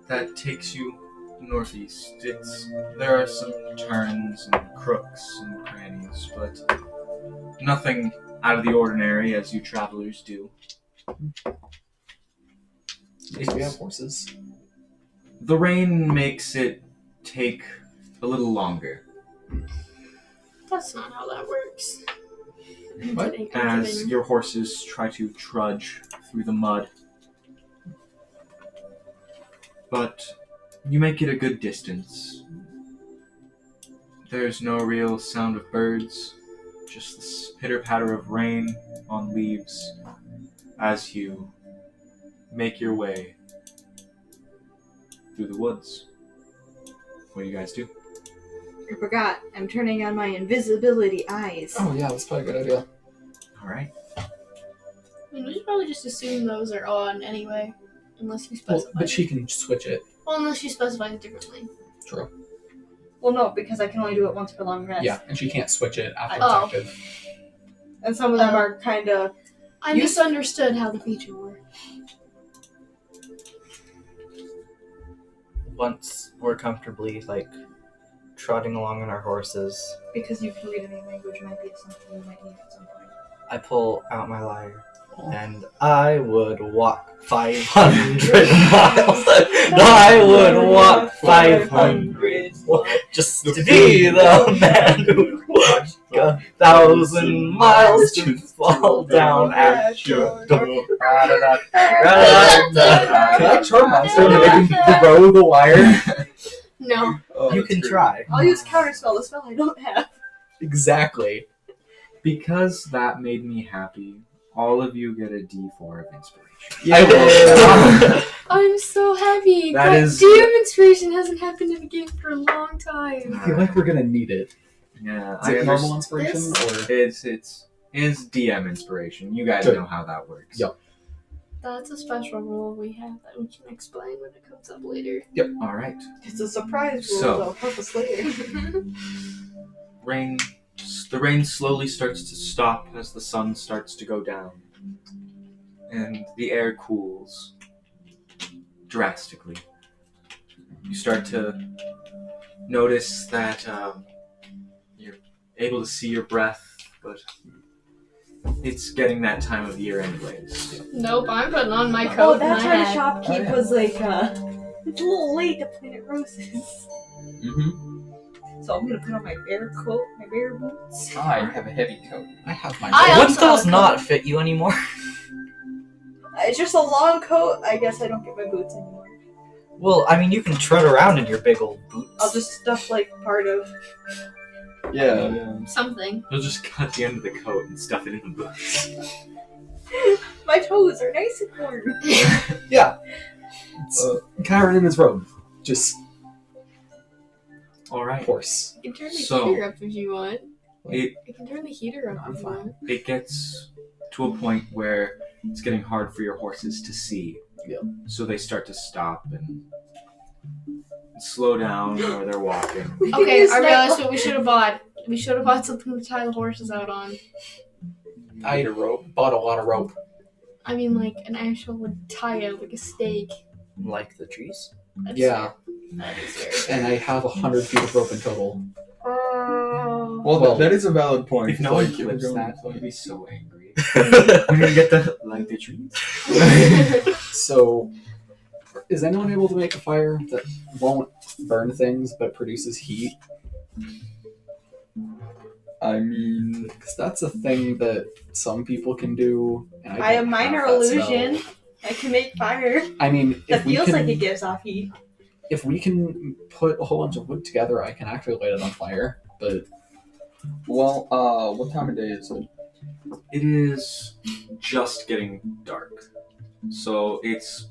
that takes you northeast. There are some turns and crooks and crannies, but nothing out of the ordinary as you travelers do. We have horses. The rain makes it take a little longer That's not how that works. What? as your horses try to trudge through the mud. But you make it a good distance. There's no real sound of birds, just the pitter-patter of rain on leaves as you make your way through the woods. What do you guys do? I forgot. I'm turning on my invisibility eyes. Oh yeah, that's probably a good idea. Alright. I mean, we should probably just assume those are on anyway. Unless you Well, specify. but she can switch it. Well, unless you specify it differently. True. Well, no, because I can only do it once per long rest. Yeah, and she can't switch it after Oh. it's active. And some of them Oh. are kind of. I You- misunderstood how the feature worked. Once we're comfortably, like, trotting along on our horses, Because you can read any language might be something you might need at some point. I pull out my lyre, and I would walk 500 miles. I would walk 500 just to be the man who walked 1,000 miles to fall down at your door. Can I charm monster to make him throw the wire? No. Oh, You that's can great. try. I'll use counterspell, the spell I don't have. Exactly. Because that made me happy, all of you get a D4 of inspiration. Yeah. I'm so happy. That is- DM inspiration hasn't happened in the game for a long time. I feel like we're gonna need it. Yeah, Is it normal inspiration This- or? It's DM inspiration. You guys Good. know how that works. Yep. That's a special rule we have that we can explain when it comes up later. All right. It's a surprise rule, So- though. Help us later. The rain slowly starts to stop as the sun starts to go down, and the air cools drastically. You start to notice that you're able to see your breath, but it's getting that time of year anyways. Nope, I'm putting on my coat. Oh, and that's my why the hat. shopkeep was like, it's a little late to Planet Roses. So I'm gonna put on my bear coat, my bear boots. I have a heavy coat. I have my. I Wouldn't also those have a not coat. fit you anymore? It's just a long coat. I guess I don't get my boots anymore. Well, I mean, you can trot around in your big old boots. I'll just stuff like part of. Yeah. Something. You'll just cut the end of the coat and stuff it in the boots. My toes are nice and warm. Yeah. Kyron in his robe. Just Alright. horse. You can turn the So- heater up if you want. It You can turn the heater up I'm if you fine. want. it gets to a point where it's getting hard for your horses to see. Yeah. So they start to stop and slow down where they're walking. Okay, I realized what we should have bought. We should have bought something to tie the horses out on. I bought a lot of rope. I mean, like an actual would tie out like a stake. Like the trees? That's Yeah, That is very and I have 100 feet of rope in total. Well, Well, that is a valid point. If no one Like, clips you're that, going- I'd be so angry. We're gonna get the like the trees. So, is anyone able to make a fire that won't burn things but produces heat? I mean, Because that's a thing that some people can do. And I don't have minor have that illusion. spell. I can make fire. I mean, That if we feels can, like it gives off heat. if we can put a whole bunch of wood together, I can actually light it on fire. But well, what time of day is it? It is just getting dark. So it's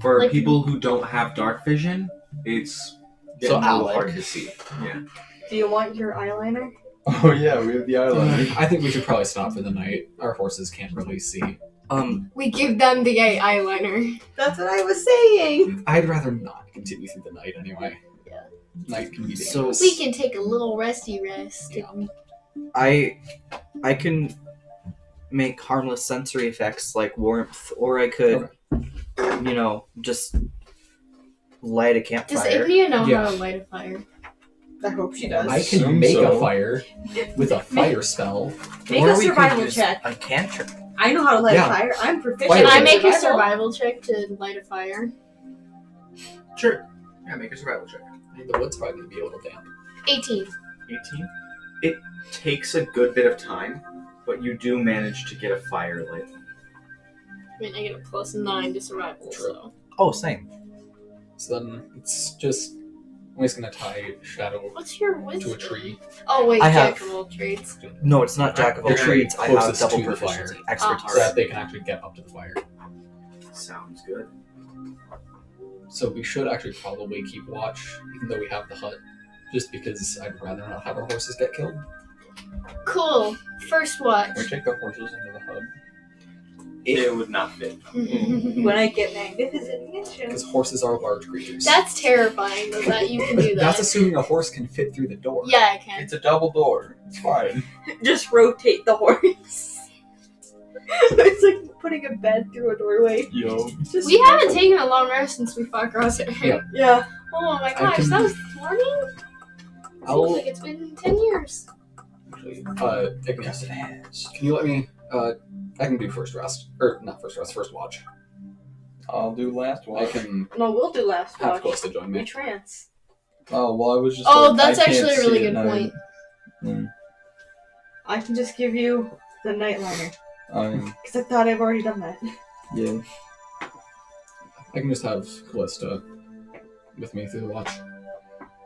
for Like- people who don't have dark vision, it's getting a little Alec. hard to see. Yeah. Do you want your eyeliner? Oh yeah, we have the eyeliner. I think we should probably stop for the night. Our horses can't really see. We give them the eyeliner. That's what I was saying. I'd rather not continue through the night anyway. Yeah. Night can be So- dangerous. We can take a little resty rest. Yeah. I can make harmless sensory effects like warmth, or I could, just light a Does campfire. Ignia know Yeah. how to light a fire? I hope she does. I can Assume make so. a fire with a fire spell. Make Or a we could survival use check. A cantrip. I know how to light Yeah. a fire. I'm proficient. Fire Can I in make a survival. survival check to light a fire? Sure. Yeah, make a survival check. The wood's probably going to be a little damp. 18. 18. It takes a good bit of time, but you do manage to get a fire lit. I mean, I get a +9 to survival, True. so. Oh, same. So then it's just. I'm just going to tie Shadow What's your to wisdom? a tree. Oh, wait, I jack have- of all trades. No, it's not jack of all You're trades. I have closest double to the proficiency, fire. expertise. So that they can actually get up to the fire. Sounds good. So we should actually probably keep watch, even though we have the hut. Just because I'd rather not have our horses get killed. Cool. First watch. Can we take the horses into the hub? It would not fit. When I get magnificent mansion. Because horses are large creatures. That's terrifying, though, that you can do that. That's assuming a horse can fit through the door. Yeah, I can. It's a double door. It's fine. Just rotate the horse. It's like putting a bed through a doorway. Yo. Just We haven't taken a long rest since we fought Crosshair. Yeah. Yeah. Oh my I gosh, can- that was this morning? Seems I'll like it's been 10 years. actually, Ignis, can you let me, I can do first rest. Or, not first rest, first watch. I'll do last I one. can No, we'll do last have watch. Close to join We me. trance. Oh well, I was just. Oh, like, that's I can't actually a really see good at point. night. I can just give you the nightliner. Mm, Because I thought I've already done that. yeah. I can just have Callista with me through the watch.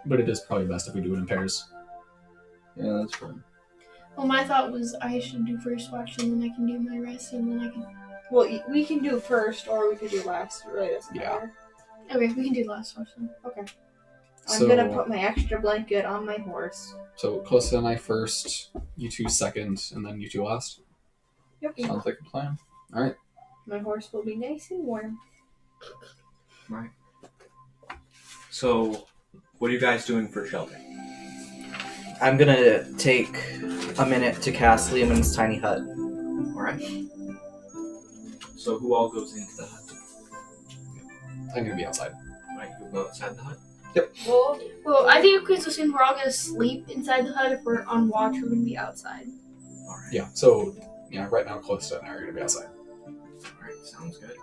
But it is probably best if we do it in pairs. Yeah, that's fine. Well, my thought was I should do first watch and then I can do my rest and then I can. Well, we can do first or we could do last. It really doesn't Yeah. matter. Okay, we can do last watch then. I'm So- gonna put my extra blanket on my horse. So Callista and I first, you two second, and then you two last. Yep. Sounds like a plan. My horse will be nice and warm. So, what are you guys doing for Shelby? I'm gonna take a minute to cast Leoman's tiny hut. Alright. So, who all goes into the hut? I'm gonna be outside. Right, you'll go outside the hut? Well, I think because since we're all gonna sleep inside the hut, if we're on watch, we're gonna be outside. Alright. Yeah, so Yeah, right now Callista and I are going to be outside. Alright, sounds good.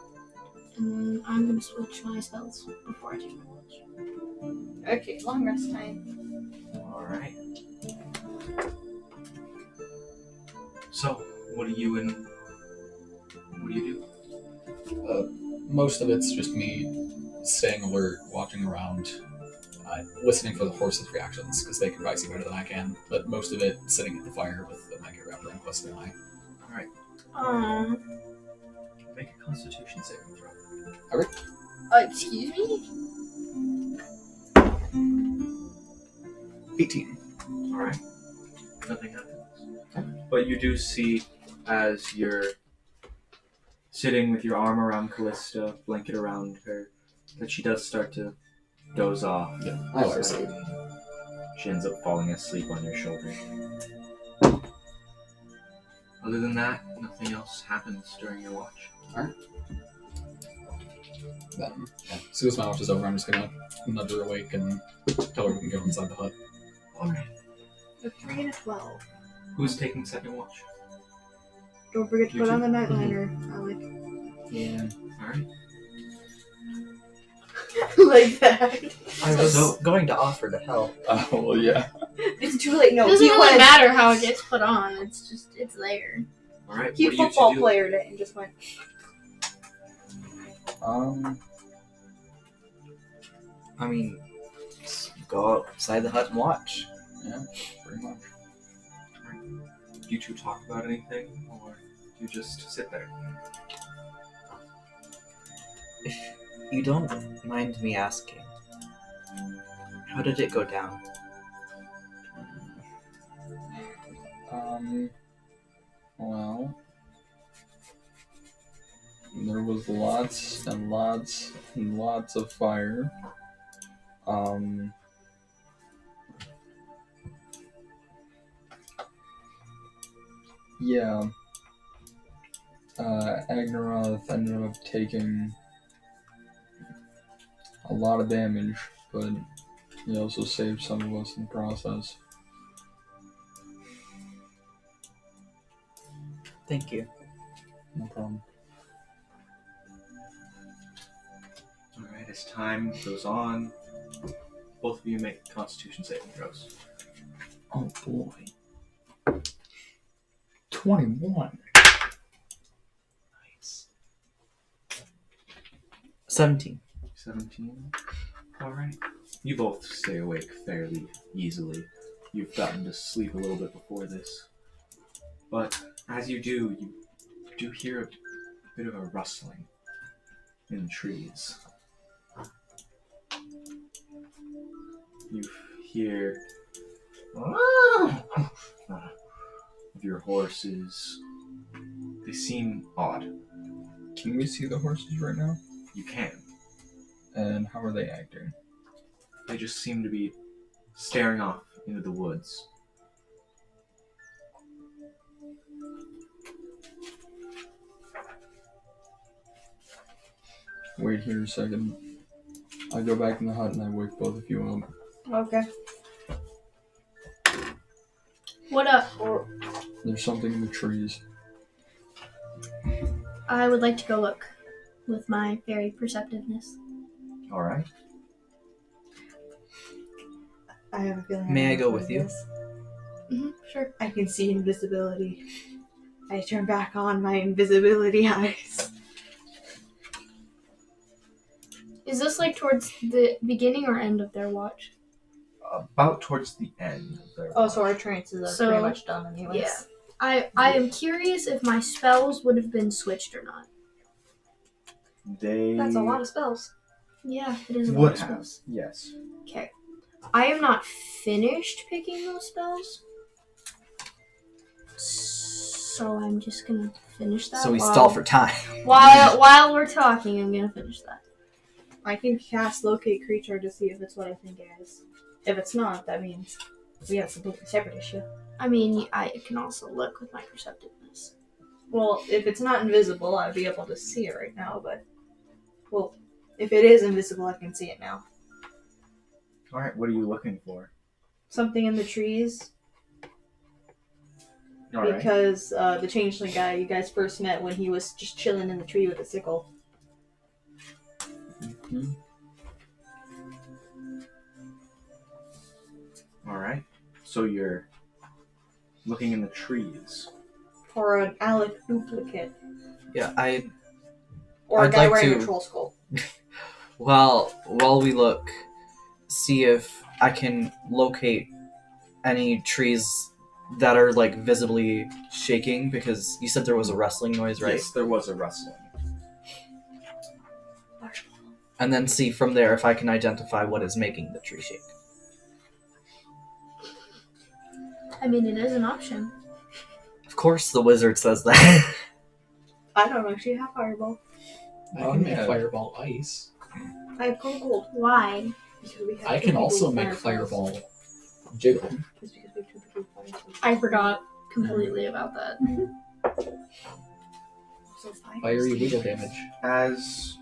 And I'm gonna switch my spells before I take my watch. Okay, long rest time. Alright. So, what do you do? Most of it's just me staying alert, walking around, listening for the horses' reactions, because they can probably see better than I can. But most of it sitting at the fire with the Mega Raptor and Callista and I. Alright. Make a Constitution saving throw. Excuse me? 18. Alright. Nothing happens. But you do see, as you're sitting with your arm around Callista, blanket around her, that she does start to doze off. Yeah, I let her sleep. She ends up falling asleep on your shoulder. Other than that, nothing else happens during your watch. Alright. Then, as soon as my watch is over, I'm just gonna nudge her awake and tell her we can go inside the hut. Alright. A 3 and a 12. Who's taking second watch? Don't forget to You put too. on the nightliner, Alec. Yeah. Alright. Like that. I was So- going to offer to help. Oh, well, yeah. It's too late. No, It doesn't he really went. matter how it gets put on. It's there. Alright, He what do you football two do? playered it and just went. I mean, just go outside the hut and watch. Yeah, pretty much. Do you two talk about anything, or do you just sit there? If you don't mind me asking, how did it go down? Well, there was lots and lots and lots of fire. Yeah. Agnaroth ended up taking a lot of damage, but he also saved some of us in the process. Thank you. No problem. Alright, as time goes on, both of you make Constitution saving throws. Oh boy. 21. Nice. 17. 17. Alright. You both stay awake fairly easily. You've gotten to sleep a little bit before this. But as you do hear a bit of a rustling in the trees. You hear of your horses. They seem odd. Can we see the horses right now? You can. And how are they acting? They just seem to be staring off into the woods. Wait here a second. I go back in the hut and I wake both of you up. Okay. What up? There's something in the trees. I would like to go look with my fairy perceptiveness. Alright. I have a feeling. May I know go what with it you? is. Sure. I can see invisibility. I turn back on my invisibility eyes. Is this like towards the beginning or end of their watch? About towards the end of their Oh, so our watch. trances are So, pretty much done anyways. yeah. I am curious if my spells would have been switched or not. They That's a lot of spells. Yeah, it is a lot would of have. spells. Yes. Okay. I am not finished picking those spells. So I'm just gonna finish that. So we while- stall for time. While we're talking, I'm gonna finish that. I can cast locate creature to see if it's what I think it is. If it's not, that means we have a completely separate issue. I mean, I can also look with my perceptiveness. Well, if it's not invisible, I'd be able to see it right now, but... Well, if it is invisible, I can see it now. Alright, what are you looking for? Something in the trees. All right. because the changeling guy you guys first met when he was just chilling in the tree with a sickle. Mm-hmm. All right. So you're looking in the trees. For an Alec duplicate. Yeah, Or I'd a guy like wearing to- a troll skull. well, while we look, see if I can locate any trees that are like visibly shaking, because you said there was a rustling noise, right? Yes, there was a rustling. And then see from there if I can identify what is making the tree shake. I mean, it is an option. Of course, the wizard says that. I don't actually have fireball. I can make fireball ice. I have cold gold. Why? Because we have I two can people also with make fireballs. fireball jiggle. It's because we have two people with fireballs. I forgot completely about that. So five. Fiery wiggle damage. As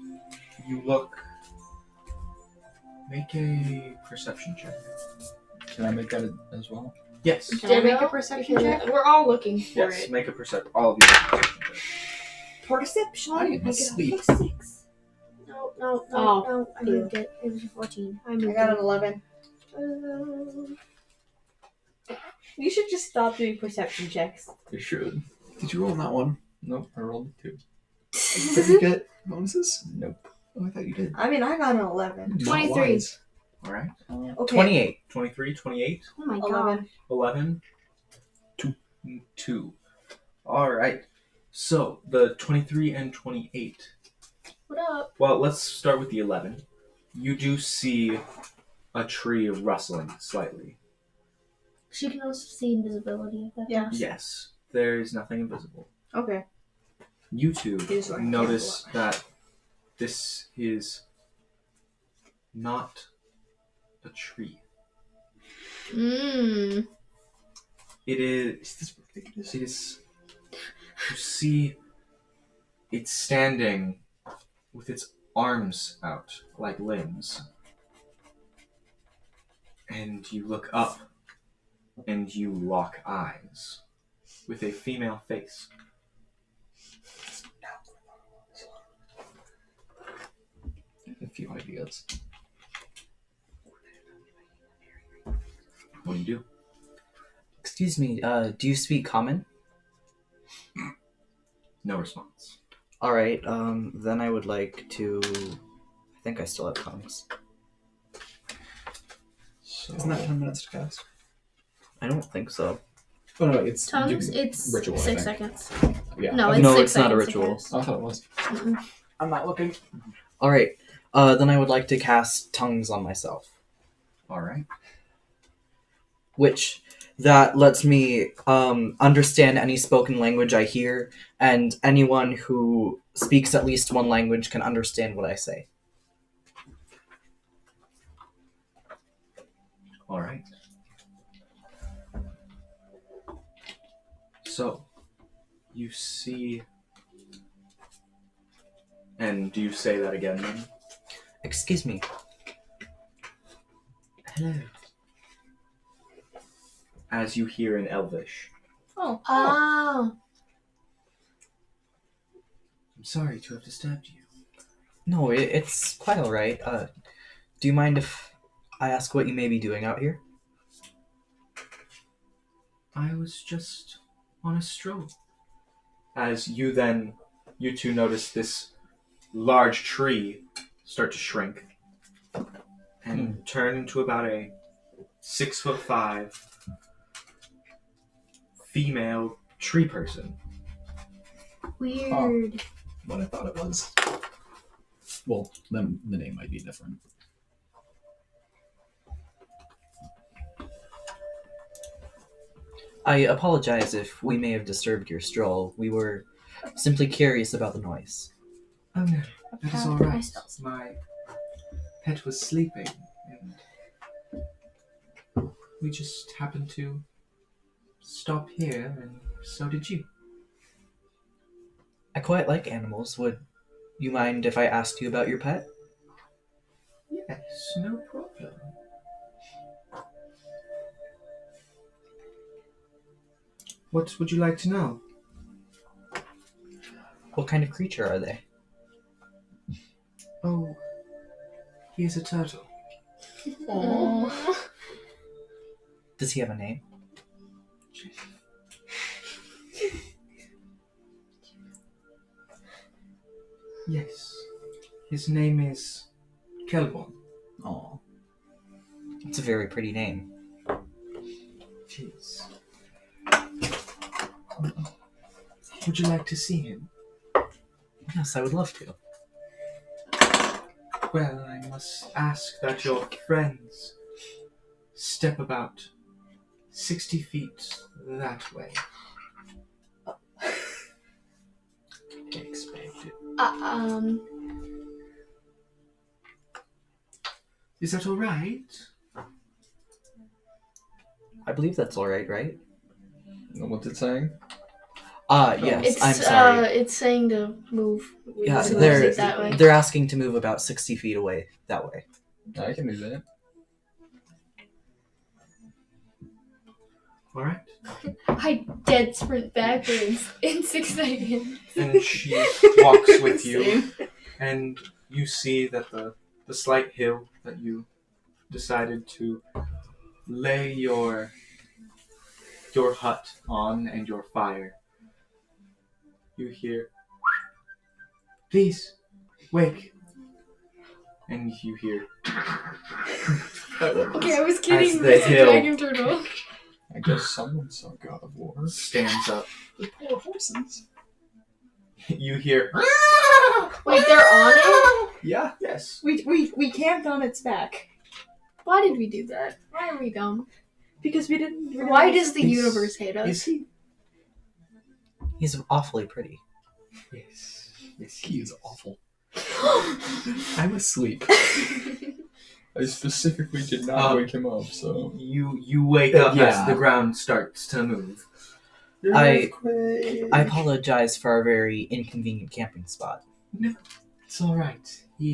you look, make a perception check. Can I make that as well? Yes. Can I make a perception check? We're all looking for Yes. it. Make a perception. All of you. Make a perception check. Perception. I am Make it a asleep. +6. No, no, Oh, no, no. I dear. moved it. It was a 14. I I moved got it. an 11. You should just stop doing perception checks. You should. Did you roll on that one? Nope, I rolled a 2. Did you get bonuses? Nope. Oh, I thought you did. I mean, I got an 11. Not 23. wise. All right. Okay. 28. 23, 28, Oh my god. 11. 11, 2. All right. So the 23 and 28. What up? Well, let's start with the 11. You do see a tree rustling slightly. She can also see invisibility if that Yeah. helps. Yes, there is nothing invisible. Okay. You two He's right. notice that this is not a tree. Mmm. It is. It is. You see, it's standing with its arms out like limbs, and you look up, and you lock eyes with a female face. A few ideas. What do you do? Excuse me, do you speak common? No response. Alright, then I would like to... I think I still have tongues. So, Isn't that 10 minutes to cast? I don't think so. Oh no, it's Tongues, you- it's ritual. 6 I think. seconds. Yeah. No, I, it's No, 6 it's not a seconds to ritual. cast. I thought it was. Mm-mm. I'm not looking. Alright, then I would like to cast tongues on myself. all right. Which, that lets me understand any spoken language I hear, and anyone who speaks at least one language can understand what I say. All right. So, you see, and do you say that again then? Excuse me. Hello. As you hear in Elvish. Oh. Oh. I'm sorry to have disturbed you. No, it's quite alright. Do you mind if I ask what you may be doing out here? I was just on a stroll. As you two notice this large tree start to shrink and turn into about a 6'5" female tree person. Weird. What I thought it was. Well, then the name might be different. I apologize if we may have disturbed your stroll. We were simply curious about the noise. Oh no, that is all I right. spelled it. My pet was sleeping, and we just happened to stop here, and so did you. I quite like animals. Would you mind if I asked you about your pet? Yes, no problem. What would you like to know? What kind of creature are they? Oh, he is a turtle. Does he have a name? Yes. His name is Kelborn. Oh, it's a very pretty name. Jeez. Would you like to see him? Yes, I would love to. Well, I must ask that your friends step about 60 feet that way. Expected. Is that all right? I believe that's all right, right? What's it saying? Yes. It's I'm sorry. it's saying to move. Yeah, Move they're it that way. they're asking to move about 60 feet away that way. I can do that. All right. I dead sprint backwards in 6 seconds. And she walks with you, and you see that the slight hill that you decided to lay your hut on and your fire. You hear, please, wake. And you hear, Okay, I was kidding. As the Mr. hill- Dragon Turtle. I guess someone saw God of War. stands up. The poor horses. You hear, Wait, they're on it? Yeah. yes. We camped on its back Why did we do that? Why are we dumb? because we didn't. Why does the He's- universe hate us? Is he? He's awfully pretty. Yes. Yes, He is awful. I'm asleep. I specifically did not wake him up, so. You wake up Yeah. as the ground starts to move. I apologize for our very inconvenient camping spot. It's all right. He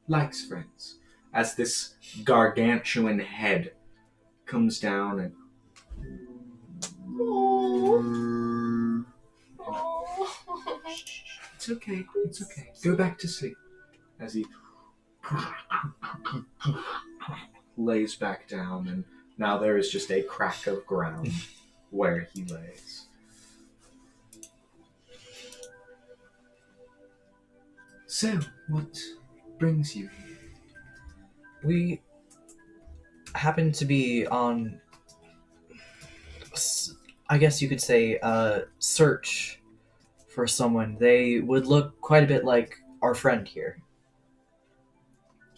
likes friends. As this gargantuan head comes down and it's okay. It's okay. Go back to sleep. As he lays back down, and now there is just a crack of ground where he lays. So, what brings you here? We happen to be on, I guess you could say, a search for someone. They would look quite a bit like our friend here.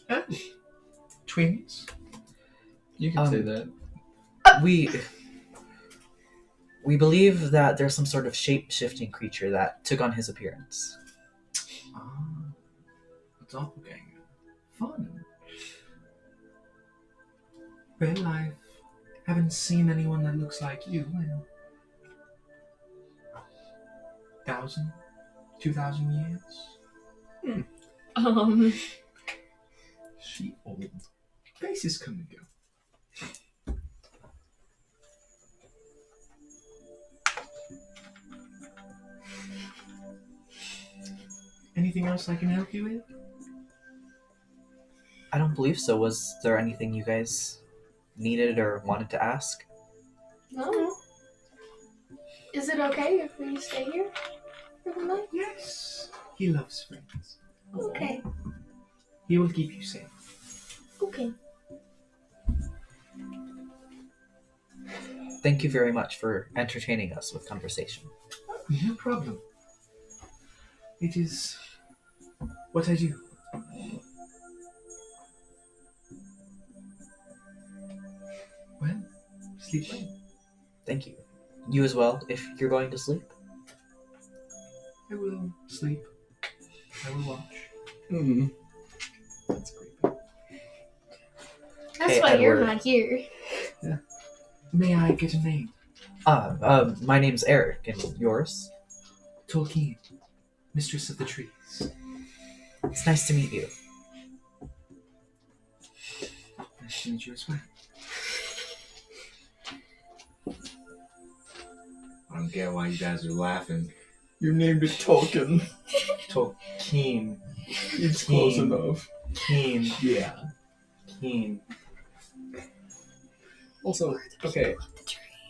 Oh, twins? You can say that. We believe that there's some sort of shape-shifting creature that took on his appearance. Ah, a doppelganger. Fun. Well, I haven't seen anyone that looks like you in 1,000, 2,000 years. She old. Faces come and go. Anything else I can help you with? I don't believe so. Was there anything you guys needed or wanted to ask? No. Is it okay if we stay here for the night? Yes. He loves friends. Okay. He will keep you safe. Okay. Thank you very much for entertaining us with conversation. No problem. It is what I do. Well, sleep well. Thank you. You as well, if you're going to sleep. I will sleep. I will watch. Hmm. That's creepy. That's Hey, why you're Edward. not here. May I get a name? My name's Eric, and yours? Tolkien, Mistress of the Trees. It's nice to meet you. Nice to meet you as well. I don't get why you guys are laughing. You named it Tolkien. Tolkien. It's close enough. Keen. Yeah. Keen. Also, okay,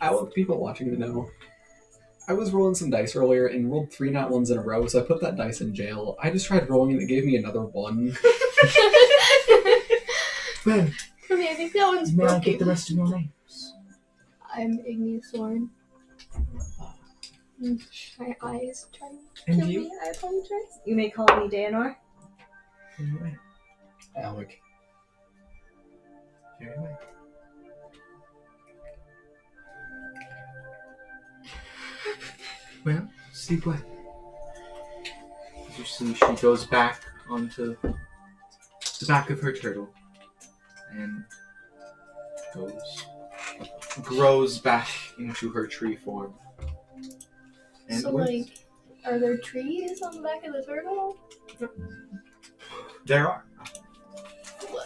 I want people watching to know. I was rolling some dice earlier and rolled 3 nat ones in a row, so I put that dice in jail. I just tried rolling and it gave me another 1. Ben, Okay, I think that one's may I broken. get the rest of your names? I'm Igneous Thorn. My eyes trying to And kill you? me. I apologize. You may call me Daenor. Very well. Alec. Very well. Well, sleep well. As you see, she goes back onto the back of her turtle and grows back into her tree form. And So, waits. like, are there trees on the back of the turtle? There are. Whoa,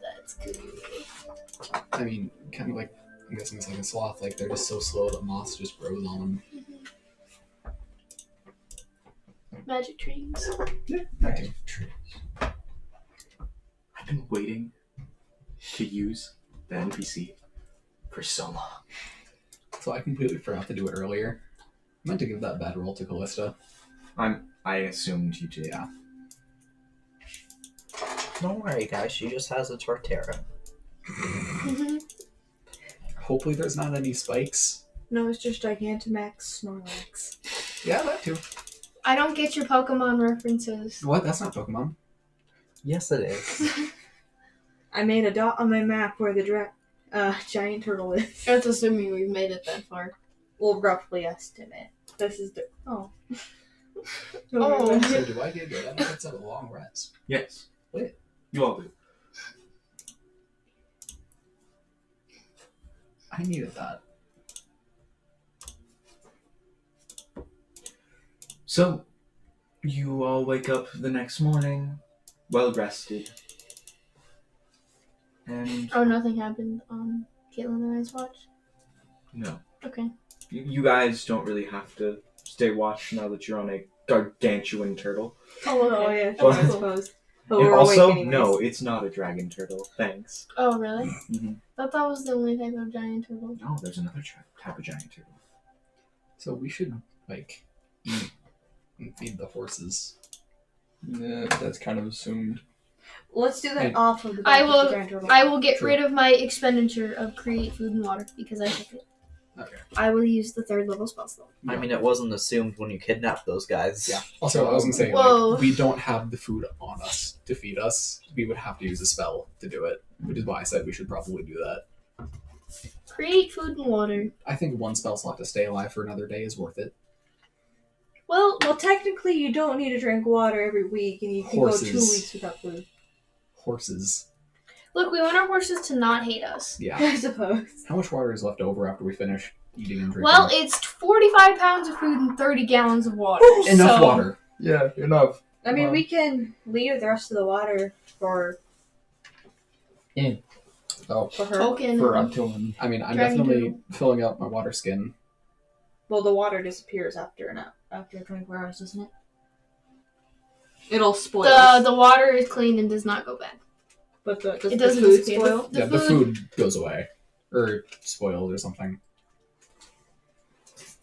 that's cool. I mean, kind of like, I'm guessing it's like a sloth, like they're just so slow that moss just grows on them. Magic trees. Magic trees. I've been waiting to use the NPC for so long. So I completely forgot to do it earlier. I meant to give that bad roll to Callista. I assumed you did. Yeah. Don't worry, guys. She just has a Torterra. Hopefully there's not any spikes. No, it's just Gigantamax Snorlax. Yeah, that too. I don't get your Pokemon references. What? That's not Pokemon. Yes, it is. I made a dot on my map where the giant turtle is. That's assuming we've made it that far. We'll roughly estimate. This is the... Oh. Oh. So do I get good? I know it's a long rest. Yes. Wait. You all do. I needed that. So, you all wake up the next morning, well rested. And Oh, nothing happened on Caitlin and I's watch? no. Okay. You guys don't really have to stay watch now that you're on a gargantuan turtle. Oh, yeah, Well, I suppose. But And we're also, awake anyways. no, it's not a dragon turtle. Thanks. Oh, really? Mhm. Thought that was the only type of giant turtle. No, there's another type of giant turtle. So we should, like, eat and feed the horses. Yeah, that's kind of assumed. Let's do that Hey. off of the I back of will- the giant turtle. I will get True. rid of my expenditure of create food and water because I took it. Okay. I will use the 3rd level spell slot. I mean, it wasn't assumed when you kidnapped those guys. Yeah. Also, I was gonna say, Whoa. like, we don't have the food on us to feed us. We would have to use a spell to do it, which is why I said we should probably do that. Create food and water. I think 1 spell slot to stay alive for another day is worth it. Well, Well, technically, you don't need to drink water every week, and you can go 2 Horses. weeks without food. Horses. look, we want our horses to not hate us. Yeah. I suppose. How much water is left over after we finish eating and drinking? Well, it's 45 pounds of food and 30 gallons of water. enough so- water. Yeah, enough. I mean, Well- we can leave the rest of the water for Oh, her. Token. for until I mean, I'm Dragon definitely filling up my water skin. Well, the water disappears after 24 hours, doesn't it? It'll spoil. The water is clean and does not go bad. But does It the doesn't food disappear. spoil? The Yeah, the food- food goes away. Or spoils or something.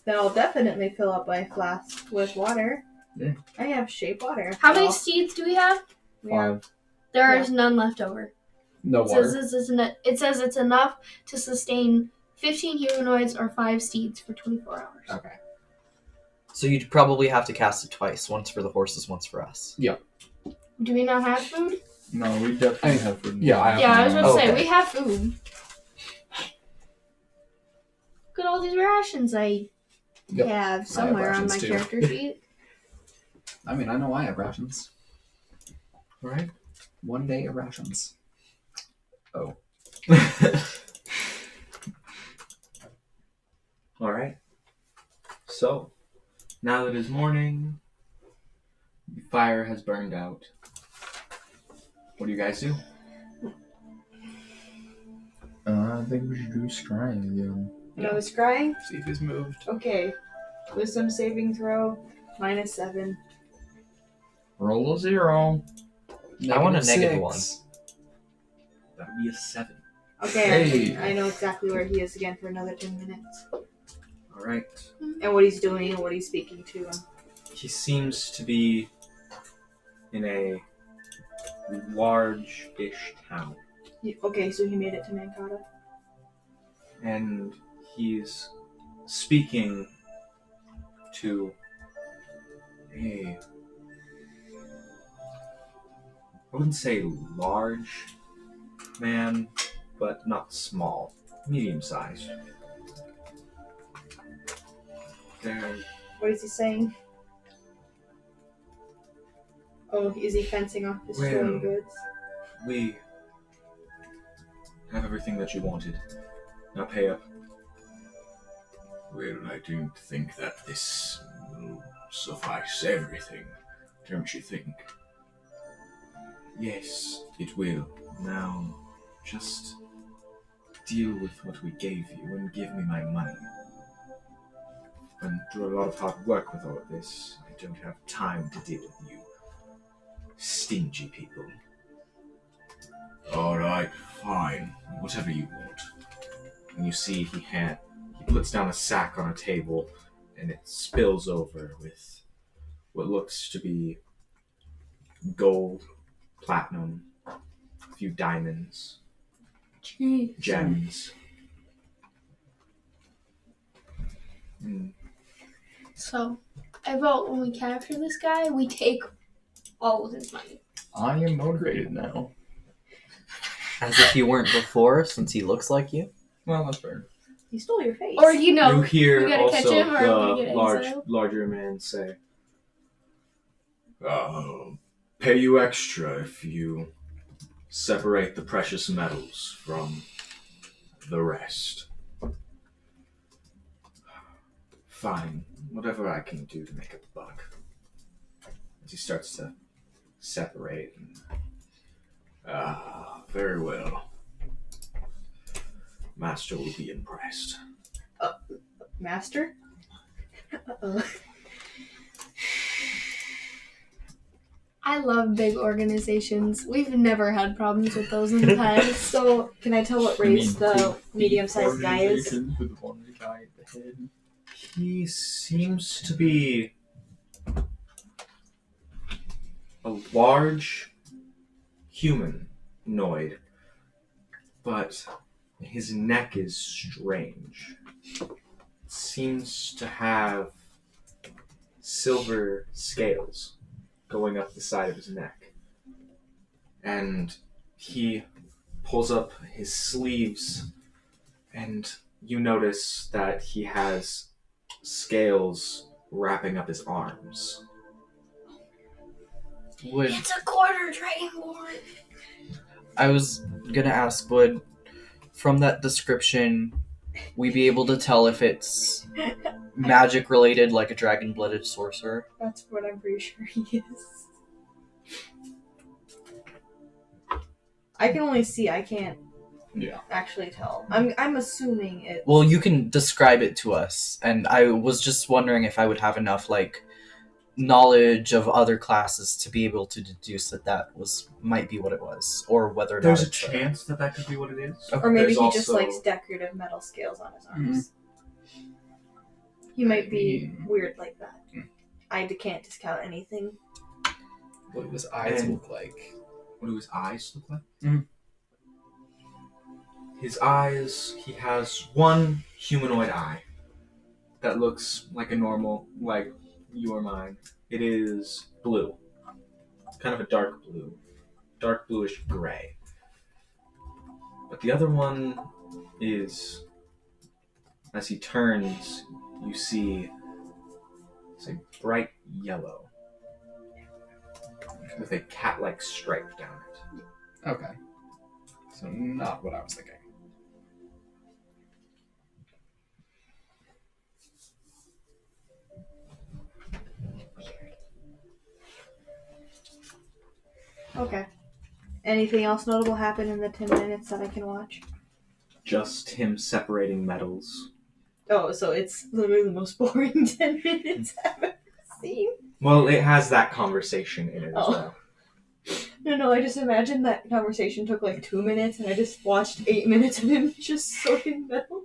Then I'll definitely fill up my flask with water. Yeah. I have shape water. How many Well, seeds do we have? we have- There Yeah. is none left over. No It water. it says it's enough to sustain 15 humanoids or 5 steeds for 24 hours. Okay. So you'd probably have to cast it twice. Once for the horses, once for us. Do we not have food? no, we definitely have food. Yeah, I have Yeah, I was my about own. to say, Okay. we have food. Look at all these rations I Yep. have somewhere on rations my too. character sheet. I mean, I know I have rations. Right? 1 day of rations. Alright. So, now that it's morning, the fire has burned out. What do you guys do? I think we should do scrying again. No, the scrying? See if he's moved. Okay. Wisdom saving throw, -7. Roll a 0. I want a negative -6. That would be a 7. Okay, Hey. I know exactly where he is again for another 10 minutes. All right. And what he's doing and what he's speaking to him. He seems to be in a large-ish town, Okay, so he made it to Mankata. and he's speaking to a, I wouldn't say large man, but not small, medium-sized. There, What is he saying? Oh, is he fencing off the Well- stolen goods? we have everything that you wanted. Now pay up. Well, I don't think that this will suffice everything, don't you think? Yes, it will. Now, just deal with what we gave you and give me my money. And through a lot of hard work with all of this, I don't have time to deal with you stingy people. Alright, fine. Whatever you want. And you see he puts down a sack on a table, and it spills over with what looks to be gold, platinum, a few diamonds, Jeez. gems. Mm. So, I vote when we capture this guy, we take all of his money. I am motivated now. As if you weren't before, since he looks like you. Well, that's fair. He stole your face. Or, you know, You hear we gotta catch also him or I'm gonna get the exiled. larger man say, I'll pay you extra if you separate the precious metals from the rest. fine, whatever I can do to make a buck. As he starts to separate. Very well. Master will be impressed. Master? Uh-oh. I love big organizations. We've never had problems with those in the past. So, can I tell what race the medium-sized guy is? With the one guy at the head. He seems to be a large humanoid, but his neck is strange. It seems to have silver scales going up the side of his neck. And he pulls up his sleeves, and you notice that he has scales wrapping up his arms. Would It's a quarter dragonborn. I was gonna ask, would from that description we be able to tell if it's magic related, like a dragon-blooded sorcerer? That's what I'm pretty sure he is. I can only see, I can't actually tell. I'm assuming it. Well, you can describe it to us, and I was just wondering if I would have enough knowledge of other classes to be able to deduce that might be what it was, or whether or There's not a chance that that could be what it is. Or maybe There's he just also- likes decorative metal scales on his arms. He might be weird like that. I can't discount anything. What do his eyes And- look like? What do his eyes look like? Mhm. His eyes, he has one humanoid eye that looks like a normal, like you or mine. It is blue. Kind of a dark blue. Dark bluish gray. But the other one is, as he turns, you see it's a bright yellow with a cat-like stripe down it. Okay. So not what I was thinking. Okay. Anything else notable happen in the 10 minutes that I can watch? Just him separating metals Oh, so it's literally the most boring 10 minutes I've ever seen. Well, it has that conversation in it as Oh. well. No, I just imagined that conversation took like 2 minutes and I just watched 8 minutes of him just sorting metals.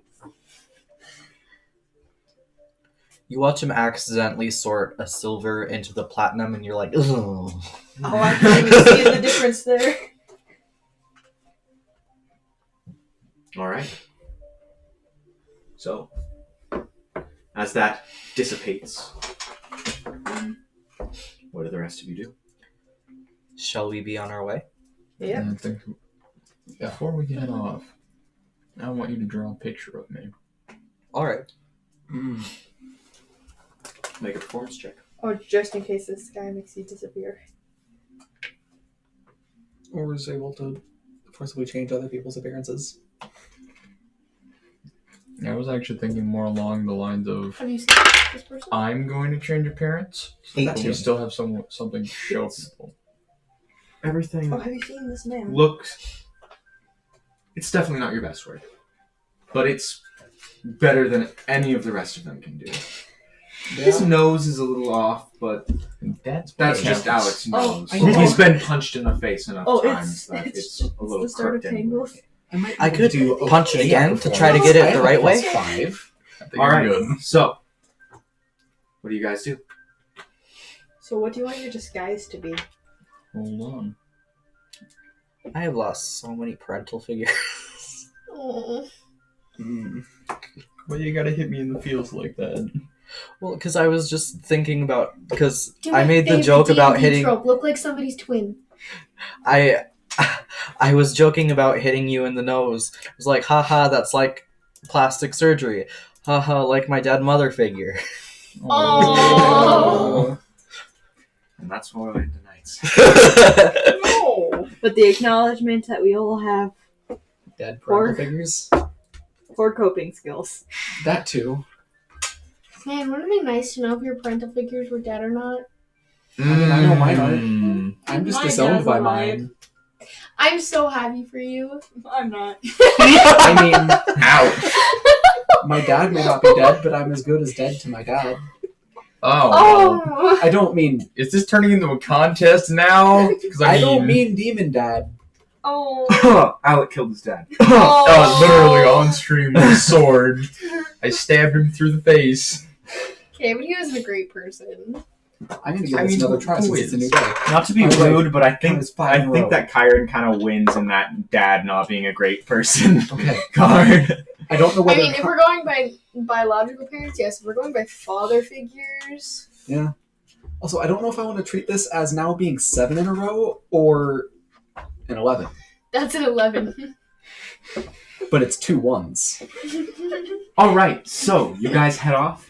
You watch him accidentally sort a silver into the platinum, and you're like, ugh. Oh, I can even see the difference there. Alright. So, as that dissipates, what do the rest of you do? Shall we be on our way? Yep. And I think before we get off, I want you to draw a picture of me. All right. Make a performance check. Oh, just in case this guy makes you disappear. Or is able to forcibly change other people's appearances. I was actually thinking more along the lines of Have you seen this person? I'm going to change appearance, but we 18. still have something to show people. Everything Oh, have you seen this man? looks... It's definitely not your best work. But it's better than any of the rest of them can do. His nose is a little off, but That's just Alex's Oh, nose. I know. He's been punched in the face enough Oh, times that it's it's a little the start of crooked anyway. Tangles. I could do punch it okay again to try to performance. get it I the have a right way. +5. I think Alright, you're good. so, what do you guys do? So what do you want your disguise to be? Hold on. I have lost so many parental figures. Oh. Well, you gotta hit me in the feels like that. Well, because I was just thinking about because Do I my made the favorite joke about D&D hitting. trope. Look like somebody's twin. I was joking about hitting you in the nose. I was like, haha, that's like plastic surgery. Haha, like my dead mother figure. Oh. And that's why I went to nights. No. But the acknowledgement that we all have Dead Or- parental figures. poor coping skills. That too. Man, wouldn't it be nice to know if your parental figures were dead or not? I mean, I know mine Mm. I'm just My disowned dad's by alive. mine. I'm so happy for you. I'm not. I mean, Ouch! my dad may not be dead, but I'm as good as dead to my dad. Oh. Oh. I don't mean Is this turning into a contest now? Because I don't mean demon dad. Oh. Alec killed his dad. literally on stream with a sword. I stabbed him through the face. Okay, but he was a great person. I'm gonna give I this mean, another who- try who since it's a new is? day. Not to be I'm right. rude, but I think It's 5 in a row. that Kyron kind of wins in that dad not being a great person Okay. card. I don't know I whether. mean, if we're going by biological parents, yes. If we're going by father figures, Yeah. Also, I don't know if I want to treat this as now being 7 in a row or an 11. that's an 11. But it's 2 1s. All right, so you guys head off.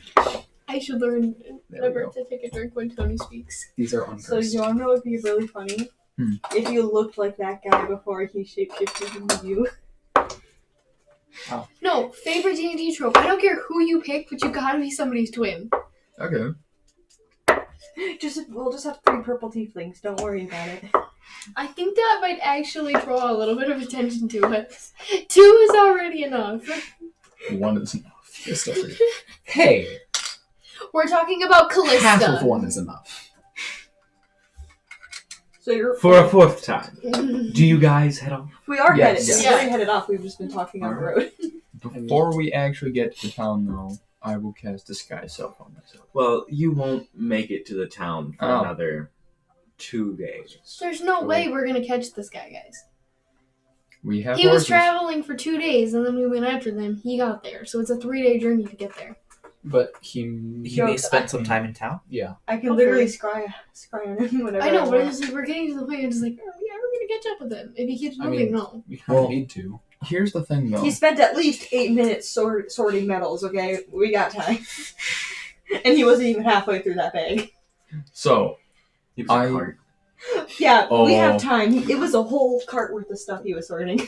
I should learn There we never go. to take a drink when Tony speaks. These are So uncursed. you wanna know what would be really funny? Hmm. If you looked like that guy before he shapeshifted into you. No, favorite D&D trope. I don't care who you pick, but you gotta be somebody's twin. Okay. We'll just have 3 purple tieflings, don't worry about it. I think that might actually draw a little bit of attention to us. 2 is already enough. 1 is enough. It's still 3. Hey! We're talking about Callista. Half of 1 is enough. So you're For a 4th time. Do you guys head off? we are Yes. headed. Yeah. We're already headed off, we've just been talking on the road. Before we actually get to the town, though, I will cast Disguise Self on myself. Well, you won't make it to the town for Oh. another 2 days. There's no way we're gonna catch this guy, guys. We have He was horses. traveling for 2 days, and then we went after them. He got there, so it's a 3-day journey to get there. But He Yo, may spend some time in town. yeah. I can Hopefully. literally scry on him whenever I know, but want. it's just, we're getting to the point. It's like, oh, yeah, we're gonna catch up with him. If he keeps I moving, mean- no. We kind Well- of need to. Here's the thing, though. He spent at least 8 minutes sorting metals, okay? We got time. And he wasn't even halfway through that bag. So, He was a I- cart. Yeah, we Oh. have time. It was a whole cart worth of stuff he was sorting.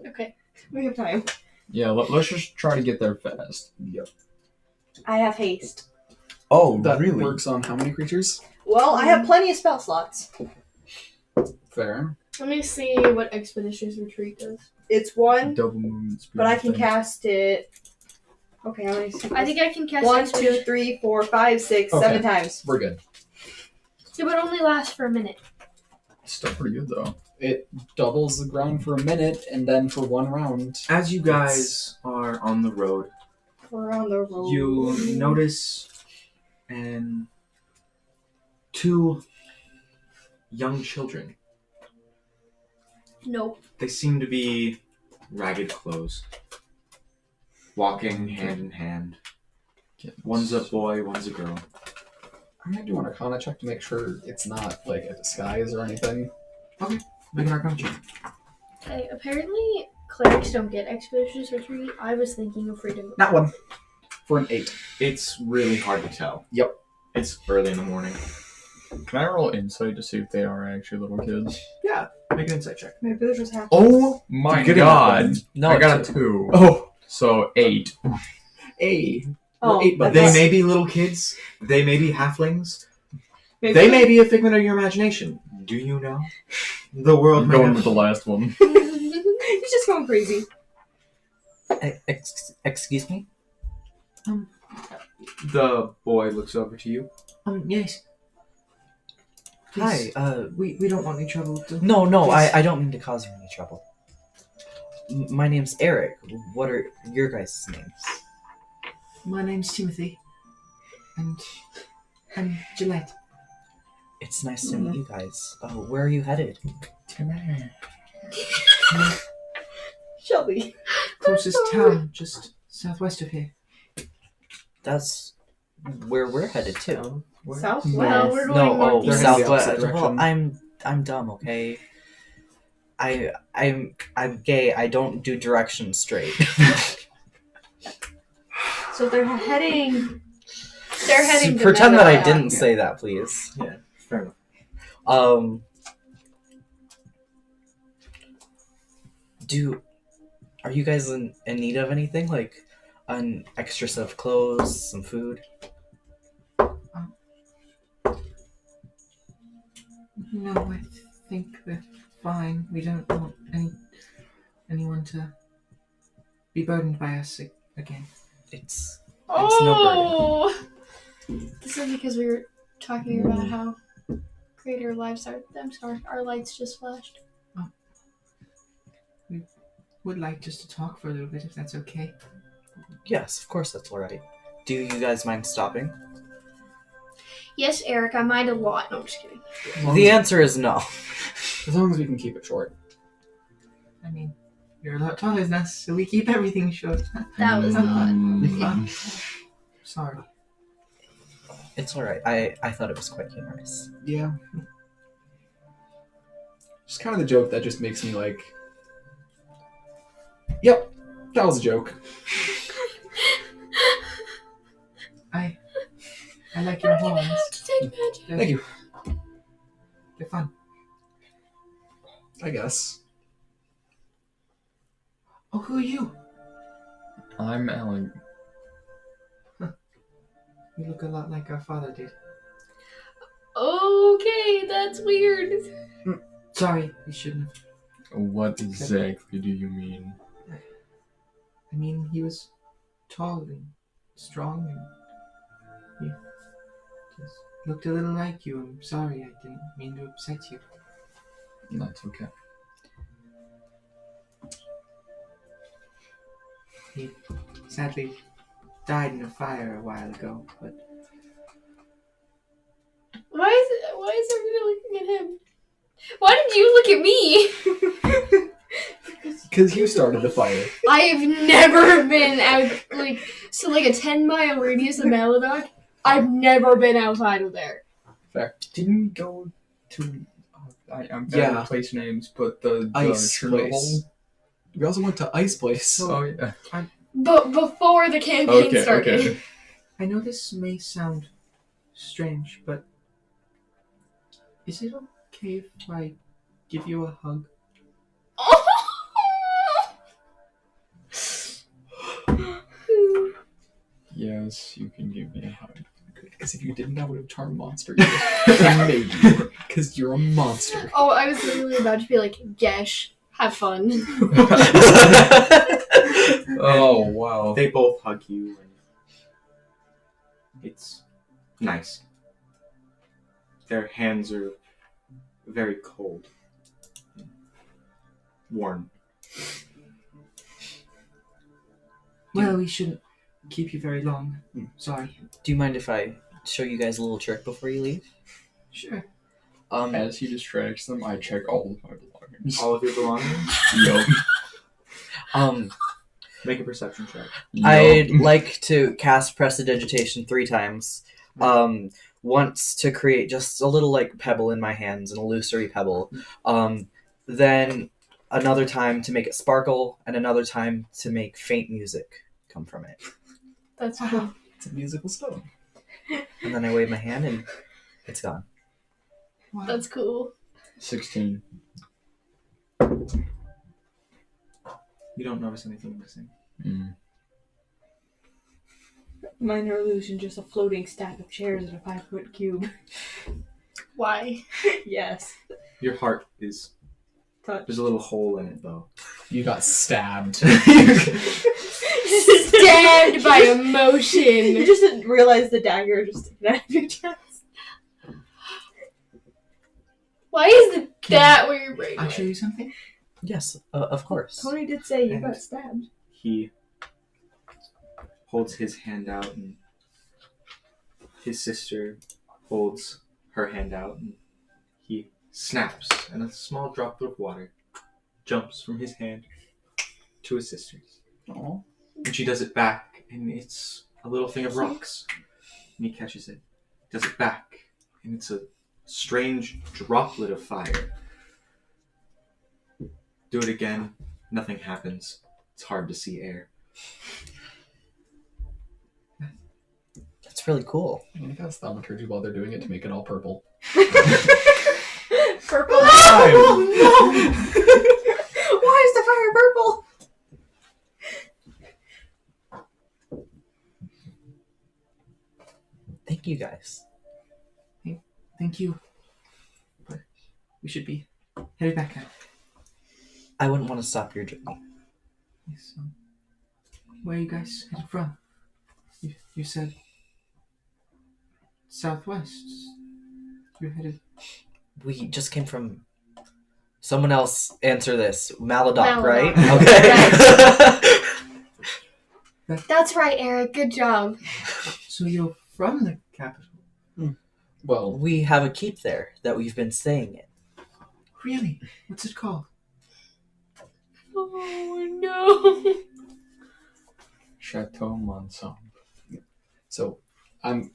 Okay. We have time. yeah, let's just try to get there fast. I have haste. Oh, That works on how many creatures? Well, I have plenty of spell slots. Fair. Let me see what Expeditious Retreat does. It's 1, Double movement speed. but I can thing. cast it Okay, how many? I think I can cast 1, Expedition. 2, 3, 4, 5, 6, Okay. 7 times. We're good. It would only last for a minute. Still pretty good though. It doubles the ground for a minute, and then for 1 round. As you guys are on the road, We're on the road. you notice and 2 young children. Nope. They seem to be ragged clothes, walking hand in hand. One's a boy, one's a girl. I'm gonna do an Arcana check to make sure it's not like a disguise or anything. Make an Arcana check. Okay, apparently clerics don't get expeditious retreat. I was thinking of freedom. Not 1. For an 8. It's really hard to tell. Yep. It's early in the morning. Can I roll insight to see if they are actually little kids? Yeah, make an insight check. Maybe they're just half. Oh my Good god! enough. No, I got a two. 2. Oh, So 8. A. Oh, 8 that's- They may be little kids. They may be halflings. Maybe They may be a figment of your imagination. Do you know? The world I'm may going have- with the last one. He's just going crazy. Excuse me? The boy looks over to you. Yes. Hi, We don't want any trouble. no, Please. I don't mean to cause you any trouble. My name's Eric. What are your guys' names? My name's Timothy. And I'm Gillette. It's nice to meet you guys. Where are you headed? Shelby. Closest town, just southwest of here. That's where we're headed to. Southwest. Well, we're going No, oh, They're heading the southwest. opposite Well, direction. I'm dumb, okay? I'm gay. I don't do directions straight. So they're heading. They're heading to Pretend that I Meadow. didn't say that, please. Yeah, fair enough. Are you guys in need of anything? Like an extra set of clothes, some food? No, I think we're fine. We don't want anyone to be burdened by us again. It's no Oh! This is because we were talking about how great our lives are. I'm sorry, our lights just flashed. Would like just to talk for a little bit, if that's okay. yes, of course that's alright. Do you guys mind stopping? Yes, Eric, I mind a lot. No, I'm just kidding. The answer is no. As long as we can keep it short. I mean, you're a lot taller than us, so we keep everything short. That was not. Sorry. It's alright. I thought it was quite humorous. Yeah. Just kind of the joke that just makes me like, yep, that was a joke. I like your horns. To take magic. Thank you. They're fun. I guess. Oh, who are you? I'm Alan. You look a lot like our father did. Okay, that's weird. Sorry, we shouldn't have. What exactly do you mean? I mean, he was tall and strong, and he just looked a little like you. I'm sorry, I didn't mean to upset you. That's okay. He sadly died in a fire a while ago, but Why is everybody looking at him? Why did you look at me? Because you started the fire. I have never been out like a 10-mile radius of Maladoc. I've never been outside of there. Didn't we go to? I'm bad Yeah. at place names, but the Ice Chernobyl? place. We also went to Ice Place. Oh yeah. But before the campaign Okay. started. Okay. I know this may sound strange, but is it okay if I give you a hug? Yes, you can give me a hug. Because if you didn't, I would have charmed monster you. Maybe. Because you're a monster. Oh, I was literally about to be like, Gesh, Have fun. Oh, wow. They both hug you, and it's nice. Their hands are very cold, warm. Well, we shouldn't keep you very long. Sorry. Do you mind if I show you guys a little trick before you leave? Sure. As he distracts them, I check all of my belongings. All of your belongings. Yup. Make a perception check. I'd like to cast Prestidigitation 3 times. Once to create just a little like pebble in my hands, an illusory pebble. Then another time to make it sparkle, and another time to make faint music come from it. That's cool. It's a musical stone. And then I wave my hand and it's gone. That's cool. 16. You don't notice anything missing. Minor illusion, just a floating stack of chairs in a 5-foot cube. Why? Yes. Your heart is. Touch. There's a little hole in it, though. You got stabbed. Stabbed by emotion. You just didn't realize the dagger just sticking out of your chest. Why is that where your brain I'll went? show you something. Yes, of course. Tony did say you And- got stabbed. He holds his hand out, and his sister holds her hand out, and he snaps, and a small drop of water jumps from his hand to his sister's. Aw. And she does it back, and it's a little thing of rocks. And he catches it, does it back, and it's a strange droplet of fire. Do it again, nothing happens. It's hard to see air. That's really cool. I guess thaumaturgy while they're doing it to make it all purple. Purple. Oh, Why is the fire purple? Thank you guys. Thank you. But we should be headed back now. I wouldn't want to stop your journey. Yes, where are you guys headed from? You said southwest. You're headed. We just came from... Someone else answer this. Maladoc, Maladoc. right? Okay. That's right, Eric. Good job. So you're from the capital? well, We have a keep there that we've been staying in. Really? What's it called? Oh no. Chateau Monson. so I'm.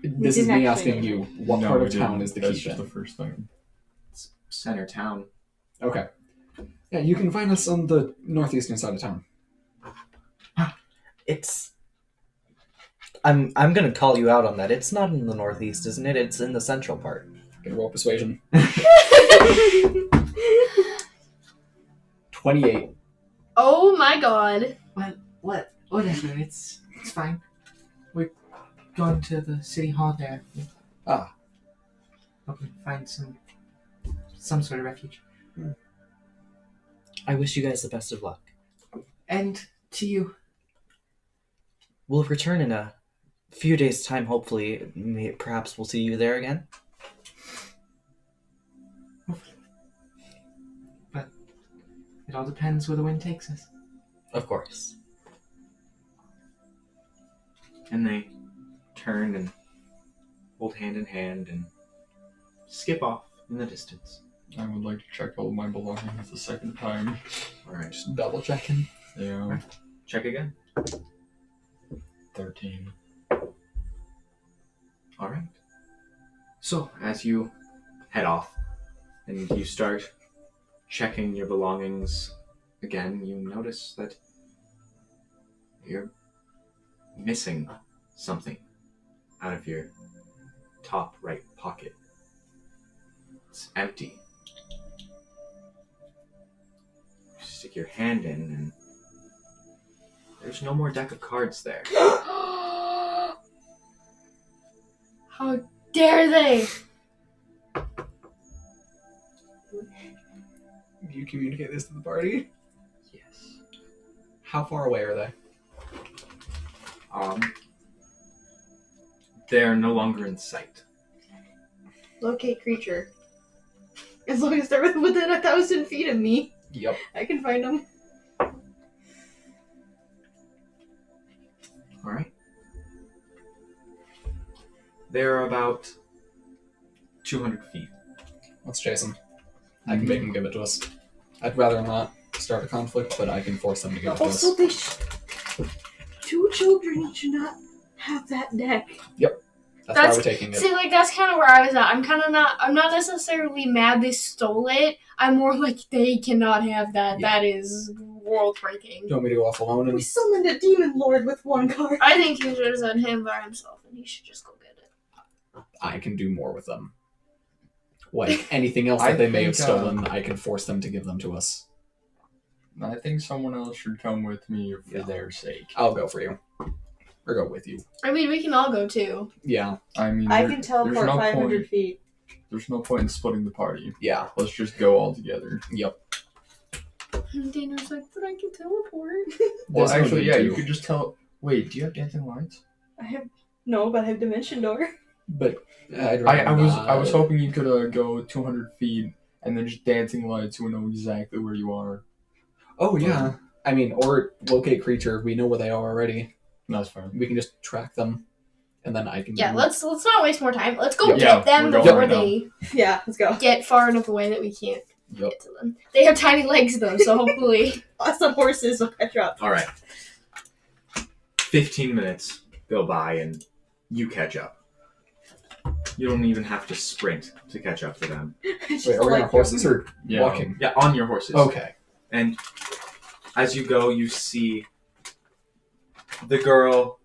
We This is didn't me actually asking name you, what No, part we of town didn't. is the That's keep just in? the first thing. It's center town. Okay. Yeah, you can find us on the northeastern side of town. It's... I'm gonna call you out on that. It's not in the northeast, isn't it? It's in the central part. Gonna roll persuasion. 28. Oh my god. Whatever. It's fine. We're going to the city hall there. Ah. Hope we find some sort of refuge. I wish you guys the best of luck. And to you. We'll return in a few days' time, hopefully. Perhaps we'll see you there again. But it all depends where the wind takes us. Of course. And they turn and hold hand in hand and skip off in the distance. I would like to check all of my belongings a second time. Alright, Just double checking. Yeah. check again. 13. Alright. So, as you head off and you start checking your belongings again, you notice that you're missing something out of your top right pocket. It's empty. You stick your hand in and there's no more deck of cards there. How dare they? Do you communicate this to the party? Yes. How far away are they? They're no longer in sight. Locate creature. As long as they're within 1,000 feet of me, Yep. I can find them. All right. They're about 200 feet. Let's chase them. I can make them give it to us. I'd rather not start a conflict, but I can force them to give it to us. Also, two children should not have that deck. That's why we're taking it. See, like, that's kind of where I was at. I'm not necessarily mad they stole it. I'm more like, they cannot have that. Yeah. That is world-breaking. Do you want me to go off alone? We And summoned a demon lord with one card. I think you should have sent him by himself, and he should just go get it. I can do more with them. Like anything else I that they may have think, stolen, I can force them to give them to us. I think someone else should come with me for Yeah. their sake. I'll go for you. Or go with you. I mean, we can all go, too. Yeah. I mean, I there- can there's teleport no 500 point. feet. There's no point in splitting the party. Yeah. Let's just go all together. Yep. And Dana's like, but I can teleport. Well, There's no actually, need yeah, to. you could just tell. Wait, do you have dancing lights? But I have dimension door. But I'd I rather was not. hoping you could go 200 feet and then just dancing lights would know exactly where you are. Oh, yeah. I mean, or locate creature. We know where they are already. That's fine. We can just track them. And then I can... Yeah, let's not waste more time. Let's go Yeah, get them we're going before now. they Yeah, let's go. get far enough away that we can't Yep. get to them. They have tiny legs, though, so hopefully... Some horses will catch up. All right. 15 minutes go by and you catch up. You don't even have to sprint to catch up to them. It's Wait, just are we on like horses or Yeah. walking? Yeah, on your horses. Okay. And as you go, you see the girl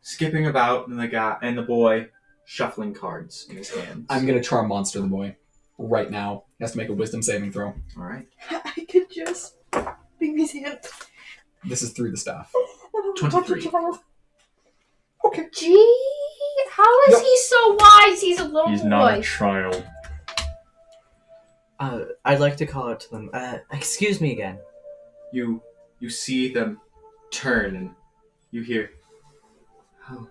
skipping about and the guy and the boy shuffling cards in his hands. I'm going to charm monster the boy right now. He has to make a wisdom saving throw. All right. I could just bring his hand. This is through the staff. 23. Okay. Gee, how is he so wise? He's a little He's boy. not a child. I'd like to call out to them. Excuse me again. You see them turn and you hear, "Oh,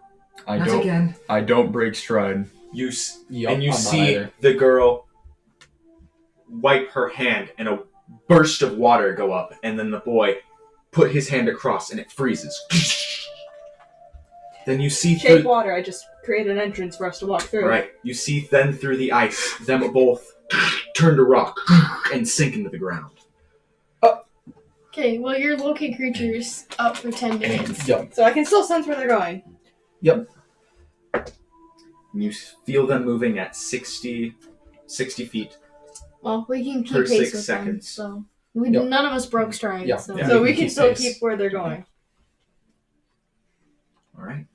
I not don't. again." I don't break stride. You Yup, and you I'm not see either. the girl wipe her hand and a burst of water go up, and then the boy put his hand across and it freezes. Then you see Shape through, water. I just create an entrance for us to walk through. right. You see then through the ice, them both turn to rock and sink into the ground. Okay, well, your locate creature's up for 10 minutes. Yep. So I can still sense where they're going. And you feel them moving at 60 feet. Well, we can keep Per pace 6 with seconds. them, so... Yep. None of us broke stride, Yeah. so... Yeah. So we we can can keep still pace. keep where they're going. All right.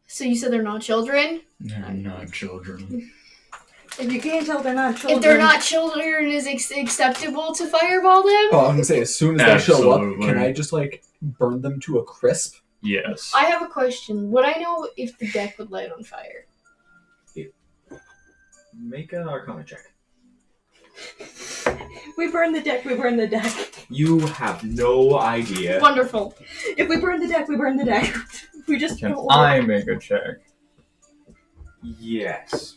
So you said they're not children? They're not children. If you can't tell, they're not children. If they're not children, is it acceptable to fireball them? Oh, I'm going to say, as soon as they show up, Absolutely. can I just, burn them to a crisp? Yes. I have a question. Would I know if the deck would light on fire? Make an Arcana check. We burn the deck. We burn the deck. You have no idea. Wonderful. If we burn the deck, we burn the deck. We just Can don't I make a check? Yes.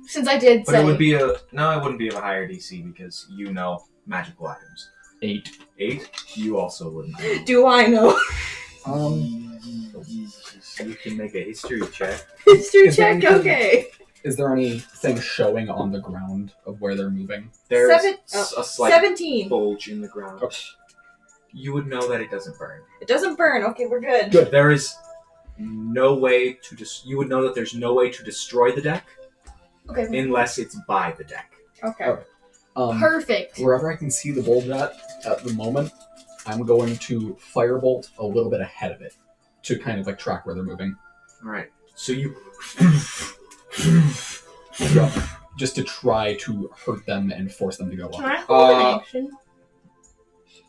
Since I did But say... it would be it wouldn't be of a higher DC because you know magical items. 8. 8, you also wouldn't know. Do I know? You can make a history check. History Is there check. anything- Okay. Is there anything showing on the ground of where they're moving? There's Seven- a slight 17. bulge in the ground. Okay. You would know that it doesn't burn. It doesn't burn. Okay, we're good. Good. There is no way to you would know that there's no way to destroy the deck Okay, unless it's by the deck. Okay. perfect. Wherever I can see the bulge at the moment, I'm going to firebolt a little bit ahead of it to kind of track where they're moving. All right. So you Yeah. Just to try to hurt them and force them to go Can up. I hold an action?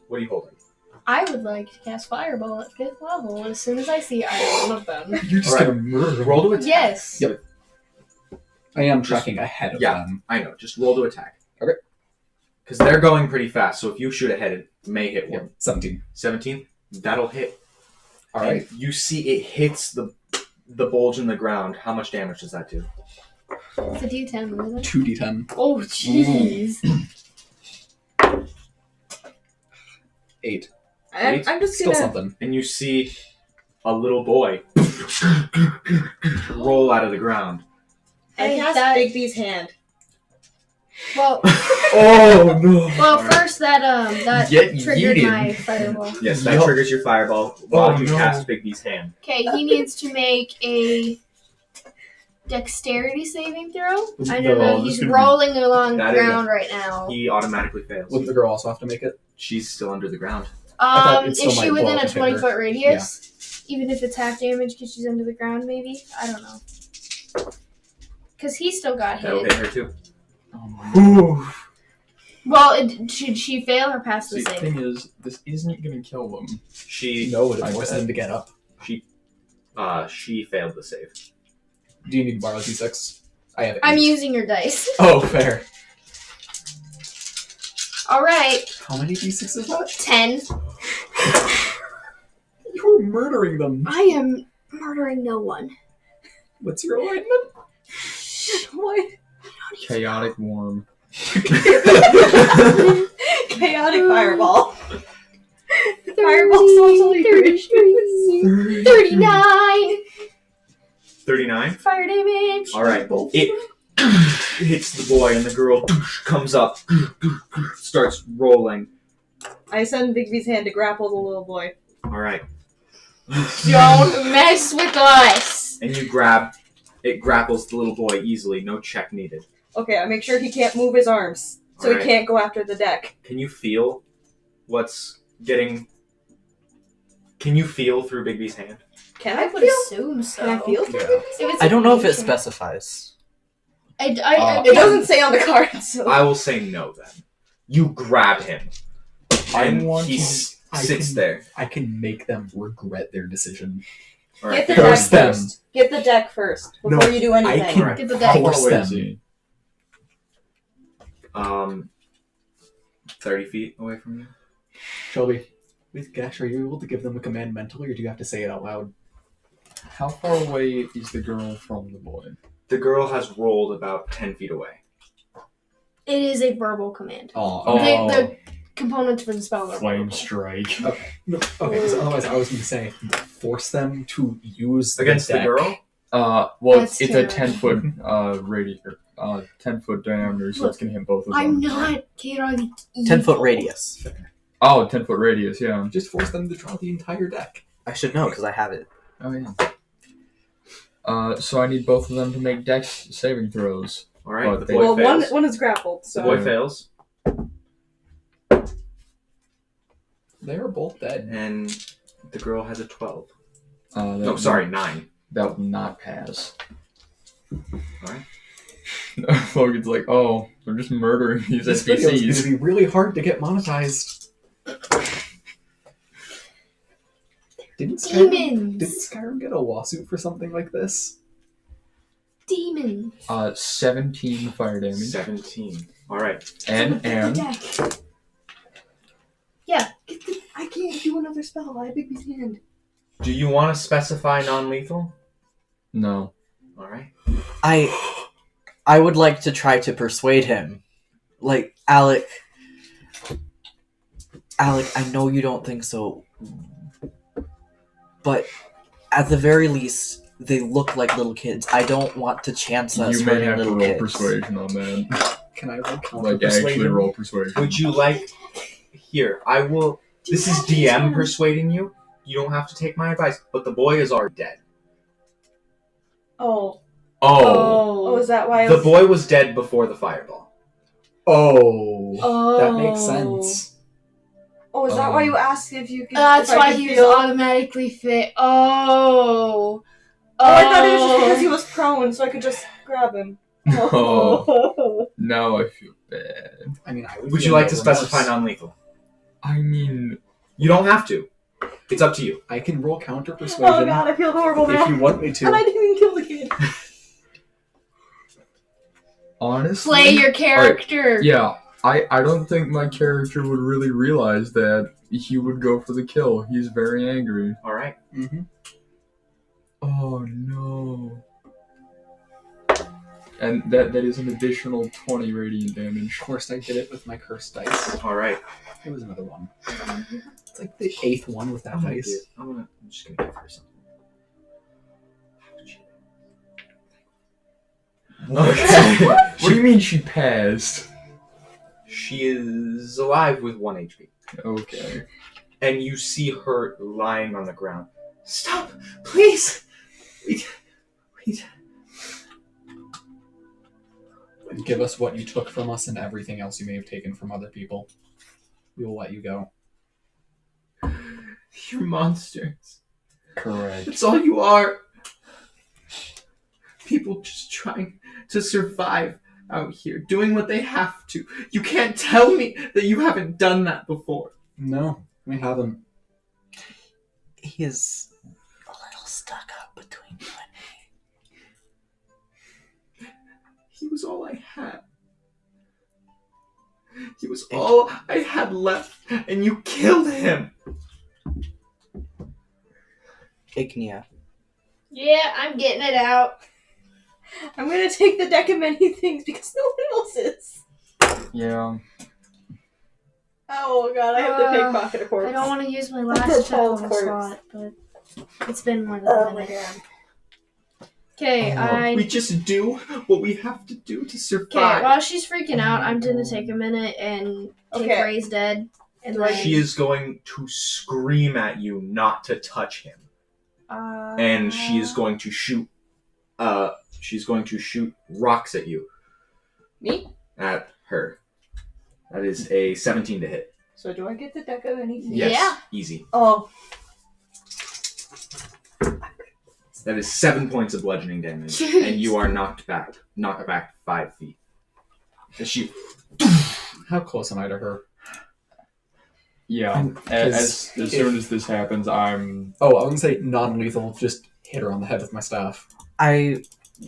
what are you holding? I would like to cast Fireball at 5th level as soon as I see either one of them. You're just Alright. gonna murder them. Roll to attack. Yes. Yep. I am tracking ahead of Yeah. them. I know. Just roll to attack. Because they're going pretty fast, so if you shoot ahead, it may hit one. Yep. 17. 17? That'll hit. Alright. You see it hits the bulge in the ground. How much damage does that do? It's a D10, isn't it? 2d10. Oh, jeez. 8. I'm just Still gonna. something. And you see a little boy roll out of the ground. I cast that- Bigby's hand. Well, Oh no! well, first that Get triggered yeeted. my fireball. Yes, that Yup. triggers your fireball while Oh, you no. cast Bigby's hand. Okay, he needs to make a dexterity saving throw. I don't know. No, this He's is gonna be- rolling along the That is a- ground right now. He automatically fails. Wouldn't the girl also have to make it? She's still under the ground. thought it Is still she might blow within up a and hit her. 20-foot radius? Even if it's half damage because she's under the ground, maybe? I don't know. Because he still got That'll hit. hit her too. Ooh. Well, should she fail or pass the The save? thing is, this isn't gonna kill them. She No, it I forces bet. them to get up. she failed the save. Do you need to borrow D6? I have 8. I'm using your dice. Oh, fair. Alright, How many D6 is that? 10. You're murdering them. I am murdering no one. What's your alignment? What? Chaotic worm. Chaotic fireball. Fireball socially 39! 39? Fire damage! Alright. It hits the boy and the girl comes up, starts rolling. I send Bigby's hand to grapple the little boy. Alright. Don't mess with us! And it grapples the little boy easily, no check needed. Okay, I make sure he can't move his arms, so Alright. he can't go after the deck. Can you feel what's getting... Can you feel through Bigby's hand? Can I I would feel? assume so. Can I feel? Yeah. If it's I don't know if it a- specifies. It doesn't say on the card, so. I will say no then. You grab him. I And want he to- sits there. I can make them regret their decision. Alright. Get the Force deck them. first. Get the deck first before No, you do I anything. can Alright. Get the deck. force How far away them. is he? 30 feet away from you. Shelby, with Gash, are you able to give them a command mentally, or do you have to say it out loud? How far away is the girl from the boy? The girl has rolled about 10 feet away. It is a verbal command. Oh, The components for the spell are Flame verbal. strike. no, okay. So otherwise, I was going to say force them to use Against the deck. girl? Well, That's it's a terrible. 10-foot radius, 10-foot diameter, so it's gonna hit both of them. I'm not chaotic. 10-foot radius. Oh, 10-foot radius, yeah. Just force them to draw the entire deck. I should know because I have it. Oh yeah. So I need both of them to make dex saving throws. Alright, Oh, the they- boy Well, fails. one is grappled, The so. boy Yeah. fails, They are both dead. and the girl has a 12. That No, sorry, 9. That will not pass. Alright. Logan's like, oh, they're just murdering these This video is going to NPCs. be really hard to get monetized. Didn't Demons! Skyrim get a lawsuit for something like this? Demons! 17 fire damage. 17. Alright. And Yeah, I can't do another spell. I have Bigby's hand. Do you want to specify non-lethal? no. Alright. I would like to try to persuade him. Like, Alec, I know you don't think so, but at the very least, they look like little kids. I don't want to chance us You may hurting have to little roll kids. persuasion on that. Can I roll counter Like, actually persuasion? roll persuasion. Would you like... Here, I will... This is DM persuading you. You don't have to take my advice, but the boy is already dead. Oh. Oh. Oh, is that why I The was... boy was dead before the fireball. Oh, Oh. that makes sense. Oh, is that why you asked if you could... That's if I why could he was feel... automatically fit. Oh. Oh, I thought it was just because he was prone, so I could just grab him. Oh. Now I feel bad. I mean, I Would feel you like no to specify remorse. non-lethal? I mean, You don't have to. It's up to you. I can roll counter Oh persuasion god, I feel horrible if you now. want me to. And I didn't even kill the kid. honestly... Play your character. Yeah, I don't think my character would really realize that he would go for the kill. He's very angry. All right. Mm-hmm. Oh no. And that is an additional 20 radiant damage. Of course, I did it with my cursed dice. All right. It was another one. It's like the 8th one with that dice. I'm just gonna give her something. Okay. What do you mean she passed? She is alive with 1 HP. Okay. And you see her lying on the ground. Stop! Please! Wait. Give us what you took from us and everything else you may have taken from other people. We will let you go. You're monsters. Correct. That's all you are. People just trying to survive out here, doing what they have to. You can't tell me that you haven't done that before. No, we haven't. He is a little stuck up between you and me. He was all I had. He was all I had left, and you killed him. Ignia. Yeah, I'm getting it out. I'm gonna take the deck of many things because no one else is. Yeah. Oh god, I have to pickpocket a corpse. I don't want to use my That's last a tall challenge corpse. slot, but it's been more than a minute. god. Okay, We just do what we have to do to Okay, survive. while she's freaking out, I'm gonna take a minute and take Okay. Fray's dead. And then, She is going to scream at you not to touch him. And she is going to shoot rocks at you. Me? At her. That is a 17 to hit. So do I get the deck of anything? Yes. Yeah. Easy. Oh. That is 7 points of bludgeoning damage. And you are knocked back 5 feet. As she How close am I to her? Yeah. As soon as this happens, I'm... Oh, I wouldn't say non-lethal, just hit her on the head with my staff. I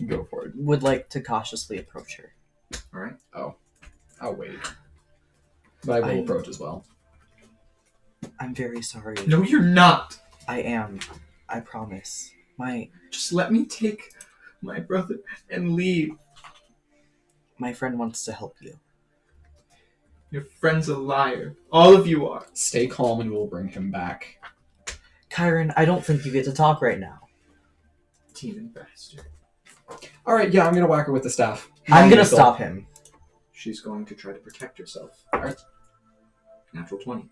Go for it. would like to cautiously approach her. Alright. I'll wait. But I will approach as well. I'm very sorry. No, you're not. I am. I promise. Just let me take my brother and leave. My friend wants to help you. Your friend's a liar. All of you are. Stay calm and we'll bring him back. Kyron, I don't think you get to talk right now. Demon bastard. Alright, yeah, I'm gonna whack her with the staff. I'm gonna Non-lethal. stop him. She's going to try to protect herself. Alright. Natural 20.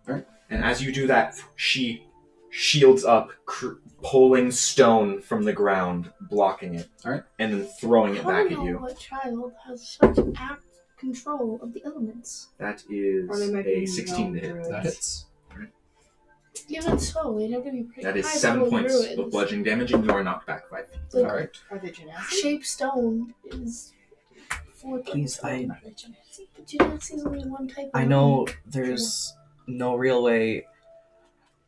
Alright. And as you do that, she shields up, pulling stone from the ground, blocking it. Alright. And then throwing it How back do at you know you. what child has such apt control of the elements? That is Or they might a be 16 to hit. druids. That hits. Even so, they'd have to be pretty That is high 7 level points druids. of bludgeoning damage, and you are knocked back 5 feet. Like, Alright. Are they generic? Shape stone is 4 Please, But genasi is only one type of I know there's no real way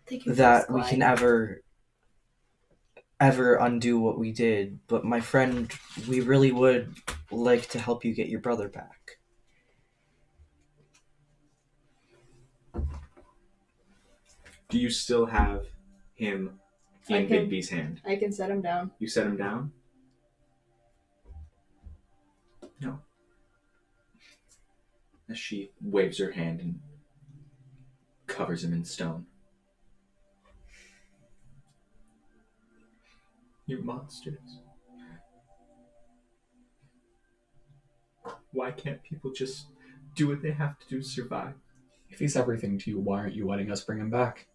They can that just we glide. can ever undo what we did, but my friend, we really would like to help you get your brother back. Do you still have him in Okay. Bigby's hand? I can set him down. You set him down? No. As she waves her hand and covers him in stone. You monsters. Why can't people just do what they have to do to survive? If he's everything to you, why aren't you letting us bring him back?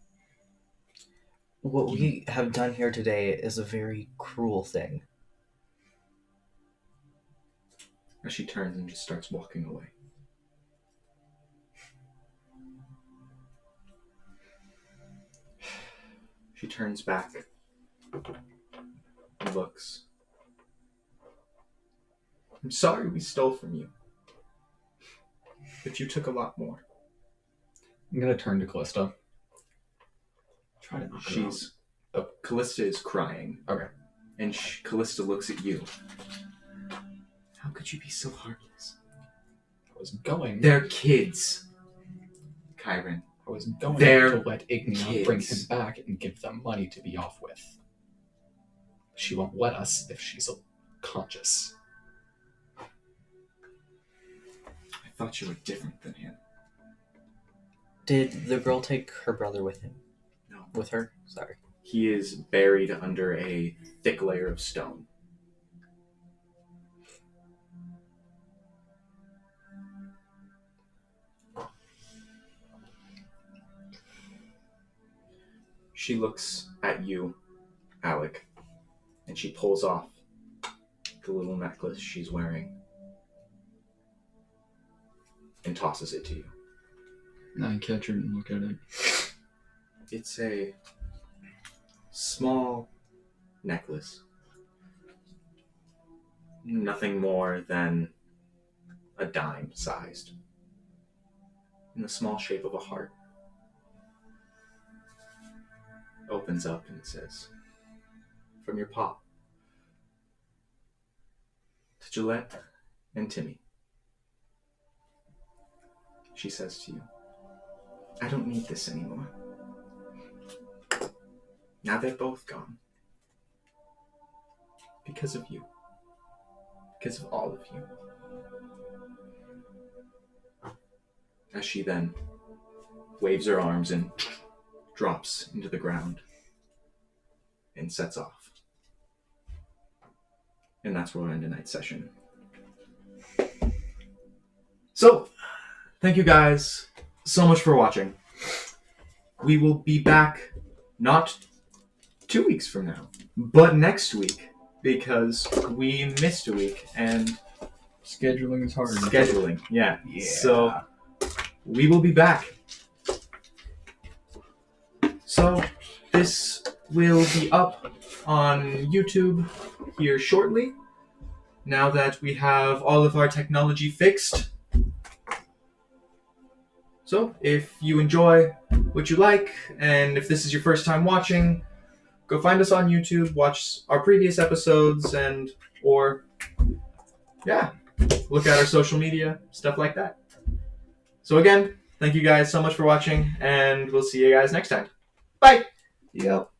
What we have done here today is a very cruel thing. As she turns and just starts walking away. She turns back and looks. I'm sorry we stole from you. But you took a lot more. I'm gonna turn to Callista. Try to knock her out. Callista is crying. Okay. And Callista looks at you. How could you be so heartless? was going. They're kids, Kyron. I was going They're to let Ignia kids. bring him back and give them money to be off with. She won't let us if she's conscious. I thought you were different than him. Did the girl take her brother with him? No. With her? Sorry. He is buried under a thick layer of stone. She looks at you, Alec, and she pulls off the little necklace she's wearing and tosses it to you. I catch her and look at it. It's a small necklace. Nothing more than a dime sized. In the small shape of a heart. Opens up and says, "From your pa, to Gillette and Timmy." She says to you, "I don't need this anymore. Now they're both gone. Because of you. Because of all of you." As she then waves her arms and drops into the ground and sets off. And that's where we'll end tonight's session. So, thank you guys so much for watching. We will be back not 2 weeks from now, but next week, because we missed a week and Scheduling is hard. scheduling. Yeah. So we will be back. So this will be up on YouTube here shortly, now that we have all of our technology fixed. So if you enjoy what you like, and if this is your first time watching, go find us on YouTube, watch our previous episodes, or look at our social media, stuff like that. So again, thank you guys so much for watching, and we'll see you guys next time. Bye! Yep.